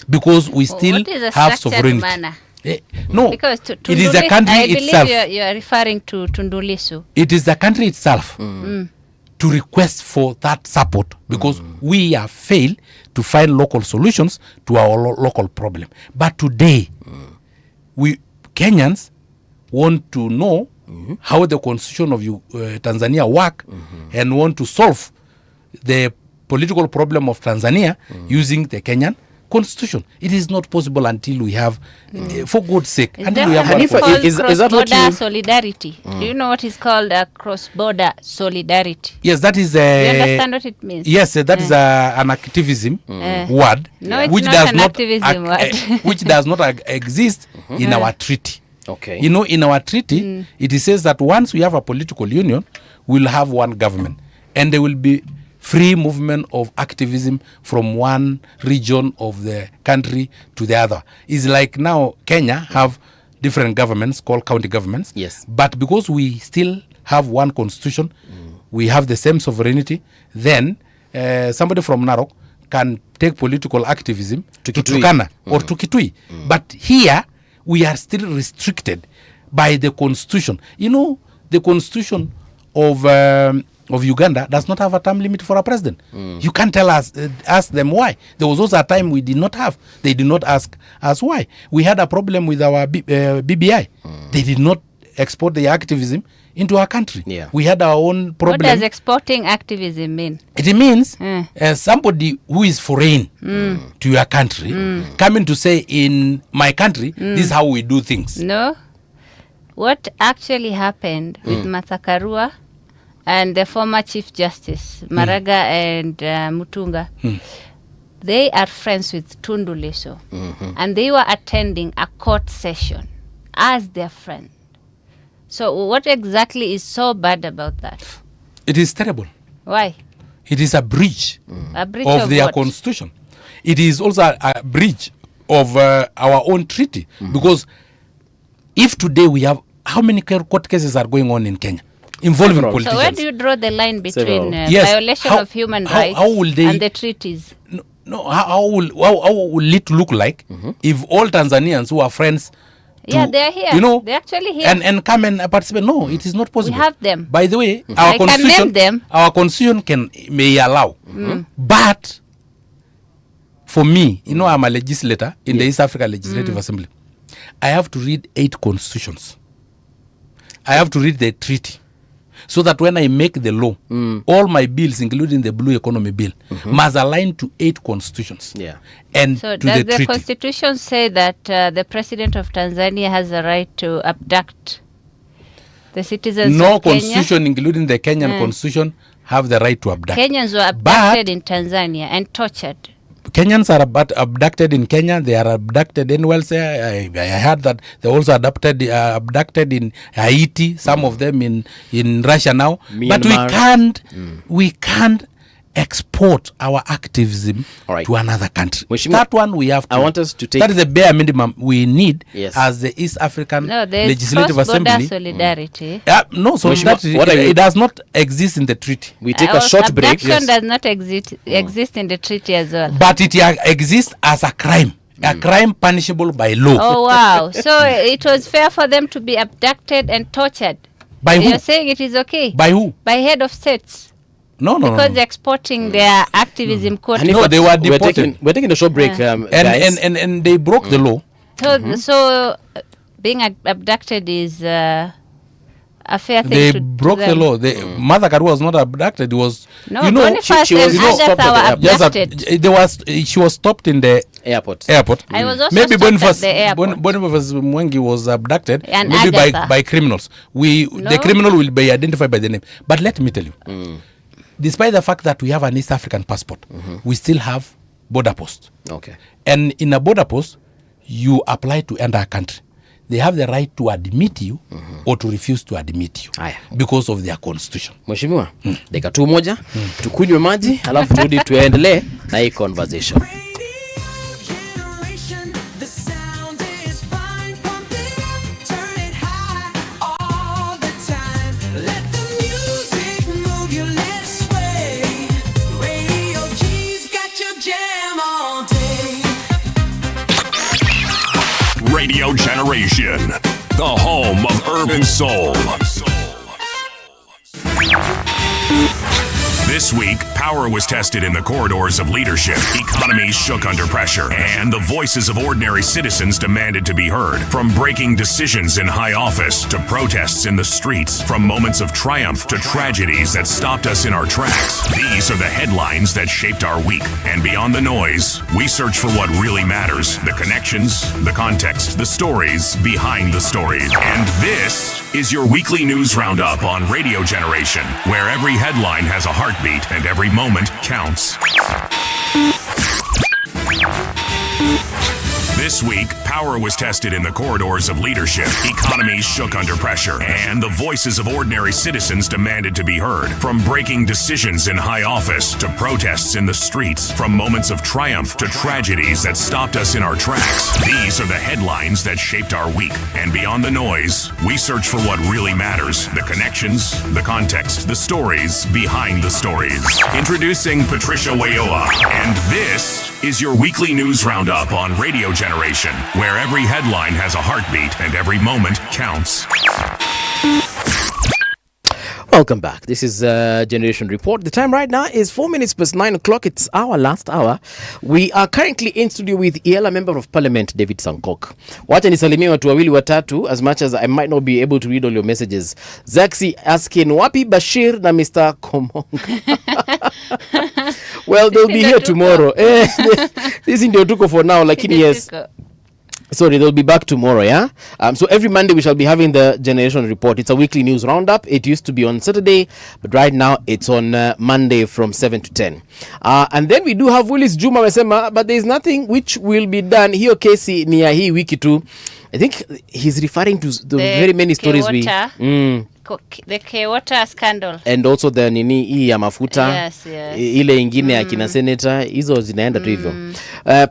because we still have sovereignty. Manner? No, because it is the country itself. I believe you are referring to Tundu Lissu. It is the country itself to request for that support, because we have failed to find local solutions to our local problem. But today, we Kenyans want to know how the constitution of Tanzania work and want to solve the political problem of Tanzania using the Kenyan constitution. It is not possible until we have, for God's sake, until we have is that what you... solidarity. Do you know what is called a cross-border solidarity? Yes, that is do you understand what it means? Yes, that is an activism word, no, it's which not does an not activism word. which does not exist in our treaty. Okay. You know, in our treaty, it says that once we have a political union, we'll have one government, and there will be free movement of activism from one region of the country to the other. It's like now Kenya have different governments called county governments. Yes. But because we still have one constitution, we have the same sovereignty, then somebody from Narok can take political activism to Turkana or to Kitui. But here, we are still restricted by the constitution. You know, the constitution of Uganda does not have a term limit for a president. You can't ask them why. There was also a time we did not have. They did not ask us why. We had a problem with our BBI. They did not export their activism into our country. Yeah. We had our own problem. What does exporting activism mean? It means somebody who is foreign to your country coming to say, in my country, this is how we do things. No. What actually happened with Martha Karua and the former Chief Justice, Maraga and Mutunga, they are friends with Tundu Lissu. And they were attending a court session as their friend. So what exactly is so bad about that? It is terrible. Why? It is a breach, of their what? constitution. It is also a breach of our own treaty. Because if today we have, how many court cases are going on in Kenya involving politicians? So where do you draw the line between Yes. violation of human rights and the treaties? No, how will it look like if all Tanzanians who are friends They are here. You know, they're actually here. And come and participate? No, it is not possible. We have them. By the way, I can name them. Our constitution may allow. But for me, you know, I'm a legislator in the East Africa Legislative Assembly. I have to read 8 constitutions. I have to read the treaty, so that when I make the law, all my bills, including the Blue Economy Bill, must align to 8 constitutions. Yeah. And so to does the the treaty. Constitution say that the President of Tanzania has a right to abduct The citizens no of Kenya. constitution, including the Kenyan constitution, have the right to abduct. Kenyans were abducted in Tanzania and tortured. Kenyans are abducted in Kenya. They are abducted anywhere else. I heard that they also abducted in Haiti. Some of them in Russia now. Myanmar. But we can't export our activism to another country. That one we have to. I want us to take. That is the bare minimum we need as the East African Legislative Assembly. Solidarity. No, solidarity. It does not exist in the treaty. We take a short break. Abduction does not exist in the treaty as well. But it exists as a crime. A crime punishable by law. Oh wow! So it was fair for them to be abducted and tortured. By who? You're saying it is okay? By who? By head of states. No. Because they're exporting their activism quota. No, they were deported. We're taking a short break, guys. And they broke the law. So being abducted is a fair thing. They broke the law. Mother Karua was not abducted. It was she was stopped at the abducted. She was stopped in the airport. I was also maybe stopped at the airport. Boniface Mwengi was abducted, and maybe by criminals. The criminal will be identified by the name. But let me tell you. Despite the fact that we have an East African passport, we still have border posts. Okay. And in a border post, you apply to enter a country. They have the right to admit you or to refuse to admit you because of their constitution. Mheshimiwa, dakika tu moja, tukunywe maji, alafu turudi tuendelee na hii conversation. Radio Generation, the home of urban soul. This week, power was tested in the corridors of leadership, economies shook under pressure, and the voices of ordinary citizens demanded to be heard. From breaking decisions in high office to protests in the streets, from moments of triumph to tragedies that stopped us in our tracks, these are the headlines that shaped our week. And beyond the noise, we search for what really matters, the connections, the context, the stories behind the stories. And this is your weekly news roundup on Radio Generation, where every headline has a heartbeat and every moment counts. This week, power was tested in the corridors of leadership, economies shook under pressure, and the voices of ordinary citizens demanded to be heard. From breaking decisions in high office to protests in the streets, from moments of triumph to tragedies that stopped us in our tracks, these are the headlines that shaped our week. And beyond the noise, we search for what really matters, the connections, the context, the stories behind the stories. Introducing Patricia Wayoa, and this is your weekly news roundup on Radio Generation, where every headline has a heartbeat and every moment counts. Welcome back. This is Generation Report. The time right now is 4 minutes past 9 o'clock. It's our last hour. We are currently in studio with Iela Member of Parliament, David Sankok. Wacha nisalimie watu wawili watatu, as much as I might not be able to read all your messages. Zaxi asking, wapi Bashir na Mr. Komonga? Well, they'll be here tomorrow. This is ndio tuko for now, lakini yes. Sorry, they'll be back tomorrow, yeah? So every Monday we shall be having the Generation Report. It's a weekly news roundup. It used to be on Saturday, but right now it's on Monday from 7 to 10. And then we do have Willis Juma Mesema, but there's nothing which will be done. Hiyo kesi ni ya hii wiki tu. I think he's referring to the very many stories the K-Water scandal. And also the nini hii ya mafuta. Yes. Ile ingine ya kina senator. Hizo zinaenda tu hivyo.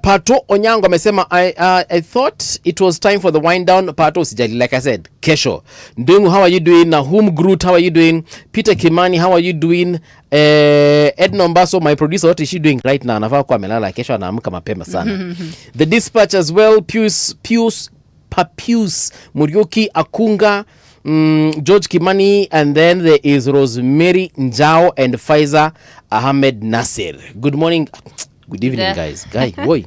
Pato Onyango amesema I thought it was time for the wind down. Pato sijali, like I said, kesho. Ndungu, how are you doing? Nahum Groot, how are you doing? Peter Kimani, how are you doing? Edna Mbaso, my producer, what is she doing right now? Anafaa kwa amelala, kesho anaamka mapema sana. The Dispatch as well, Papius Muriuki Akunga, George Kimani, and then there is Rosemary Njao and Faiza Ahmed Nasir. Good morning. Good evening, guys. Guy, boy.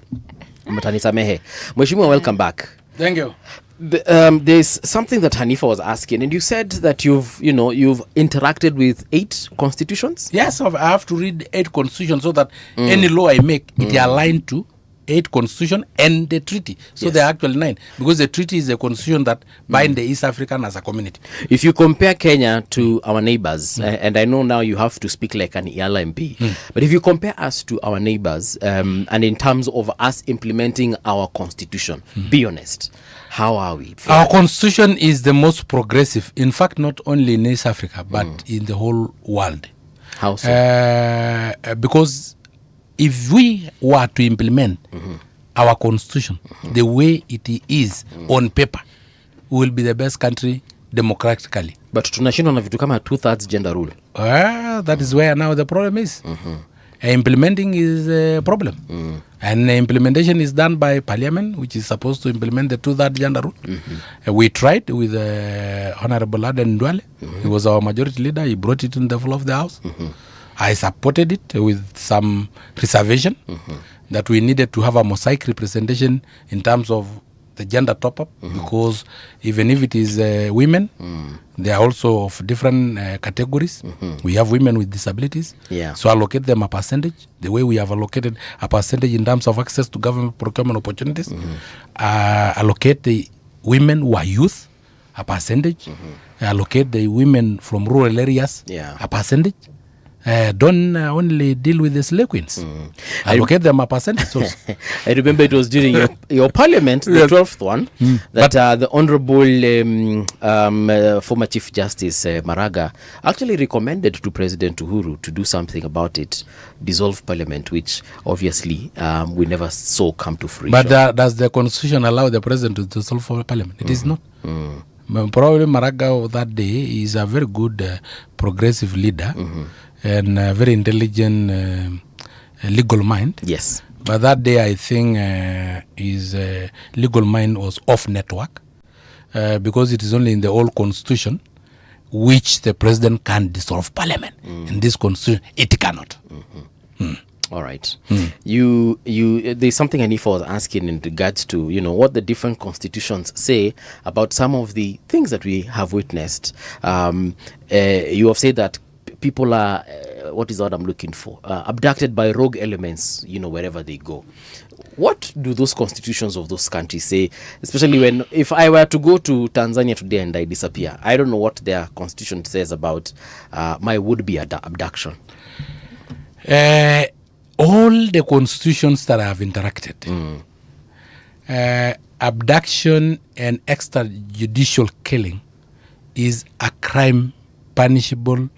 Mtanisamehe. Mheshimiwa, welcome back. Thank you. There's something that Hanifa was asking, and you said that you've interacted with 8 constitutions? Yes, I have to read 8 constitutions so that any law I make, it align to 8 constitution and the treaty. So Yes. there are actually 9, because the treaty is a constitution that bind the East African as a community. If you compare Kenya to our neighbors, and I know now you have to speak like an Iala MP, but if you compare us to our neighbors, and in terms of us implementing our constitution, be honest, how are we? Our constitution is the most progressive, in fact, not only in East Africa, but in the whole world. How so? Because if we were to implement our constitution the way it is on paper, we will be the best country democratically. But tunashindwa na vitu kama 2/3 gender rule. That is where now the problem is. Implementing is a problem. And implementation is done by parliament, which is supposed to implement the 2/3 gender rule. We tried with Honorable Aden Ndwale. He was our majority leader. He brought it in the floor of the house. I supported it with some reservation that we needed to have a mosaic representation in terms of the gender top-up, because even if it is women, they are also of different categories. We have women with disabilities, so allocate them a percentage, the way we have allocated a percentage in terms of access to government procurement opportunities. Allocate the women who are youth a percentage, allocate the women from rural areas a percentage. Don't only deal with the slave queens. Allocate them a percentage also. I remember it was during your parliament, the 12th one, that the Honorable former Chief Justice Maraga actually recommended to President Uhuru to do something about it, dissolve parliament, which obviously we never saw come to fruition. But does the constitution allow the president to dissolve parliament? It is not. Probably Maraga of that day is a very good progressive leader. And a very intelligent legal mind. Yes. But that day, I think his legal mind was off network, because it is only in the old constitution which the president can dissolve parliament. In this constitution, it cannot. All right. There's something Anifa was asking in regards to, what the different constitutions say about some of the things that we have witnessed. You have said that people are, what is what I'm looking for, abducted by rogue elements, wherever they go. What do those constitutions of those countries say, especially if I were to go to Tanzania today and I disappear? I don't know what their constitution says about my would-be abduction. All the constitutions that have interacted, abduction and extrajudicial killing is a crime punishable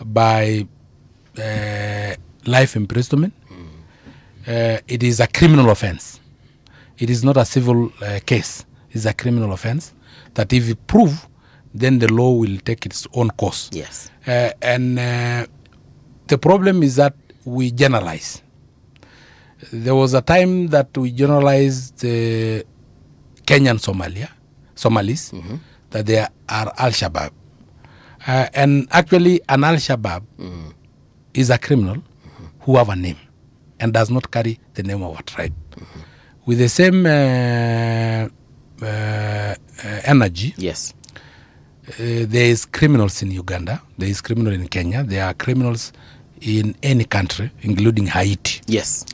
by life imprisonment. It is a criminal offense. It is not a civil case. It's a criminal offense that if you prove, then the law will take its own course. Yes. And the problem is that we generalize. There was a time that we generalized Kenyan Somalis, that they are Al-Shabaab. And actually, an Al-Shabaab is a criminal who have a name and does not carry the name of a tribe. With the same energy, yes, there is criminals in Uganda, there is criminal in Kenya, there are criminals in any country, including Haiti. Yes.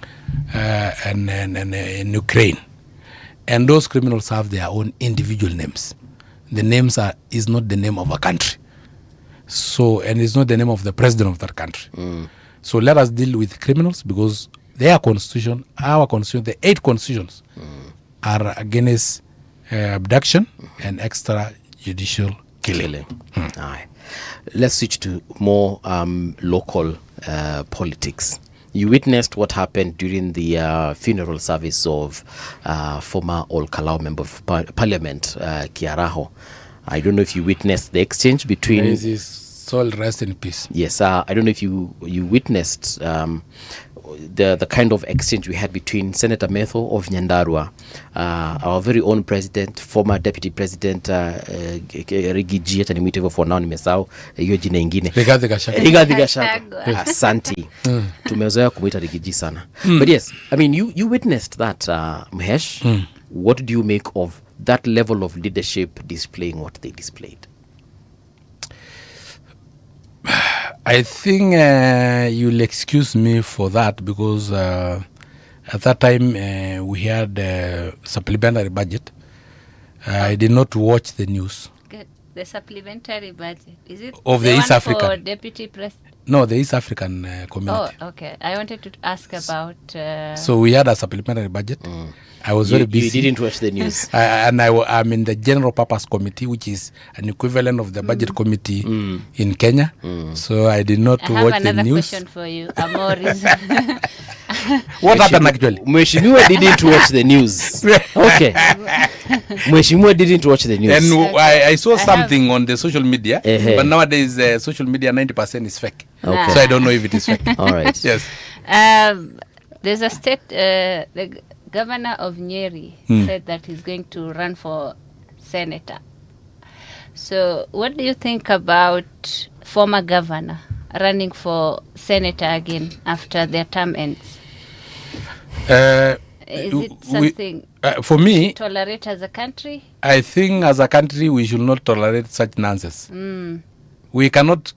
And in Ukraine. And those criminals have their own individual names. The names is not the name of a country. So, and it's not the name of the president of that country. So let us deal with criminals, because their constitution, our constitution, the 8 constitutions are against abduction and extrajudicial killing. Let's switch to more local politics. You witnessed what happened during the funeral service of former Ol-Kalou member of Parliament, Kiaraho. I don't know if you witnessed the exchange between... May his soul rest in peace. Yes, I don't know if you witnessed the kind of exchange we had between Senator Metho of Nyandarua, our very own president, former deputy president Rigiji, hata nimwite hivyo for now, nimesahau hiyo jina ingine, Rigathi Gachagua. Asante. Tumezoea kumwita Rigiji sana. But yes, I mean, you witnessed that, Mhesh. What do you make of that level of leadership displaying what they displayed? I think you'll excuse me for that, because At that time, we had supplementary budget. I did not watch the news. The supplementary budget, is it of the East African for Deputy President? No, the East African community. Oh, okay. I wanted to ask about. So we had a supplementary budget. I was very busy. You didn't watch the news. I'm in the General Purpose Committee, which is an equivalent of the Budget Committee in Kenya. So I did not watch the news. I have another question for you. What happened actually? Mheshimiwa didn't watch the news. Okay. Mheshimiwa didn't watch the news. And I saw something on the social media, but nowadays social media 90% is fake. Okay. So I don't know if it is fake. All right. Yes. There's a state, the governor of Nyeri said that he's going to run for senator. So what do you think about former governor running for senator again after their term ends? Is it something for me tolerate as a country? I think as a country we should not tolerate such nonsense. We cannot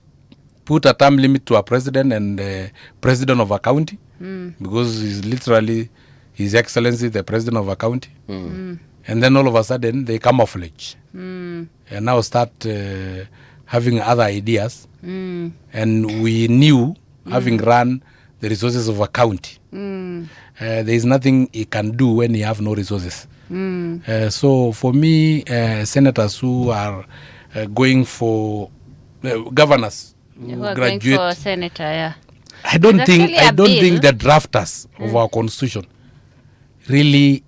put a term limit to a president and president of a county because he's literally His Excellency the president of a county. And then all of a sudden they camouflage and now start having other ideas. And we knew having run the resources of a county. There is nothing he can do when he have no resources. So for me, senators who are going for governors who are graduate, going for senator, yeah. I don't think the drafters of our constitution really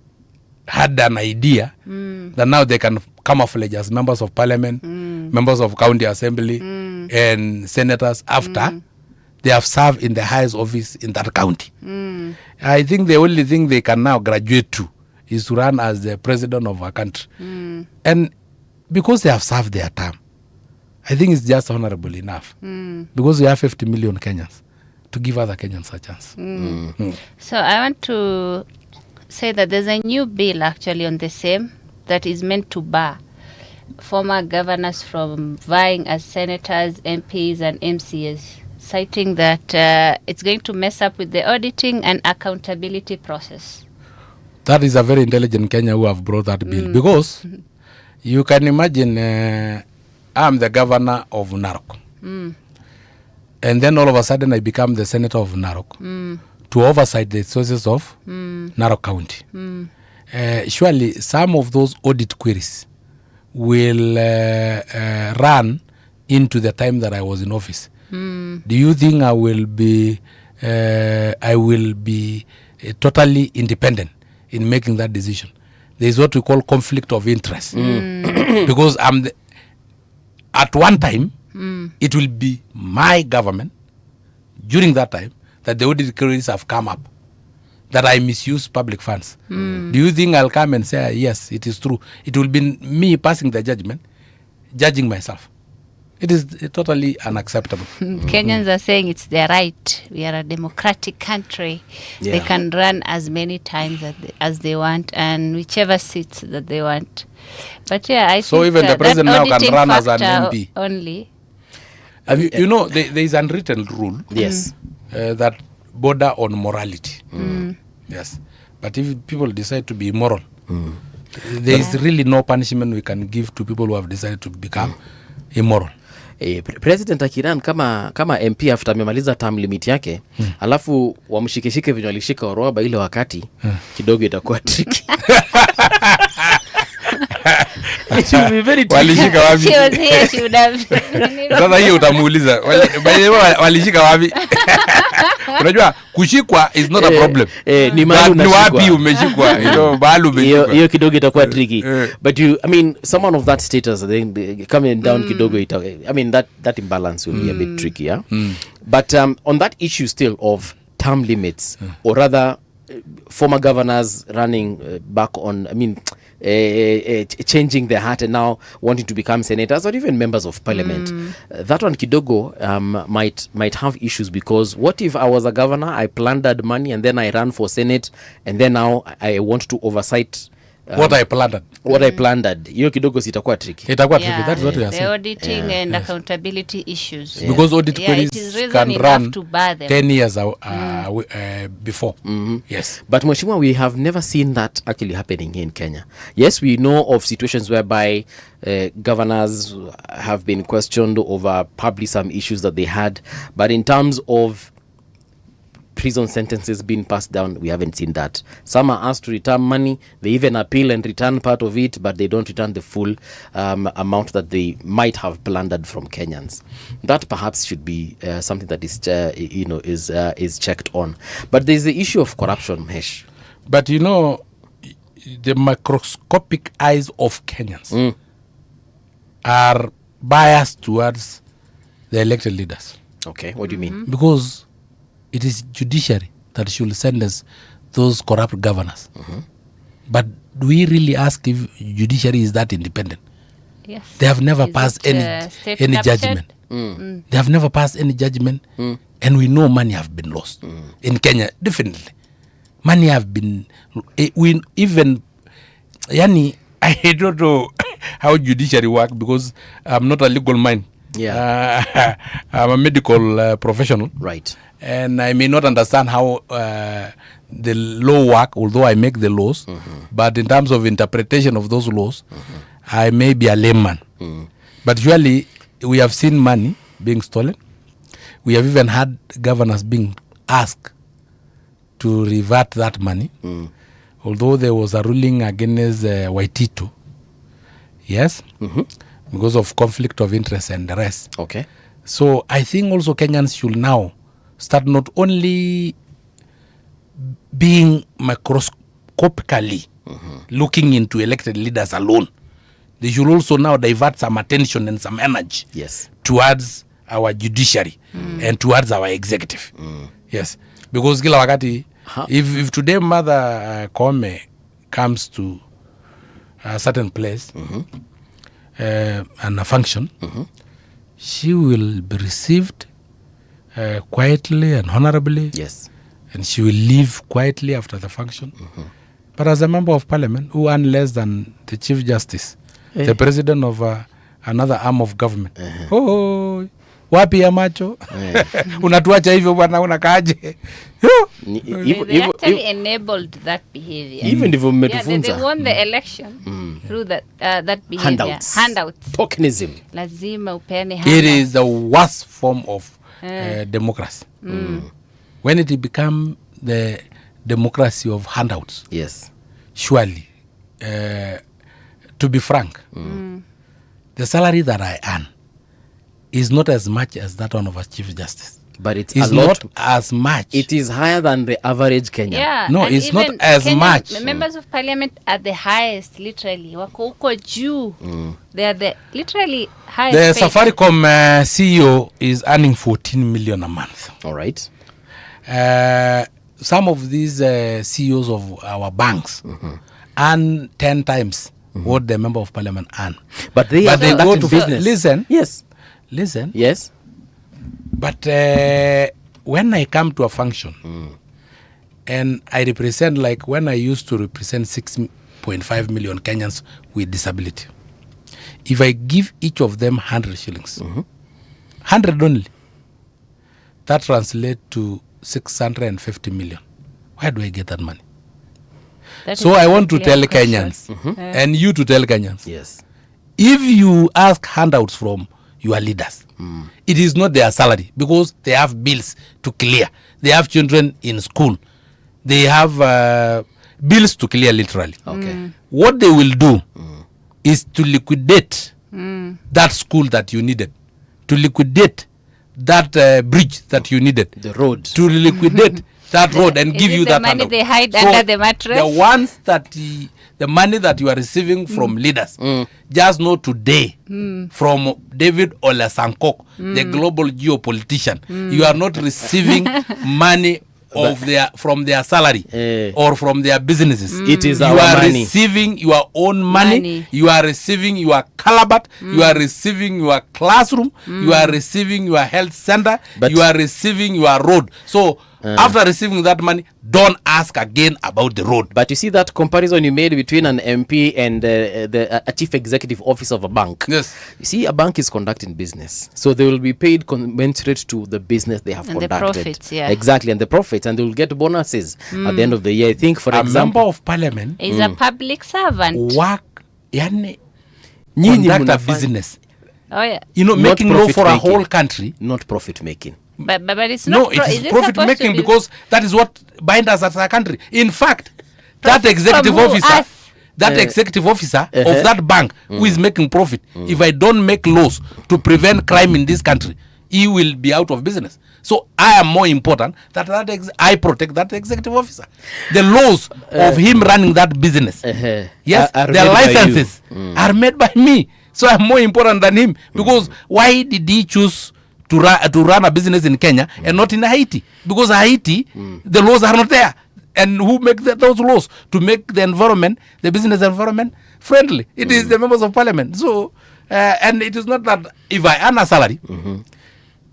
had an idea that now they can camouflage as members of parliament, members of county assembly, and senators after they have served in the highest office in that county. I think the only thing they can now graduate to is to run as the president of a country. And because they have served their term, I think it's just honorable enough. Because we have 50 million Kenyans to give other Kenyans a chance. So I want to say that there's a new bill actually on the same that is meant to bar former governors from vying as senators, MPs, and MCAs, citing that it's going to mess up with the auditing and accountability process. That is a very intelligent Kenya who have brought that bill. Because you can imagine I'm the governor of Narok. And then all of a sudden I become the senator of Narok to oversight the resources of Narok County. Surely some of those audit queries will run into the time that I was in office. Do you think I will be totally independent in making that decision? There is what we call conflict of interest. Because at one time, it will be my government during that time that the audit queries have come up that I misuse public funds. Do you think I'll come and say, yes, it is true? It will be me passing the judgment, judging myself. It is totally unacceptable. Kenyans are saying it's their right. We are a democratic country. Yeah. They can run as many times as they want and whichever seats that they want. But yeah, I so think even the president now can run as an MP. Only. You know, there is an unwritten rule. Yes. That border on morality. Yes. But if people decide to be immoral, there is really no punishment we can give to people who have decided to become immoral. President akiran kama MP after amemaliza term limit yake alafu wamshikeshike vinyo alishika Oroba ile wakati kidogo itakuwa tricky. Walishika wapi? Sasa hiyo utamuuliza walishika wapi? Unajua kushikwa is not a problem. Ni wapi umeshikwa? Mahali umeshikwa. Hiyo kidogo itakuwa tricky. But I mean someone of that status then coming down kidogo I mean that imbalance will be a bit tricky, yeah? But on that issue still of term limits or rather former governors running back on changing their heart and now wanting to become senators or even members of parliament. That one kidogo might have issues because what if I was a governor, I plundered money and then I ran for senate and then now I want to oversight what I planted. Hiyo kidogo sitakuwa tricky. That's what we are saying. The auditing and accountability issues. Because audit queries can run 10 years before. Yes. But Mheshimiwa, we have never seen that actually happening in Kenya. Yes, we know of situations whereby governors have been questioned over probably some issues that they had, but in terms of prison sentences being passed down, we haven't seen that. Some are asked to return money, they even appeal and return part of it, but they don't return the full amount that they might have plundered from Kenyans. That perhaps should be something that is checked on. But there's the issue of corruption, Mesh. But the microscopic eyes of Kenyans are biased towards the elected leaders. Okay, what do you mean? Because it is judiciary that should sentence those corrupt governors. But do we really ask if judiciary is that independent? Yes. They have never passed any judgment. They have never passed any judgment, and we know money have been lost in Kenya. Definitely, money have been. I don't know how judiciary work because I'm not a legal mind. Yeah, I'm a medical professional. Right. And I may not understand how the law work, although I make the laws. But in terms of interpretation of those laws, I may be a layman. But usually, we have seen money being stolen. We have even had governors being asked to revert that money. Although there was a ruling against Waitito. Yes? Because of conflict of interest and the rest. Okay. So I think also Kenyans should now start not only being microscopically looking into elected leaders alone. They should also now divert some attention and some energy towards our judiciary and towards our executive. Yes. Because kila wakati, if today Mother Koome comes to a certain place and a function, she will be received quietly and honorably. Yes. And she will leave quietly after the function. But as a member of parliament who earn less than the Chief Justice, the president of another arm of government, wapi ya macho? Unatuacha hivyo bwana, unakaaje? They actually enabled that behavior. Even if they won the election through that behavior. Handouts. Tokenism. Lazima upeane handouts. It is the worst form of democracy. When it become the democracy of handouts, surely, to be frank, the salary that I earn is not as much as that one of a Chief Justice. But it's not as much. It is higher than the average Kenyan. Yeah, no, it's not as much. Members of parliament are the highest, literally. Wako uko juu. They are the literally highest. The Safaricom CEO is earning 14 million a month. All right. Some of these CEOs of our banks earn 10 times what the member of parliament earn. But they go to business. Listen. Yes. But when I come to a function and I represent, like when I used to represent 6.5 million Kenyans with disability, if I give each of them 100 shillings, 100 only, that translates to 650 million. Where do I get that money? So I want to tell Kenyans, and you to tell Kenyans, if you ask handouts from your leaders, it is not their salary, because they have bills to clear. They have children in school. They have bills to clear, literally. What they will do is to liquidate that school that you needed, to liquidate that bridge that you needed, the road, to liquidate that road and give you that money handout. they hide under the mattress. The ones that the money that you are receiving from leaders, just know today from David Olasankok, the global geopolitician, you are not receiving money from their salary or from their businesses. It is you our are money. Receiving your own money. You are receiving your calabat. You are receiving your classroom. You are receiving your health center. You are receiving your road. So After receiving that money, don't ask again about the road. But you see that comparison you made between an MP and a chief executive officer of a bank. Yes. You see, a bank is conducting business, so they will be paid commensurate to the business they have and conducted. The profits, yeah. Exactly, and the profits, and they will get bonuses at the end of the year. I think, for example, a member of parliament is a public servant. Work, conduct a business. Oh yeah. You know, making law for a whole country. Not profit making. But it's no, not. It is profit making because that is what binds us as a country. In fact, that executive officer, executive officer of that bank who is making profit, if I don't make laws to prevent crime in this country, he will be out of business. So I am more important that I protect that executive officer. The laws of him running that business, yes, the licenses are made by me. So I'm more important than him because why did he choose to run a business in Kenya and not in Haiti? Because Haiti, the laws are not there. And who make those laws? To make the environment, the business environment friendly. It is the members of parliament. So, and it is not that if I earn a salary,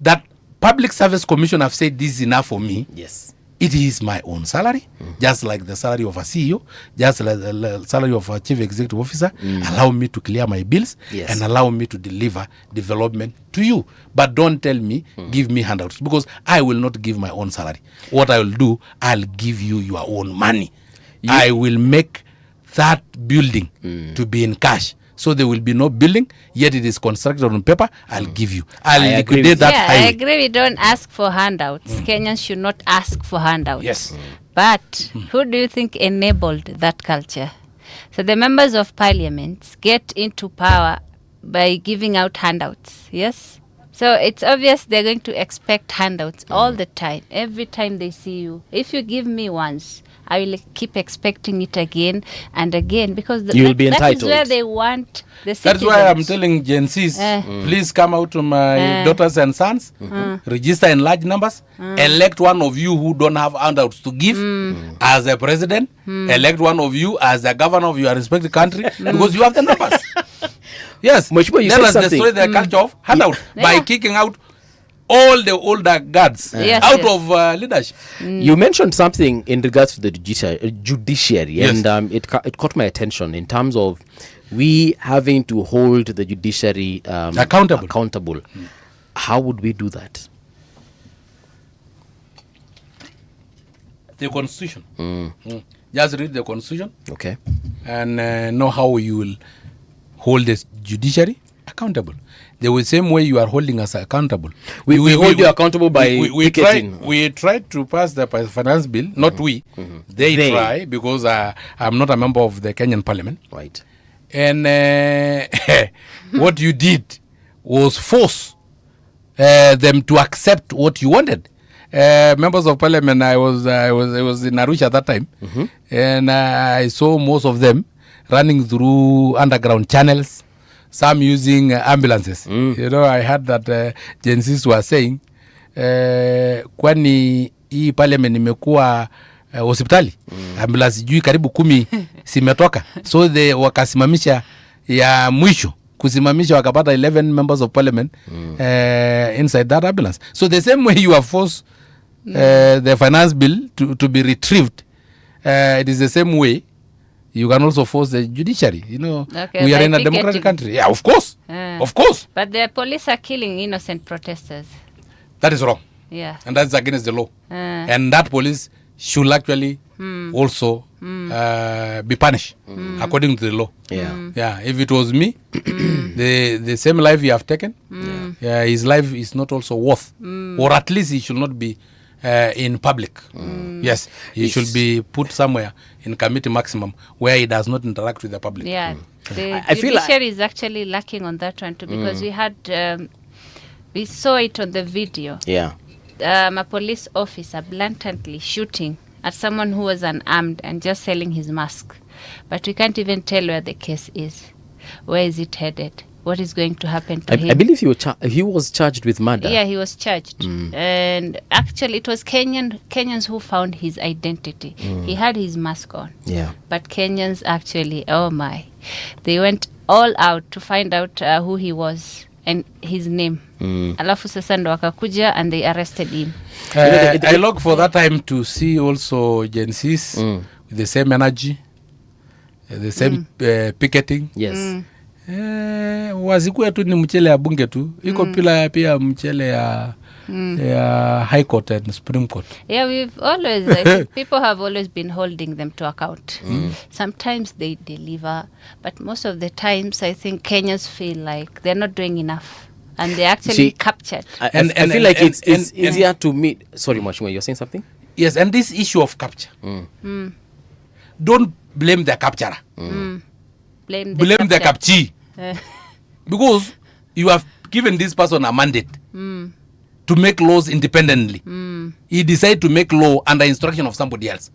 that Public Service Commission have said this is enough for me. Yes. It is my own salary, just like the salary of a CEO, just like the salary of a chief executive officer. Allow me to clear my bills and allow me to deliver development to you. But don't tell me, give me handouts, because I will not give my own salary. What I will do, I'll give you your own money. I will make that building to be in cash. So there will be no building, yet it is constructed on paper. I'll give you. I'll liquidate that highway. I agree. We don't ask for handouts. Kenyans should not ask for handouts. Yes. But who do you think enabled that culture? So the members of parliament get into power by giving out handouts. Yes. So it's obvious they're going to expect handouts all the time. Every time they see you. If you give me once, I will keep expecting it again and again, because you will be entitled. That is where they want the citizens. That's why I'm telling Gen Zs, please come out to my daughters and sons, register in large numbers, elect one of you who don't have handouts to give as a president, elect one of you as the governor of your respective country, because you have the numbers. Yes, let us destroy the culture of handout by kicking out all the older guards out of leadership. You mentioned something in regards to the judiciary, and it caught my attention in terms of we having to hold the judiciary accountable. How would we do that? The Constitution. Just read the Constitution. Okay. And know how you will hold the judiciary accountable. The same way you are holding us accountable. We hold you accountable by picketing. We tried to pass the finance bill, not we. They try, because I'm not a member of the Kenyan parliament. Right. And what you did was force them to accept what you wanted. Members of parliament, I was in Arusha at that time, and I saw most of them running through underground channels, some using ambulances. You know, I heard that Gen Zs were saying, kwani hii parliament imekuwa hospitali, ambulance juu karibu 10 simetoka. So they wakasimamisha ya mwisho, kusimamisha wakapata 11 members of parliament inside that ambulance. So the same way you have forced the finance bill to be retrieved, it is the same way you can also force the judiciary. You know, we are in a democratic country. Yeah, of course. Of course. But the police are killing innocent protesters. That is wrong. Yeah. And that's against the law. And that police should actually also be punished according to the law. Yeah. If it was me, the same life he have taken, his life is not also worth, or at least he should not be in public. Yes, he should be put somewhere in committee maximum where he does not interact with the public. Yeah, the judiciary is actually lacking on that one too, because we had we saw it on the video. Yeah, a police officer blatantly shooting at someone who was unarmed and just selling his mask, but we can't even tell where the case is. Where is it headed? What is going to happen to him? I believe he was charged with murder. Yeah, he was charged. And actually, it was Kenyans who found his identity. He had his mask on. Yeah. But Kenyans actually, oh my, they went all out to find out who he was. and his name. Alafu sasa ndo wakakuja and they arrested him. I look for that time to see also Gen Zs with the same energy, the same picketing. Yes. Wazikuwa tu ni mchele ya bunge tu. Iko pia mchele ya High Court and Supreme Court. Yeah, we've always, I think people have always been holding them to account. Sometimes they deliver, but most of the times I think Kenyans feel like they're not doing enough. And they're actually captured. I feel like it's easier to meet. Sorry, Mwashimwa, you're saying something? Yes, and this issue of capture. Don't blame the capturer. Blame the captee. Because you have given this person a mandate to make laws independently. He decided to make law under instruction of somebody else.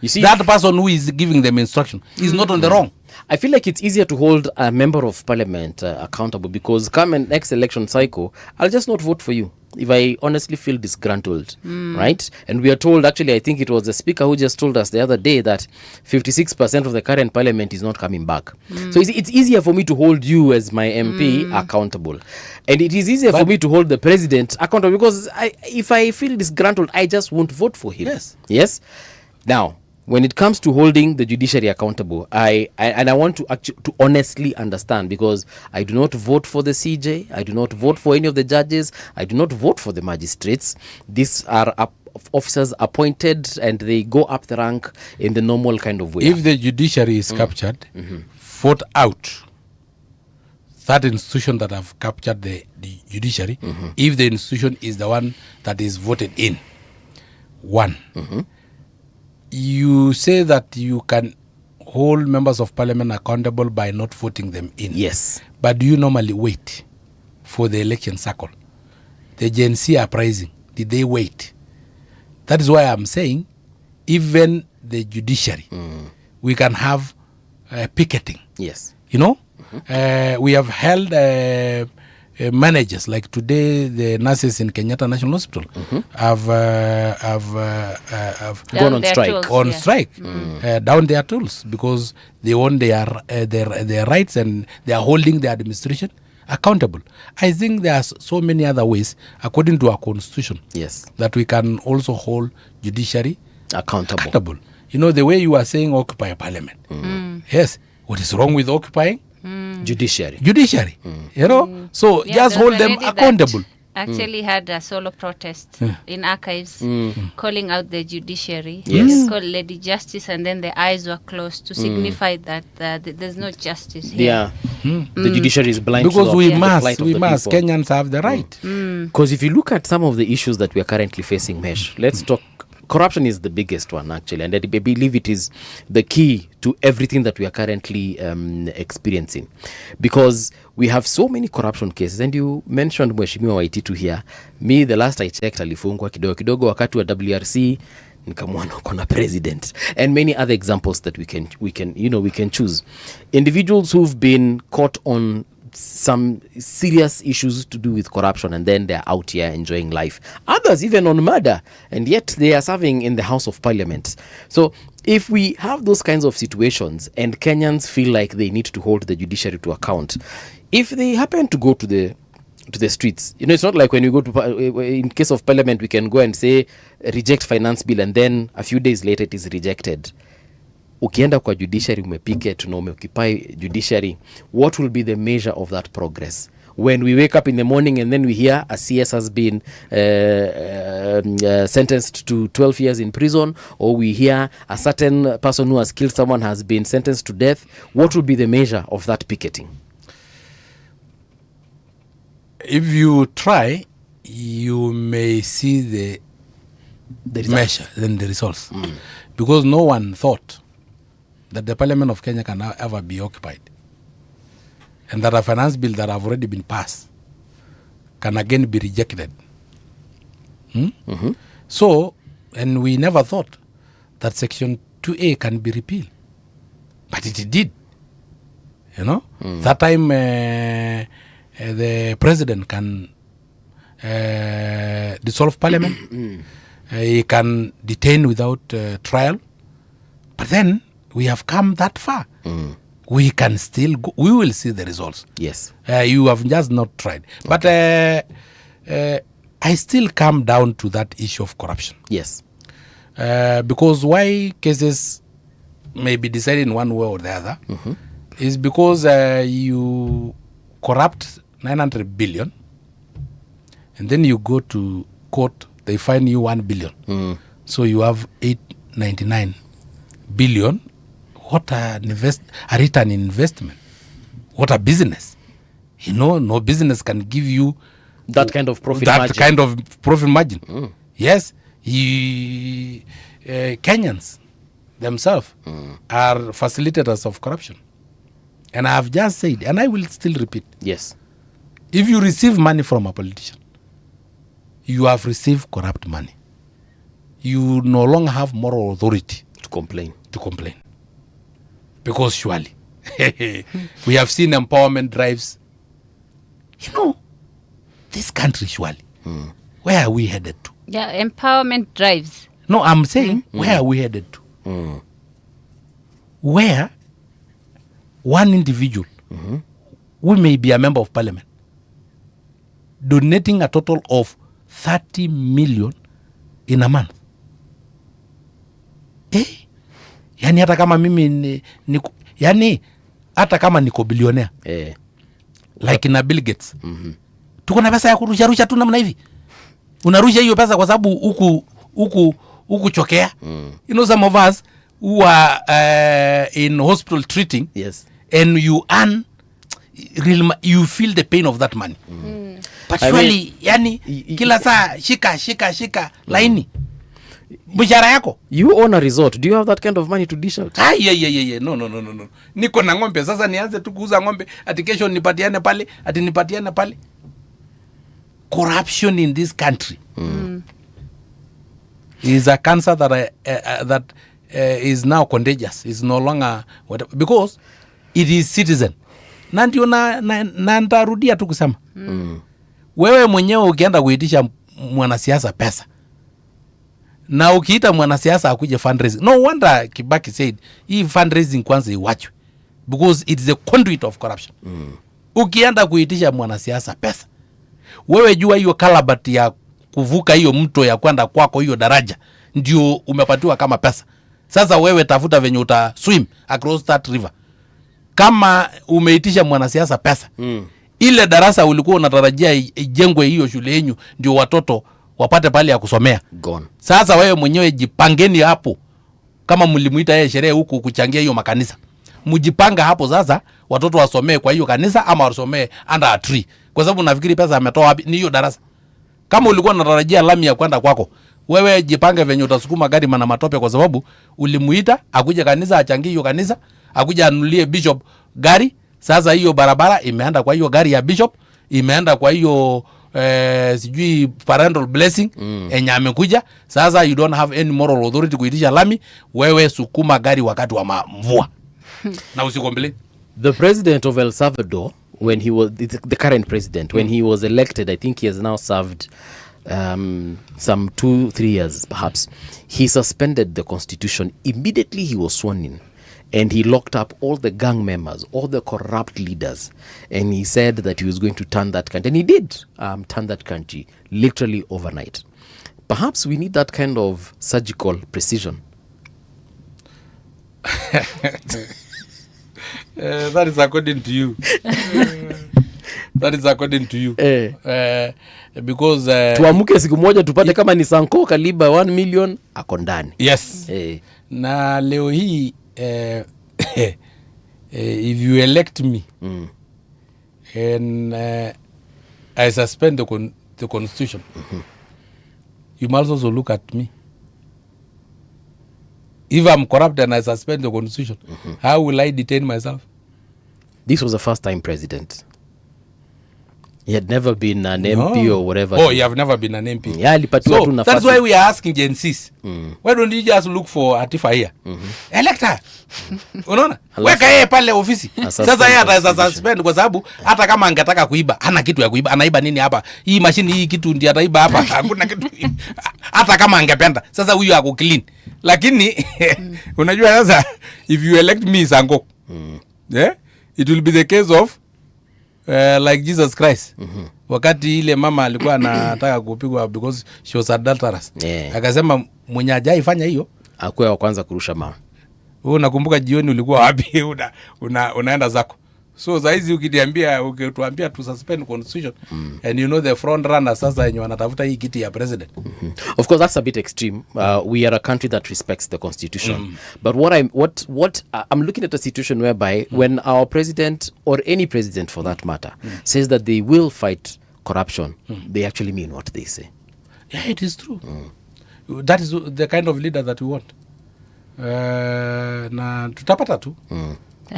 You see, that person who is giving them instruction is not on the wrong. I feel like it's easier to hold a member of parliament accountable, because come an next election cycle, I'll just not vote for you if I honestly feel disgruntled, right? And we are told, actually, I think it was the speaker who just told us the other day that 56% of the current parliament is not coming back. So it's easier for me to hold you as my MP accountable. And it is easier for me to hold the president accountable, because if I feel disgruntled, I just won't vote for him. Yes? Now, when it comes to holding the judiciary accountable, I want to to honestly understand, because I do not vote for the CJ, I do not vote for any of the judges, I do not vote for the magistrates. These are officers appointed and they go up the rank in the normal kind of way. If the judiciary is captured, vote out that institution that have captured the judiciary, if the institution is the one that is voted in. One. You say that you can hold members of parliament accountable by not voting them in. Yes. But do you normally wait for the election cycle? The Gen Z uprising, did they wait? That is why I'm saying even the judiciary, we can have picketing. Yes. You know, we have held managers, like today the nurses in Kenyatta National Hospital have gone on strike. Down their tools, because they want their rights, and they are holding the administration accountable. I think there are so many other ways, according to our constitution, that we can also hold judiciary accountable. You know, the way you are saying occupy parliament. Yes, what is wrong with occupying judiciary? You know, so just hold them accountable. Actually had a solo protest in archives calling out the judiciary. Yes. It's called Lady Justice, and then the eyes were closed to signify that there's no justice here. The judiciary is blind because to we the plight of the must people. Kenyans have the right. Because if you look at some of the issues that we are currently facing, Mesh, let's talk. Corruption is the biggest one, actually, and I believe it is the key to everything that we are currently experiencing, because we have so many corruption cases. And you mentioned Mheshimiwa Waititu here. Me, the last I checked, alifungwa kidogo wakati wa WRC, nikamwona kona president, and many other examples that we can choose. Individuals who've been caught on some serious issues to do with corruption, and then they're out here enjoying life. Others even on murder, and yet they are serving in the House of Parliament. So if we have those kinds of situations and Kenyans feel like they need to hold the judiciary to account, if they happen to go to the streets, you know, it's not like when you go to, in case of Parliament, we can go and say reject finance bill, and then a few days later it is rejected. Ukienda kwa judiciary, umepicket na umeoccupy judiciary, what will be the measure of that progress? When we wake up in the morning and then we hear a CS has been sentenced to 12 years in prison, or we hear a certain person who has killed someone has been sentenced to death, what will be the measure of that picketing? If you try, you may see the measure and the results. Because no one thought that the Parliament of Kenya can ever be occupied, and that a finance bill that have already been passed can again be rejected. So, and we never thought that Section 2A can be repealed, but it did. You know, that time the president can dissolve Parliament. He can detain without trial, but then we have come that far. we can still go, we will see the results. Yes. You have just not tried. But I still come down to that issue of corruption. Yes. Because why cases may be decided in one way or the other is because you corrupt 900 billion and then you go to court, they fine you 1 billion. So you have 899 billion. What a return investment. What a business. No business can give you that kind of profit margin. Yes. Kenyans themselves are facilitators of corruption. And I have just said, and I will still repeat. Yes. If you receive money from a politician, you have received corrupt money. You no longer have moral authority to complain. Because surely, we have seen empowerment drives. This country surely, where are we headed to? Yeah, empowerment drives. No, I'm saying, where are we headed to? Where one individual, who may be a member of parliament, donating a total of 30 million in a month. Yani hata kama mimi yani hata kama niko billionaire. Like na Bill Gates. Tuko na pesa ya kurusha tu namna hivi. Unarusha hiyo pesa kwa sababu huku chokea. You know, some of us who are in hospital treating, yes, and you earn you feel the pain of that money. But surely, yani kila saa shika laini. Mshahara yako. You own a resort. Do you have that kind of money to dish out? Yeah. No. Niko na ng'ombe. Sasa nianze tu kuuza ng'ombe. Ati kesho nipatiane pale. Corruption in this country is a cancer that is now contagious. It's no longer because it is citizen. Na ndio na nitarudia tu kusema. Wewe mwenyewe ukienda kuitisha mwanasiasa pesa, na ukiita mwanasiasa akuje fundraising, no wonder Kibaki said hii fundraising kwanza iwachwe because it is a conduit of corruption. Ukienda kuitisha mwanasiasa pesa, wewe jua hiyo kalabati ya kuvuka hiyo mto ya kwenda kwako hiyo daraja ndio umepatiwa kama pesa. Sasa wewe tafuta venye uta swim across that river. Kama umeitisha mwanasiasa pesa, ile darasa ulikuwa unatarajia ijengwe hiyo shule yenu ndio watoto wapate pale ya kusomea. Gone. Sasa wewe mwenyewe jipangeni hapo. Kama mlimuita yeye sherehe huku kuchangia hiyo makanisa, mjipanga hapo sasa watoto wasomee kwa hiyo kanisa ama wasomee under a tree. Kwa sababu nafikiri pesa ametoa wapi ni hiyo darasa. Kama ulikuwa unatarajia lami ya kwenda kwako, wewe jipange venye utasukuma gari mana matope, kwa sababu ulimuita akuje kanisa achangie hiyo kanisa, akuje anulie bishop gari. Sasa hiyo barabara imeenda kwa hiyo gari ya bishop, imeenda kwa hiyo sijui parental blessing enye amekuja. Sasa you don't have any moral authority kuitisha lami. Wewe sukuma gari wakati wa mvua. Na usikomplain. The president of El Salvador, when he was the current president, when he was elected, I think he has now served some 2-3 years perhaps. He suspended the constitution immediately he was sworn in, and he locked up all the gang members, all the corrupt leaders, and he said that he was going to turn that country, and he did turn that country literally overnight. Perhaps we need that kind of surgical precision. That is according to you. That is according to you. Because tuamuke siku moja tupate kama ni Sanko kaliba 1 million ako ndani. Yes. Na leo hii if you elect me and I suspend the constitution, you must also look at me. If I'm corrupt and I suspend the constitution, how will I detain myself? This was a first-time president. He had never been an MP or whatever. Oh, you have never been an MP. Yeah, so that's why we are asking Gen Zs. Why don't you just look for Atifa here? Elect her. Unaona? Weka yeye pale ofisi. Sasa yeye ataweza suspend kwa sababu hata kama angetaka kuiba, hana kitu ya kuiba. Anaiba nini hapa? Hii machine hii kitu ndiye ataiba hapa. Hakuna kitu. Hata kama angependa. Sasa huyu ako clean. Lakini unajua sasa if you elect me Sango, it will be the case of like Jesus Christ. Wakati ile mama alikuwa anataka kupigwa because she was adulterous. Akasema mwenye hajaifanya hiyo akuwe wa kwanza kurusha mawe. Wewe unakumbuka jioni ulikuwa wapi? Unaenda zako. So saizi ukituambia to suspend constitution and you know the front runner sasa yenye wanatafuta hii kiti ya president. Of course that's a bit extreme. We are a country that respects the constitution. But what I'm looking at a situation whereby when our president or any president for that matter says that they will fight corruption, they actually mean what they say. Yeah, it is true. That is the kind of leader that we want. Na tutapata tu.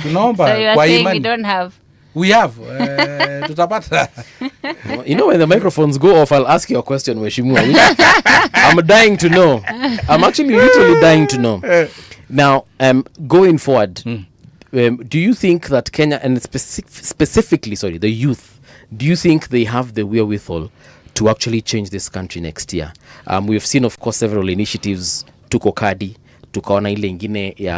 Tunaomba so you are saying we don't have? We have. Tutapata. You know, when the microphones go off, I'll ask you a question, Mheshimiwa. I'm dying to know. I'm actually literally dying to know. Now, going forward, do you think that Kenya, and specifically, the youth, do you think they have the wherewithal to actually change this country next year? We've seen, of course, several initiatives. Tuko kadi, tukaona ile ingine ya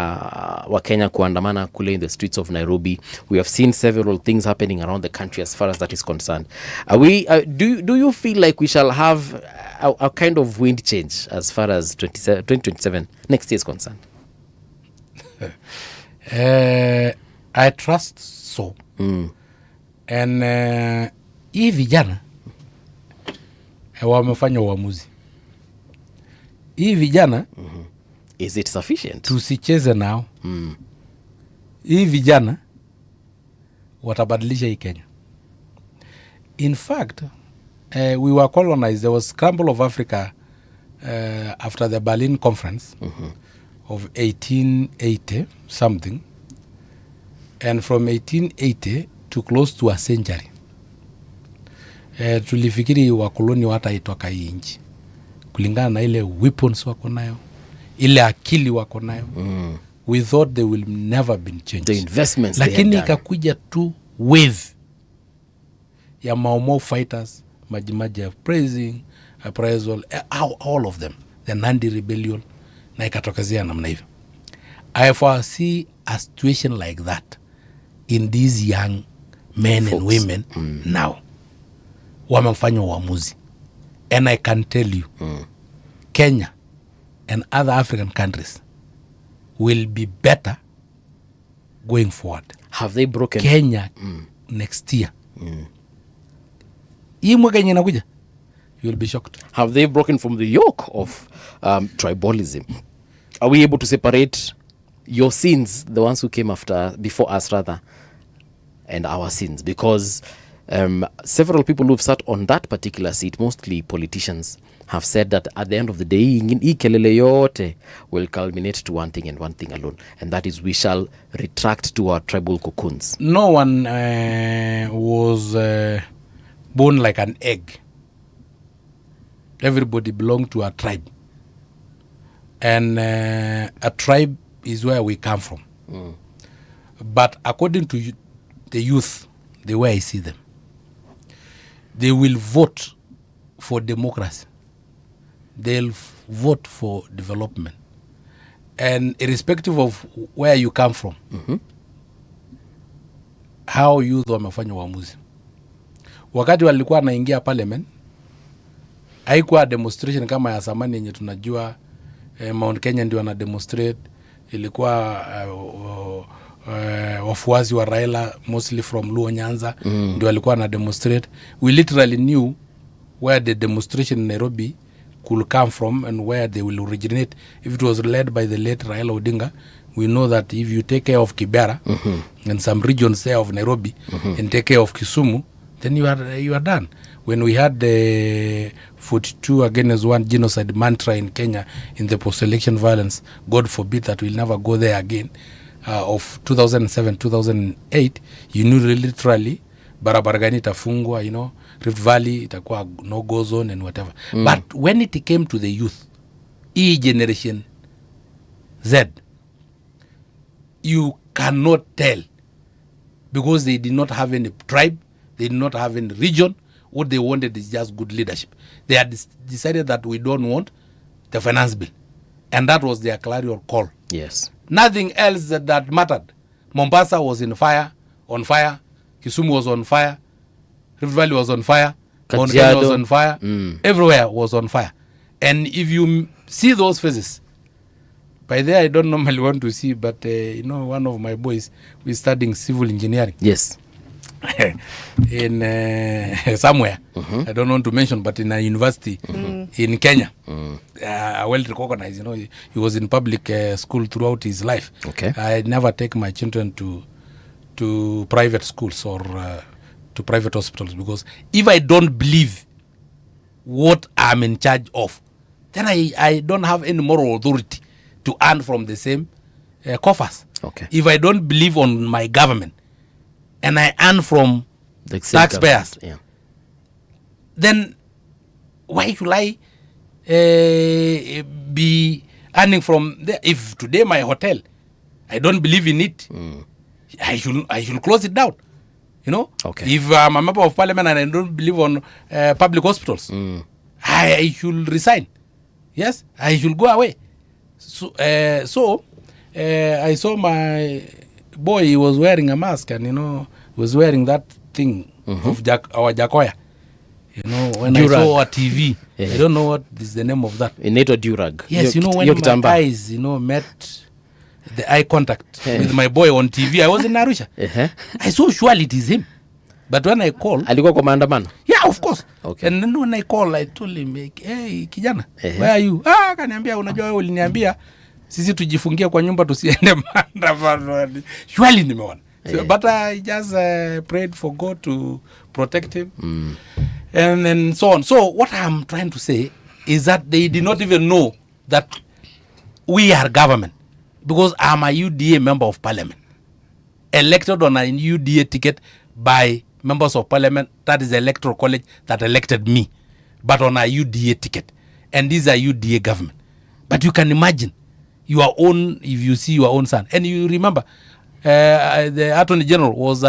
Wakenya kuandamana kule in the streets of Nairobi. We have seen several things happening around the country as far as that is concerned. Do you feel like we shall have a kind of wind change as far as 2027 next year is concerned? I trust so. And hii vijana wamefanya uamuzi. Hii vijana is it sufficient? Tusicheze nao. Hii vijana watabadilisha hii Kenya. In fact, we were colonized. There was scramble of Africa after the Berlin Conference of 1880 something. And from 1880 to close to a century. Tulifikiri wakoloni wataitoka hii nchi kulingana na ile weapons wako nayo, ile akili wako nayo. We thought they will never been changed. The investments lakini ikakuja tu wave ya Mau fighters, majimaji praising, appraisal, all of them, the Nandi rebellion, na ikatokezea namna hivyo. I foresee a situation like that in these young men and women now. Wamefanya uamuzi. And I can tell you, Kenya and other African countries will be better going forward. Have they broken? Kenya next year. Hii mwaka yenye inakuja, you will be shocked. Have they broken from the yoke of tribalism? Are we able to separate your sins, the ones who came before us rather, and our sins? Because several people who've sat on that particular seat, mostly politicians, have said that at the end of the day, hii kelele yote will culminate to one thing and one thing alone, and that is we shall retract to our tribal cocoons. No one was born like an egg. Everybody belonged to a tribe. And a tribe is where we come from. But according to the youth, the way I see them, they will vote for democracy. They'll vote for development. And irrespective of where you come from, how youth wamefanya uamuzi. Wakati walikuwa naingia parliament, haikuwa demonstration kama ya zamani yenye tunajua Mount Kenya ndio wana demonstrate. Ilikuwa wafuasi wa Raila, mostly from Luo Nyanza, ndio walikuwa na demonstrate. We literally knew where the demonstration in Nairobi could come from and where they will originate. If it was led by the late Raila Odinga, we know that if you take care of Kibera and some regions there of Nairobi and take care of Kisumu, then you are done. When we had the 42 against 1 genocide mantra in Kenya in the post-election violence, God forbid that we'll never go there again, of 2007, 2008, you knew literally barabara gani itafungwa, you know, Rift Valley itakuwa no-go zone and whatever. But when it came to the youth, generation Z, you cannot tell, because they did not have any tribe, they did not have any region. What they wanted is just good leadership. They had decided that we don't want the finance bill. And that was their clarion call. Yes. Nothing else that mattered. Mombasa was on fire. Kisumu was on fire. Rift Valley was on fire. Mount Kenya was on fire. Everywhere was on fire. And if you see those faces, by there I don't normally want to see, but one of my boys is studying civil engineering. Yes. In somewhere, I don't want to mention, but in a university in Kenya, well recognized. He was in public school throughout his life. Okay. I never take my children to private schools or to private hospitals, because if I don't believe what I'm in charge of, then I don't have any moral authority to earn from the same coffers. Okay. If I don't believe on my government and I earn from the taxpayers, then why should I be earning from there? If today my hotel, I don't believe in it, I should close it down. Okay. If I'm a member of parliament and I don't believe on public hospitals, I should resign. Yes, I should go away. So I saw my boy, he was wearing a mask, and he was wearing that thing of our Jacoya. When Durag. I saw a TV, I don't know what is the name of that. Inaitwa Durag. Yes, when my eyes, met the eye contact with my boy on TV, I was in Arusha. I saw surely it is him. But when I called, alikuwa kwa maandamano? Yeah, of course. Okay. And then when I called, I told him, hey, kijana, where are you? Kaniambia, unajua wewe uliniambia sisi tujifungie kwa nyumba tusiende maandamano. Surely nimeona. But I just prayed for God to protect him. And then so on. So what I'm trying to say is that they did not even know that we are government, because I'm a UDA member of parliament, elected on a UDA ticket by members of parliament. That is the electoral college that elected me, but on a UDA ticket. And these are UDA government. But you can imagine your own, if you see your own son. And you remember, the Attorney General was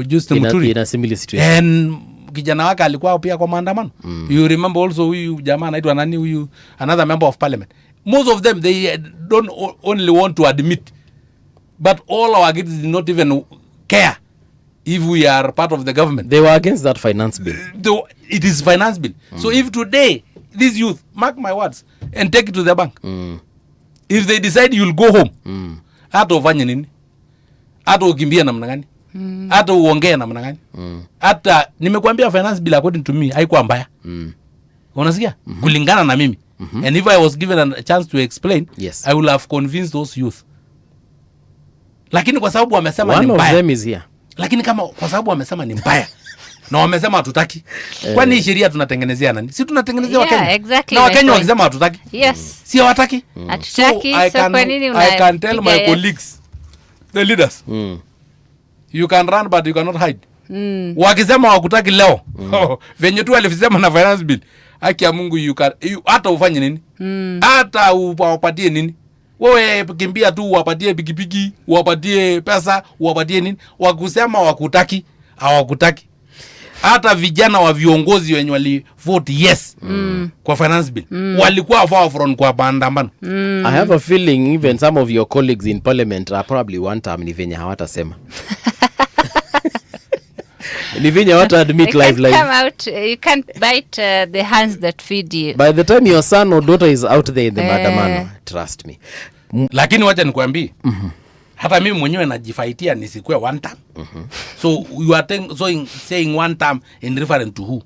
just in a similar situation. And kijana wake alikuwa pia kwa maandamano. You remember also huyu jamaa anaitwa nani huyu, another member of parliament. Most of them, they don't only want to admit, but all our kids did not even care if we are part of the government. They were against that finance bill. It is finance bill. So if today, this youth, mark my words, and take it to the bank, if they decide you'll go home, hata ufanye nini? Hata ukimbia namna gani? Hata uongee namna gani? Hata nimekuambia finance bill according to me haikuwa mbaya. Unasikia? Kulingana na mimi. And if I was given a chance to explain, yes, I will have convinced those youth. Lakini kwa sababu wamesema ni mbaya. One of them is here. Lakini kama kwa sababu wamesema ni mbaya na wamesema hatutaki, kwani sheria tunatengenezea nani? Si tunatengenezea Wakenya. Exactly, na Wakenya wakisema hatutaki, yes, si hawataki. Hatutaki. So kwa nini I can tell my colleagues, the leaders, you can run but you cannot hide. Wakisema wakutaki leo, venye tu walisema na finance bill, haki ya Mungu, hata ufanye nini, hata uwapatie nini, wewe kimbia tu, uwapatie pikipiki, uwapatie pesa, uwapatie nini, wakusema wakutaki, hawakutaki. Hata vijana wa viongozi wenye wali vote yes kwa finance bill walikuwa far from kwa maandamano. I have a feeling even some of your colleagues in parliament are probably one time ni venye hawatasema. Ni venye hawata admit live. Come out, you can't bite the hands that feed you. By the time your son or daughter is out there in the maandamano, trust me. Lakini wacha nikwambie, hata mimi mwenyewe najifaitia nisikue one term. So you are saying one term in reference to who?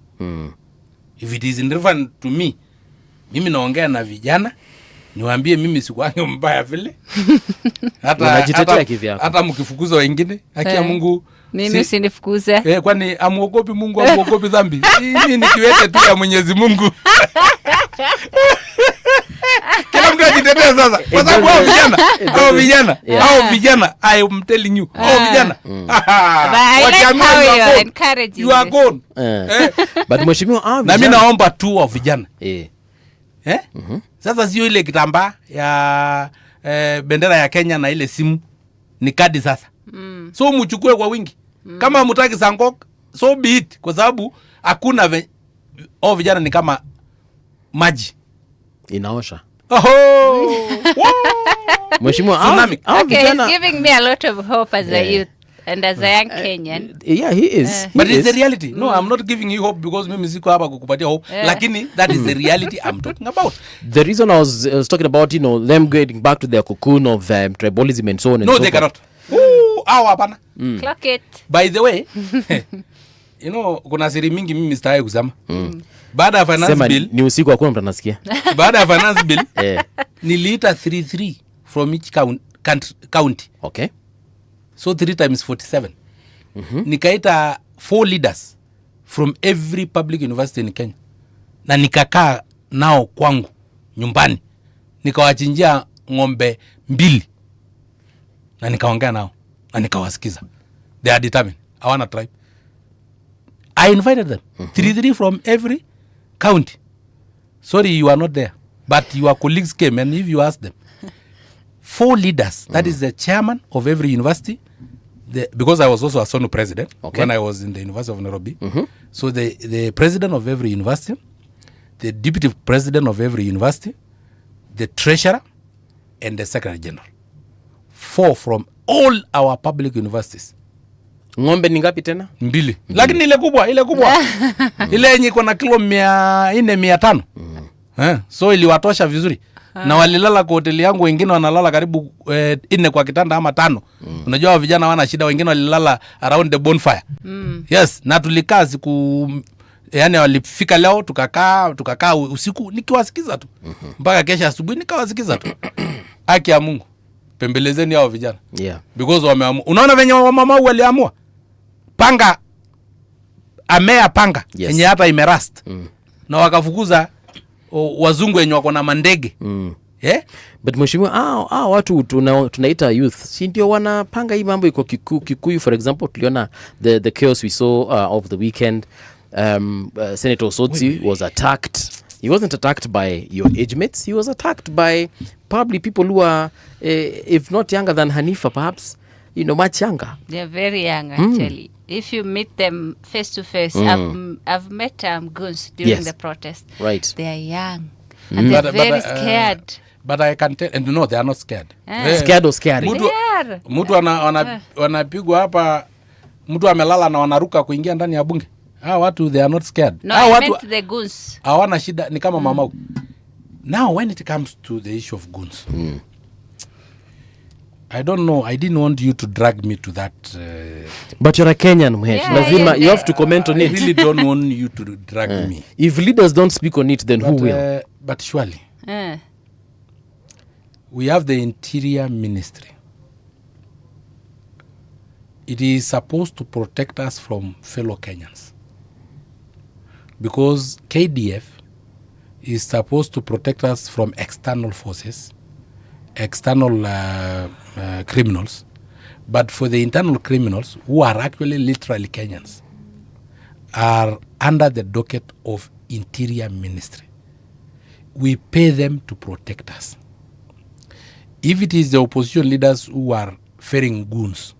If it is in reference to me, mimi naongea na vijana niwaambie mimi sikuange mbaya vile. Hata mkifukuza wengine, haki ya Mungu mimi usinifukuze. Kwani amuogopi Mungu, amuogopi dhambi? Mimi nikiwete tu ya Mwenyezi Mungu. Kila mtu ajitetee sasa. Kwa sababu hao vijana, I am telling you, hao vijana. You are gone. But mheshimiwa, na mimi naomba tu wa vijana. Sasa sio ile kitambaa ya bendera ya Kenya na ile simu, ni kadi sasa. So mchukue kwa wingi. Kama mtaki Sangok, so be it, kwa sababu hakuna vijana ni kama maji inaosha. Oho! Mheshimiwa, okay, he's giving me a lot of hope as a youth and as a young Kenyan. Yeah, he is. But it's the reality. No, I'm not giving you hope because mimi siko hapa kukupatia hope. Lakini that is the reality I'm talking about. The reason I was talking about, them getting back to their cocoon of tribalism and so on and so forth. No, they cannot. Ooh, hapana. Clock it. By the way, kuna siri mingi mimi sitaki kusema. Baada ya finance bill, ni usiku hakuna mtu anasikia. Baada ya finance bill, niliita 33 from each county. Okay. So 3 times 47. Nikaita 4 leaders from every public university in Kenya. Na nikakaa nao kwangu nyumbani. Nikawachinjia ng'ombe 2. Na nikaongea nao. Na nikawasikiza. They are determined. Hawana tribe. I invited them. 3 from every county. Sorry, you are not there. But your colleagues came, and if you ask them, 4 leaders, that is the chairman of every university, because I was also a SONU president when I was in the University of Nairobi. So the president of every university, the deputy president of every university, the treasurer, and the secretary general. 4 from all our public universities. Ng'ombe ni ngapi tena? 2. Lakini ile kubwa. Ile yenye iko na kilo 400-500. So iliwatosha vizuri. Na walilala kwa hoteli yangu, wengine wanalala karibu 4 kwa kitanda ama 5. Unajua vijana wana shida, wengine walilala around the bonfire. Yes, na tulikaa siku, yani walifika leo tukakaa usiku nikiwasikiza tu. Mpaka kesho asubuhi nikawasikiza tu. Haki ya Mungu. Pembelezeni hao vijana. Yeah. Because wameamua. Unaona venye mama waliamua? Panga amea panga yenye hata imerust. Na wakafukuza wazungu wenye wako na mandege. But mheshimiwa, watu tunaita youth, si ndio wanapanga hii mambo iko Kikuyu? For example, tuliona the chaos we saw of the weekend. Senator Osotsi was attacked. He wasn't attacked by your age mates. He was attacked by probably people who are, if not younger than Hanifa, perhaps, much younger. They're very young, actually. If you meet them face to face, I've met goons during the protest. Right. They are young. And they're very scared. But I can tell, and no, they are not scared. Scared or scary? Mtu wanapigwa hapa, mtu amelala na wanaruka kuingia ndani ya bunge. Watu, they are not scared. No, I meant the goons. Hawana shida, ni kama mamau. Now, when it comes to the issue of goons, I don't know. I didn't want you to drag me to that. But you're a Kenyan, Lazima, you have to comment on it. I really don't want you to drag me. If leaders don't speak on it, then who will? But surely, we have the Interior Ministry. It is supposed to protect us from fellow Kenyans. Because KDF is supposed to protect us from external forces, external criminals. But for the internal criminals, who are actually literally Kenyans, are under the docket of Interior Ministry. We pay them to protect us. If it is the opposition leaders who are ferrying goons,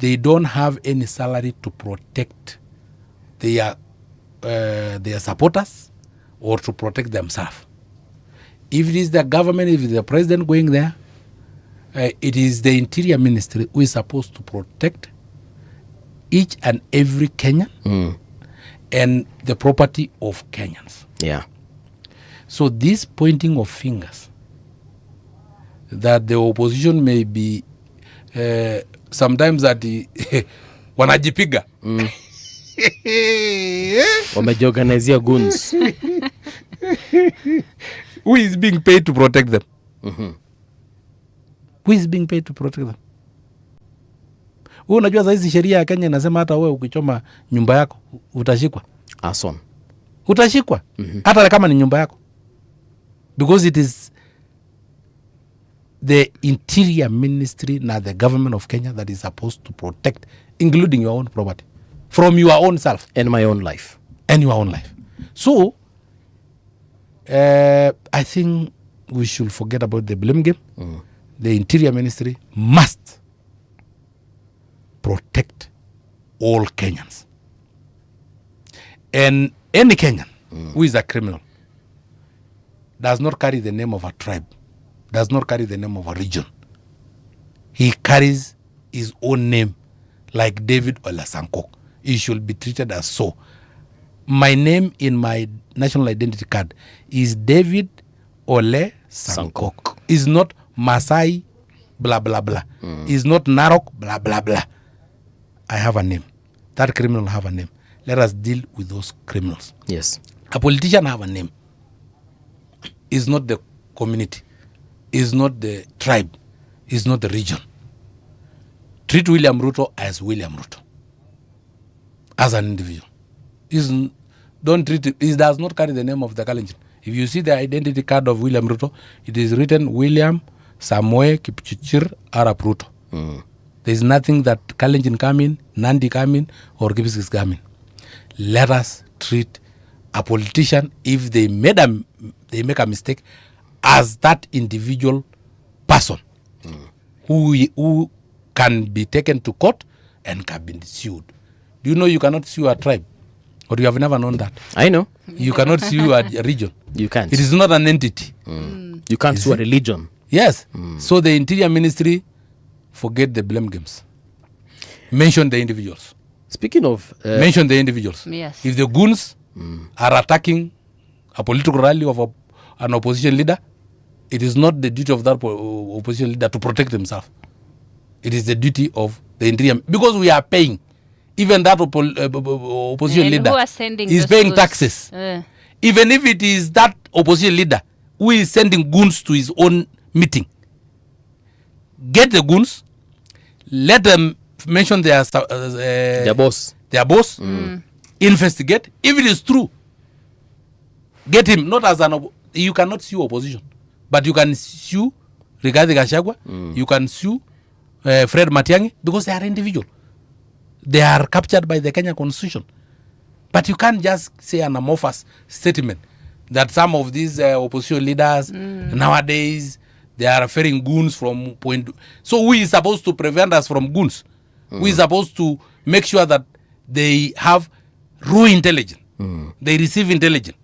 they don't have any salary to protect their supporters or to protect themselves. If it is the government, if it is the president going there, it is the Interior Ministry who is supposed to protect each and every Kenyan and the property of Kenyans. Yeah. So this pointing of fingers that the opposition may be sometimes that wanajipiga wamejiorganizia goons. Who is being paid to protect them? Who is being paid to protect them? Unajua hizi sheria ya Kenya inasema hata wewe ukichoma nyumba yako utashikwa. Ason. Utashikwa. Hata kama ni nyumba yako. Because it is the Interior Ministry na the government of Kenya that is supposed to protect, including your own property, from your own self. And my own life. And your own life. So, I think we should forget about the blame game. The Interior Ministry must protect all Kenyans. And any Kenyan who is a criminal does not carry the name of a tribe, does not carry the name of a region. He carries his own name, like David Olasankok. He should be treated as so. My name in my national identity card is David Ole Sankok. Is not Masai blah blah blah. Is not Narok blah blah blah. I have a name. That criminal have a name. Let us deal with those criminals. Yes. A politician have a name. Is not the community. Is not the tribe. Is not the region. Treat William Ruto as William Ruto. As an individual. Don't treat it. It does not carry the name of the Kalenjin. If you see the identity card of William Ruto, it is written William Samoe Kipchirchir Arap Ruto. There is nothing that Kalenjin come in, Nandi come in, or Kipchirchir come in. Let us treat a politician, if they make a mistake, as that individual person who can be taken to court and can be sued. Do you know you cannot sue a tribe? Or you have never known that? I know. You cannot sue a region. You can't. It is not an entity. You can't sue a religion. Yes. So the Interior Ministry, forget the blame games. Mention the individuals. Speaking of... mention the individuals. Yes. If the goons are attacking a political rally of an opposition leader, it is not the duty of that opposition leader to protect himself. It is the duty of the Interior. Because we are paying. Even that opposition leader is paying taxes. Even if it is that opposition leader who is sending goons to his own meeting, get the goons, let them mention their boss. Investigate. If it is true, get him. Not as you cannot sue opposition, but you can sue Rigathi Gachagua. You can sue Fred Matiang'i, because they are individual. They are captured by the Kenya Constitution. But you can't just say an amorphous statement that some of these opposition leaders nowadays, they are referring goons from point. So who is supposed to prevent us from goons? Who is supposed to make sure that they have raw intelligence, they receive intelligence,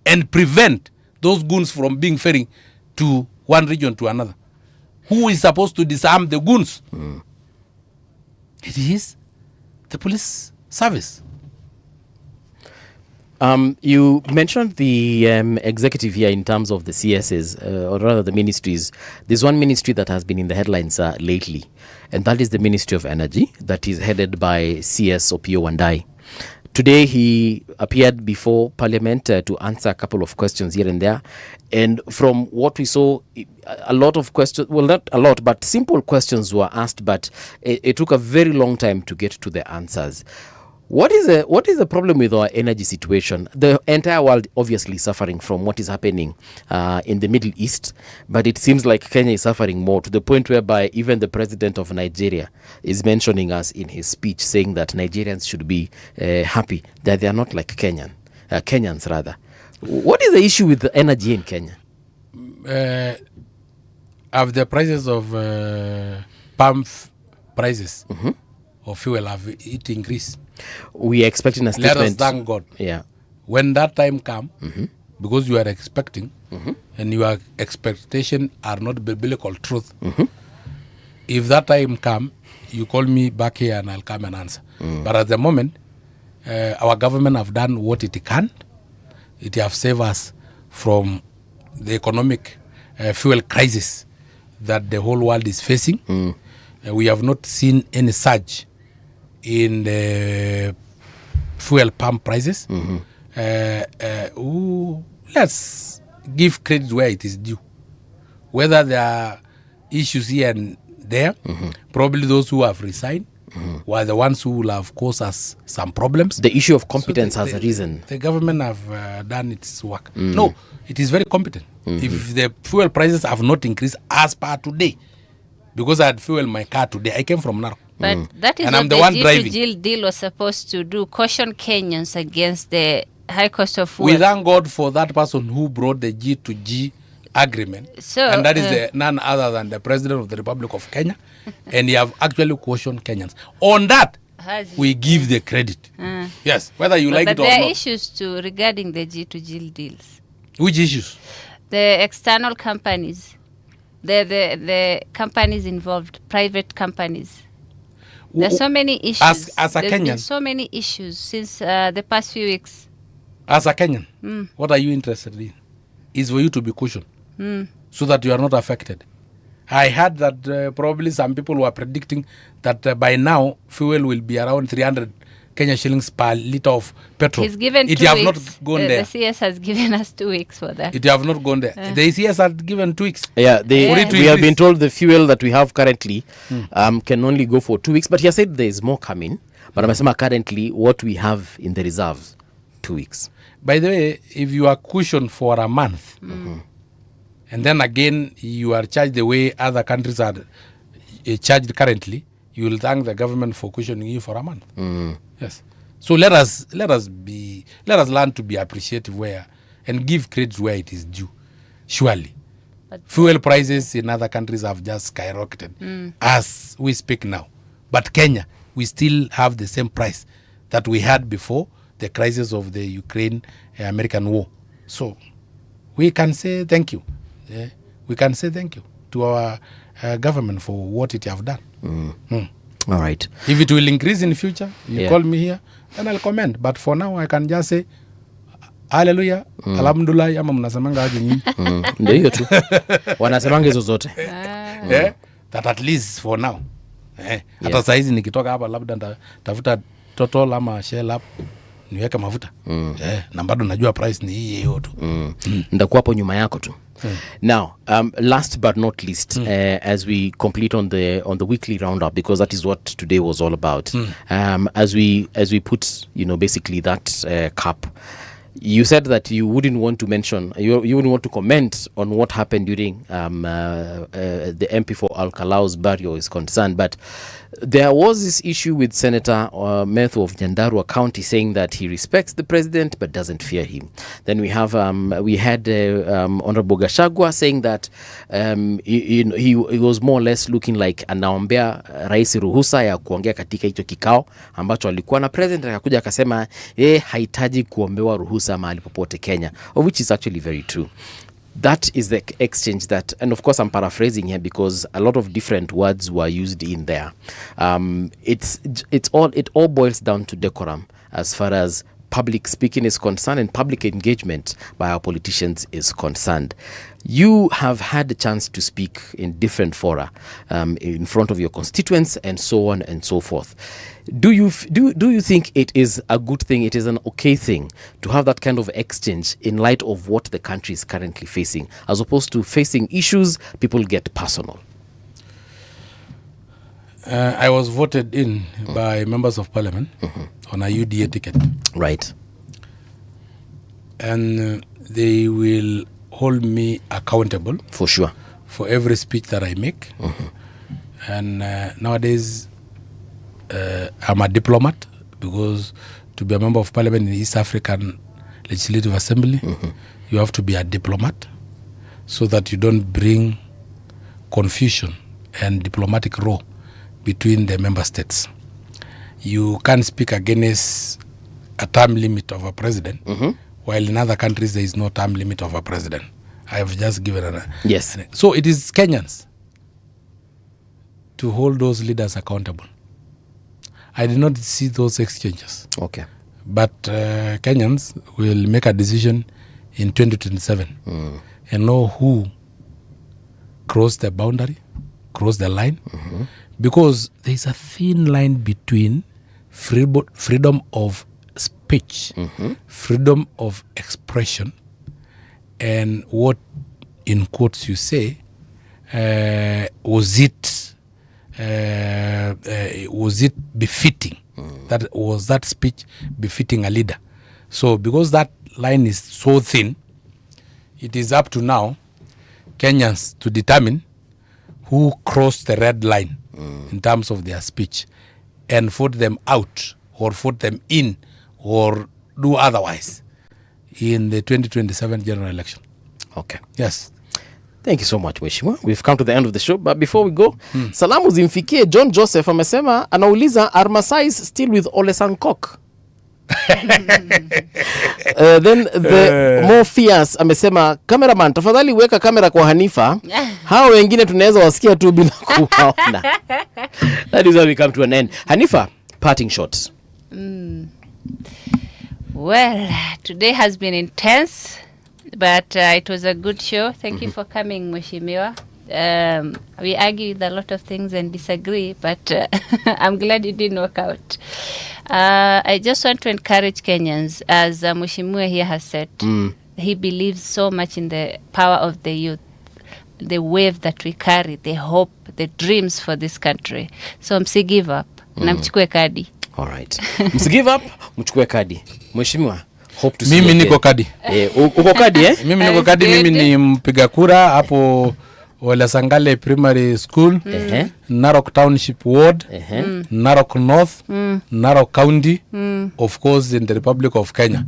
and prevent those goons from being ferrying to one region to another? Who is supposed to disarm the goons? It is the police service. You mentioned the executive here in terms of the CSs, or rather the ministries. There's one ministry that has been in the headlines lately, and that is the Ministry of Energy, that is headed by CS Opiyo Wandayi. Today he appeared before Parliament to answer a couple of questions here and there. And from what we saw, a lot of questions, well, not a lot, but simple questions were asked, but it took a very long time to get to the answers. What is the problem with our energy situation? The entire world obviously suffering from what is happening in the Middle East, but it seems like Kenya is suffering more, to the point whereby even the president of Nigeria is mentioning us in his speech, saying that Nigerians should be happy that they are not like Kenyans rather. What is the issue with the energy in Kenya? Have the prices of palm prices of fuel have it increased? We are expecting a statement. Let us thank God. Yeah. When that time come, because you are expecting, and your expectation are not biblical truth, if that time come, you call me back here and I'll come and answer. But at the moment, our government have done what it can. It have saved us from the economic fuel crisis that the whole world is facing. We have not seen any surge in the fuel pump prices. Let's give credit where it is due. Whether there are issues here and there, probably those who have resigned were the ones who will have caused us some problems. The issue of competence has arisen. The government have done its work. No, it is very competent. If the fuel prices have not increased as per today, because I had fuel my car today, I came from Narok. But that is what the G2G deal was supposed to do, caution Kenyans against the high cost of fuel. We thank God for that person who brought the G2G agreement, so, and that is none other than the President of the Republic of Kenya, and he have actually cautioned Kenyans. On that, we give the credit. Yes, whether you like it or not. But there are issues too regarding the G2G deals. Which issues? The external companies the companies involved, private companies. There's so many issues. As a There's been Kenyan, so many issues since the past few weeks. as a Kenyan, what are you interested in? Is for you to be cushioned so that you are not affected. I heard that probably some people were predicting that by now fuel will be around 300 Kenya shillings per litre of petrol. He's given it 2 have weeks. not gone there. The CS has given us 2 weeks for that. It have not gone there. The CS has given 2 weeks. Yeah, For it to we have increase. been told the fuel that we have currently can only go for 2 weeks. But he has said there is more coming. But amesema currently what we have in the reserves, 2 weeks. By the way, if you are cushioned for a month, and then again you are charged the way other countries are charged currently, you will thank the government for cushioning you for a month. Yes. So let us learn to be appreciative where and give credit where it is due. Surely, fuel prices in other countries have just skyrocketed as we speak now. But Kenya, we still have the same price that we had before the crisis of the Ukraine-American war. So we can say thank you. Yeah? We can say thank you to our government for what it have done. All right. If it will increase in future, you call me here, then I'll comment. But for now, I can just say, hallelujah, alhamdulillah, ama mnasemanga aje nyinyi. Ndio hiyo tu. Wanasemanga hizo zote. That at least for now. Hata saizi nikitoka hapa labda tafuta total ama shell up niweke mafuta. Na bado najua price ni hii hiyo tu. Ndakuwa hapo nyuma yako tu. Now, last but not least, as we complete on the weekly roundup, because that is what today was all about. As we put, basically that cap. You said that you wouldn't want to mention, you wouldn't want to comment on what happened during the MP for Al-Kalau's burial is concerned, but there was this issue with Senator Methu of Nyandarua County saying that he respects the president but doesn't fear him. Then we had Honorable Gachagua saying that he was more or less looking like anaombea rais ruhusa ya kuongea katika hicho kikao ambacho alikuwa na president, akakuja akasema hahitaji kuombewa ruhusa mahali popote Kenya, which is actually very true. That is the exchange that, and of course I'm paraphrasing here because a lot of different words were used in there. It all boils down to decorum as far as public speaking is concerned and public engagement by our politicians is concerned. You have had the chance to speak in different fora in front of your constituents and so on and so forth. Do you think it is a good thing, it is an okay thing to have that kind of exchange in light of what the country is currently facing, as opposed to facing issues people get personal? I was voted in by members of parliament on a UDA ticket. Right. And they will hold me accountable. For sure. For every speech that I make. And nowadays, I'm a diplomat because to be a member of parliament in the East African Legislative Assembly, you have to be a diplomat so that you don't bring confusion and diplomatic row between the member states. You can't speak against a term limit of a president, while in other countries there is no term limit of a president. I have just given a... Yes. So it is Kenyans to hold those leaders accountable. I did not see those exchanges. Okay. But Kenyans will make a decision in 2027 and know who crossed the boundary, crossed the line, because there is a thin line between freedom of speech, freedom of expression, and what, in quotes, you say, was it befitting? Was that speech befitting a leader? So because that line is so thin, it is up to now Kenyans to determine who crossed the red line in terms of their speech and vote them out or vote them in or do otherwise in the 2027 general election. Okay. Yes. Thank you so much, Mheshimiwa. We've come to the end of the show, but before we go, salamu zimfikie John Joseph amesema anauliza, are Masais still with Ole Sankok? Then the more fierce amesema, cameraman tafadhali weka kamera kwa Hanifa. Hao wengine tunaweza wasikia tu bila kuwaona. That is how we come to an end. Hanifa, parting shots. Well, today has been intense, but it was a good show. Thank you for coming, Mheshimiwa. We argue with a lot of things and disagree, but I'm glad it didn't work out. I just want to encourage Kenyans, as Mheshimiwa here has said, he believes so much in the power of the youth, the wave that we carry, the hope, the dreams for this country. So msi give up, na mchukue kadi. All right. Msi give up, mchukue kadi. Mheshimiwa, hope to see mimi niko kadi. Uko kadi eh? Mimi niko kadi, mimi ni mpiga kura hapo Wala Sangale Primary School, Narok Township Ward, Narok North, Narok County, of course in the Republic of Kenya.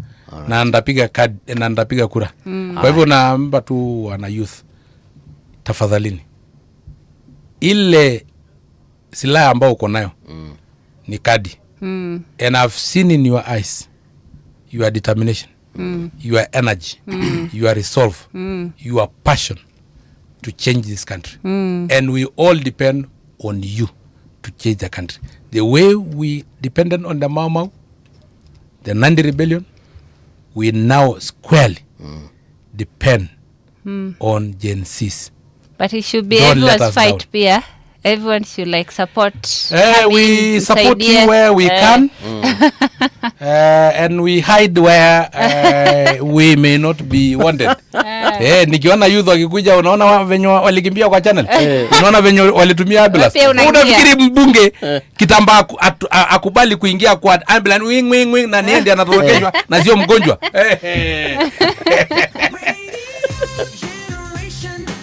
Na ndapiga kura. Kwa hivyo naomba tu wana youth, tafadhalini, ile silaha ambao uko nayo ni kadi. And I've seen in your eyes your determination, your energy, your resolve, your passion to change this country. And we all depend on you to change the country. The way we depended on the Mau Mau, the Nandi rebellion, we now squarely depend on Gen Zs. But it should be everyone's fight, Pia. Everyone should support. We support you where we can. And we hide where we may not be wanted. Nikiona youth wakikuja, unaona venye walikimbia kwa channel. Unaona venye walitumia ambulance. Unafikiri mbunge kitambaa akubali kuingia kwa ambulance wing na niende anatorokeshwa na sio mgonjwa.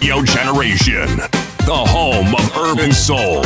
Yo Generation, the home of urban soul.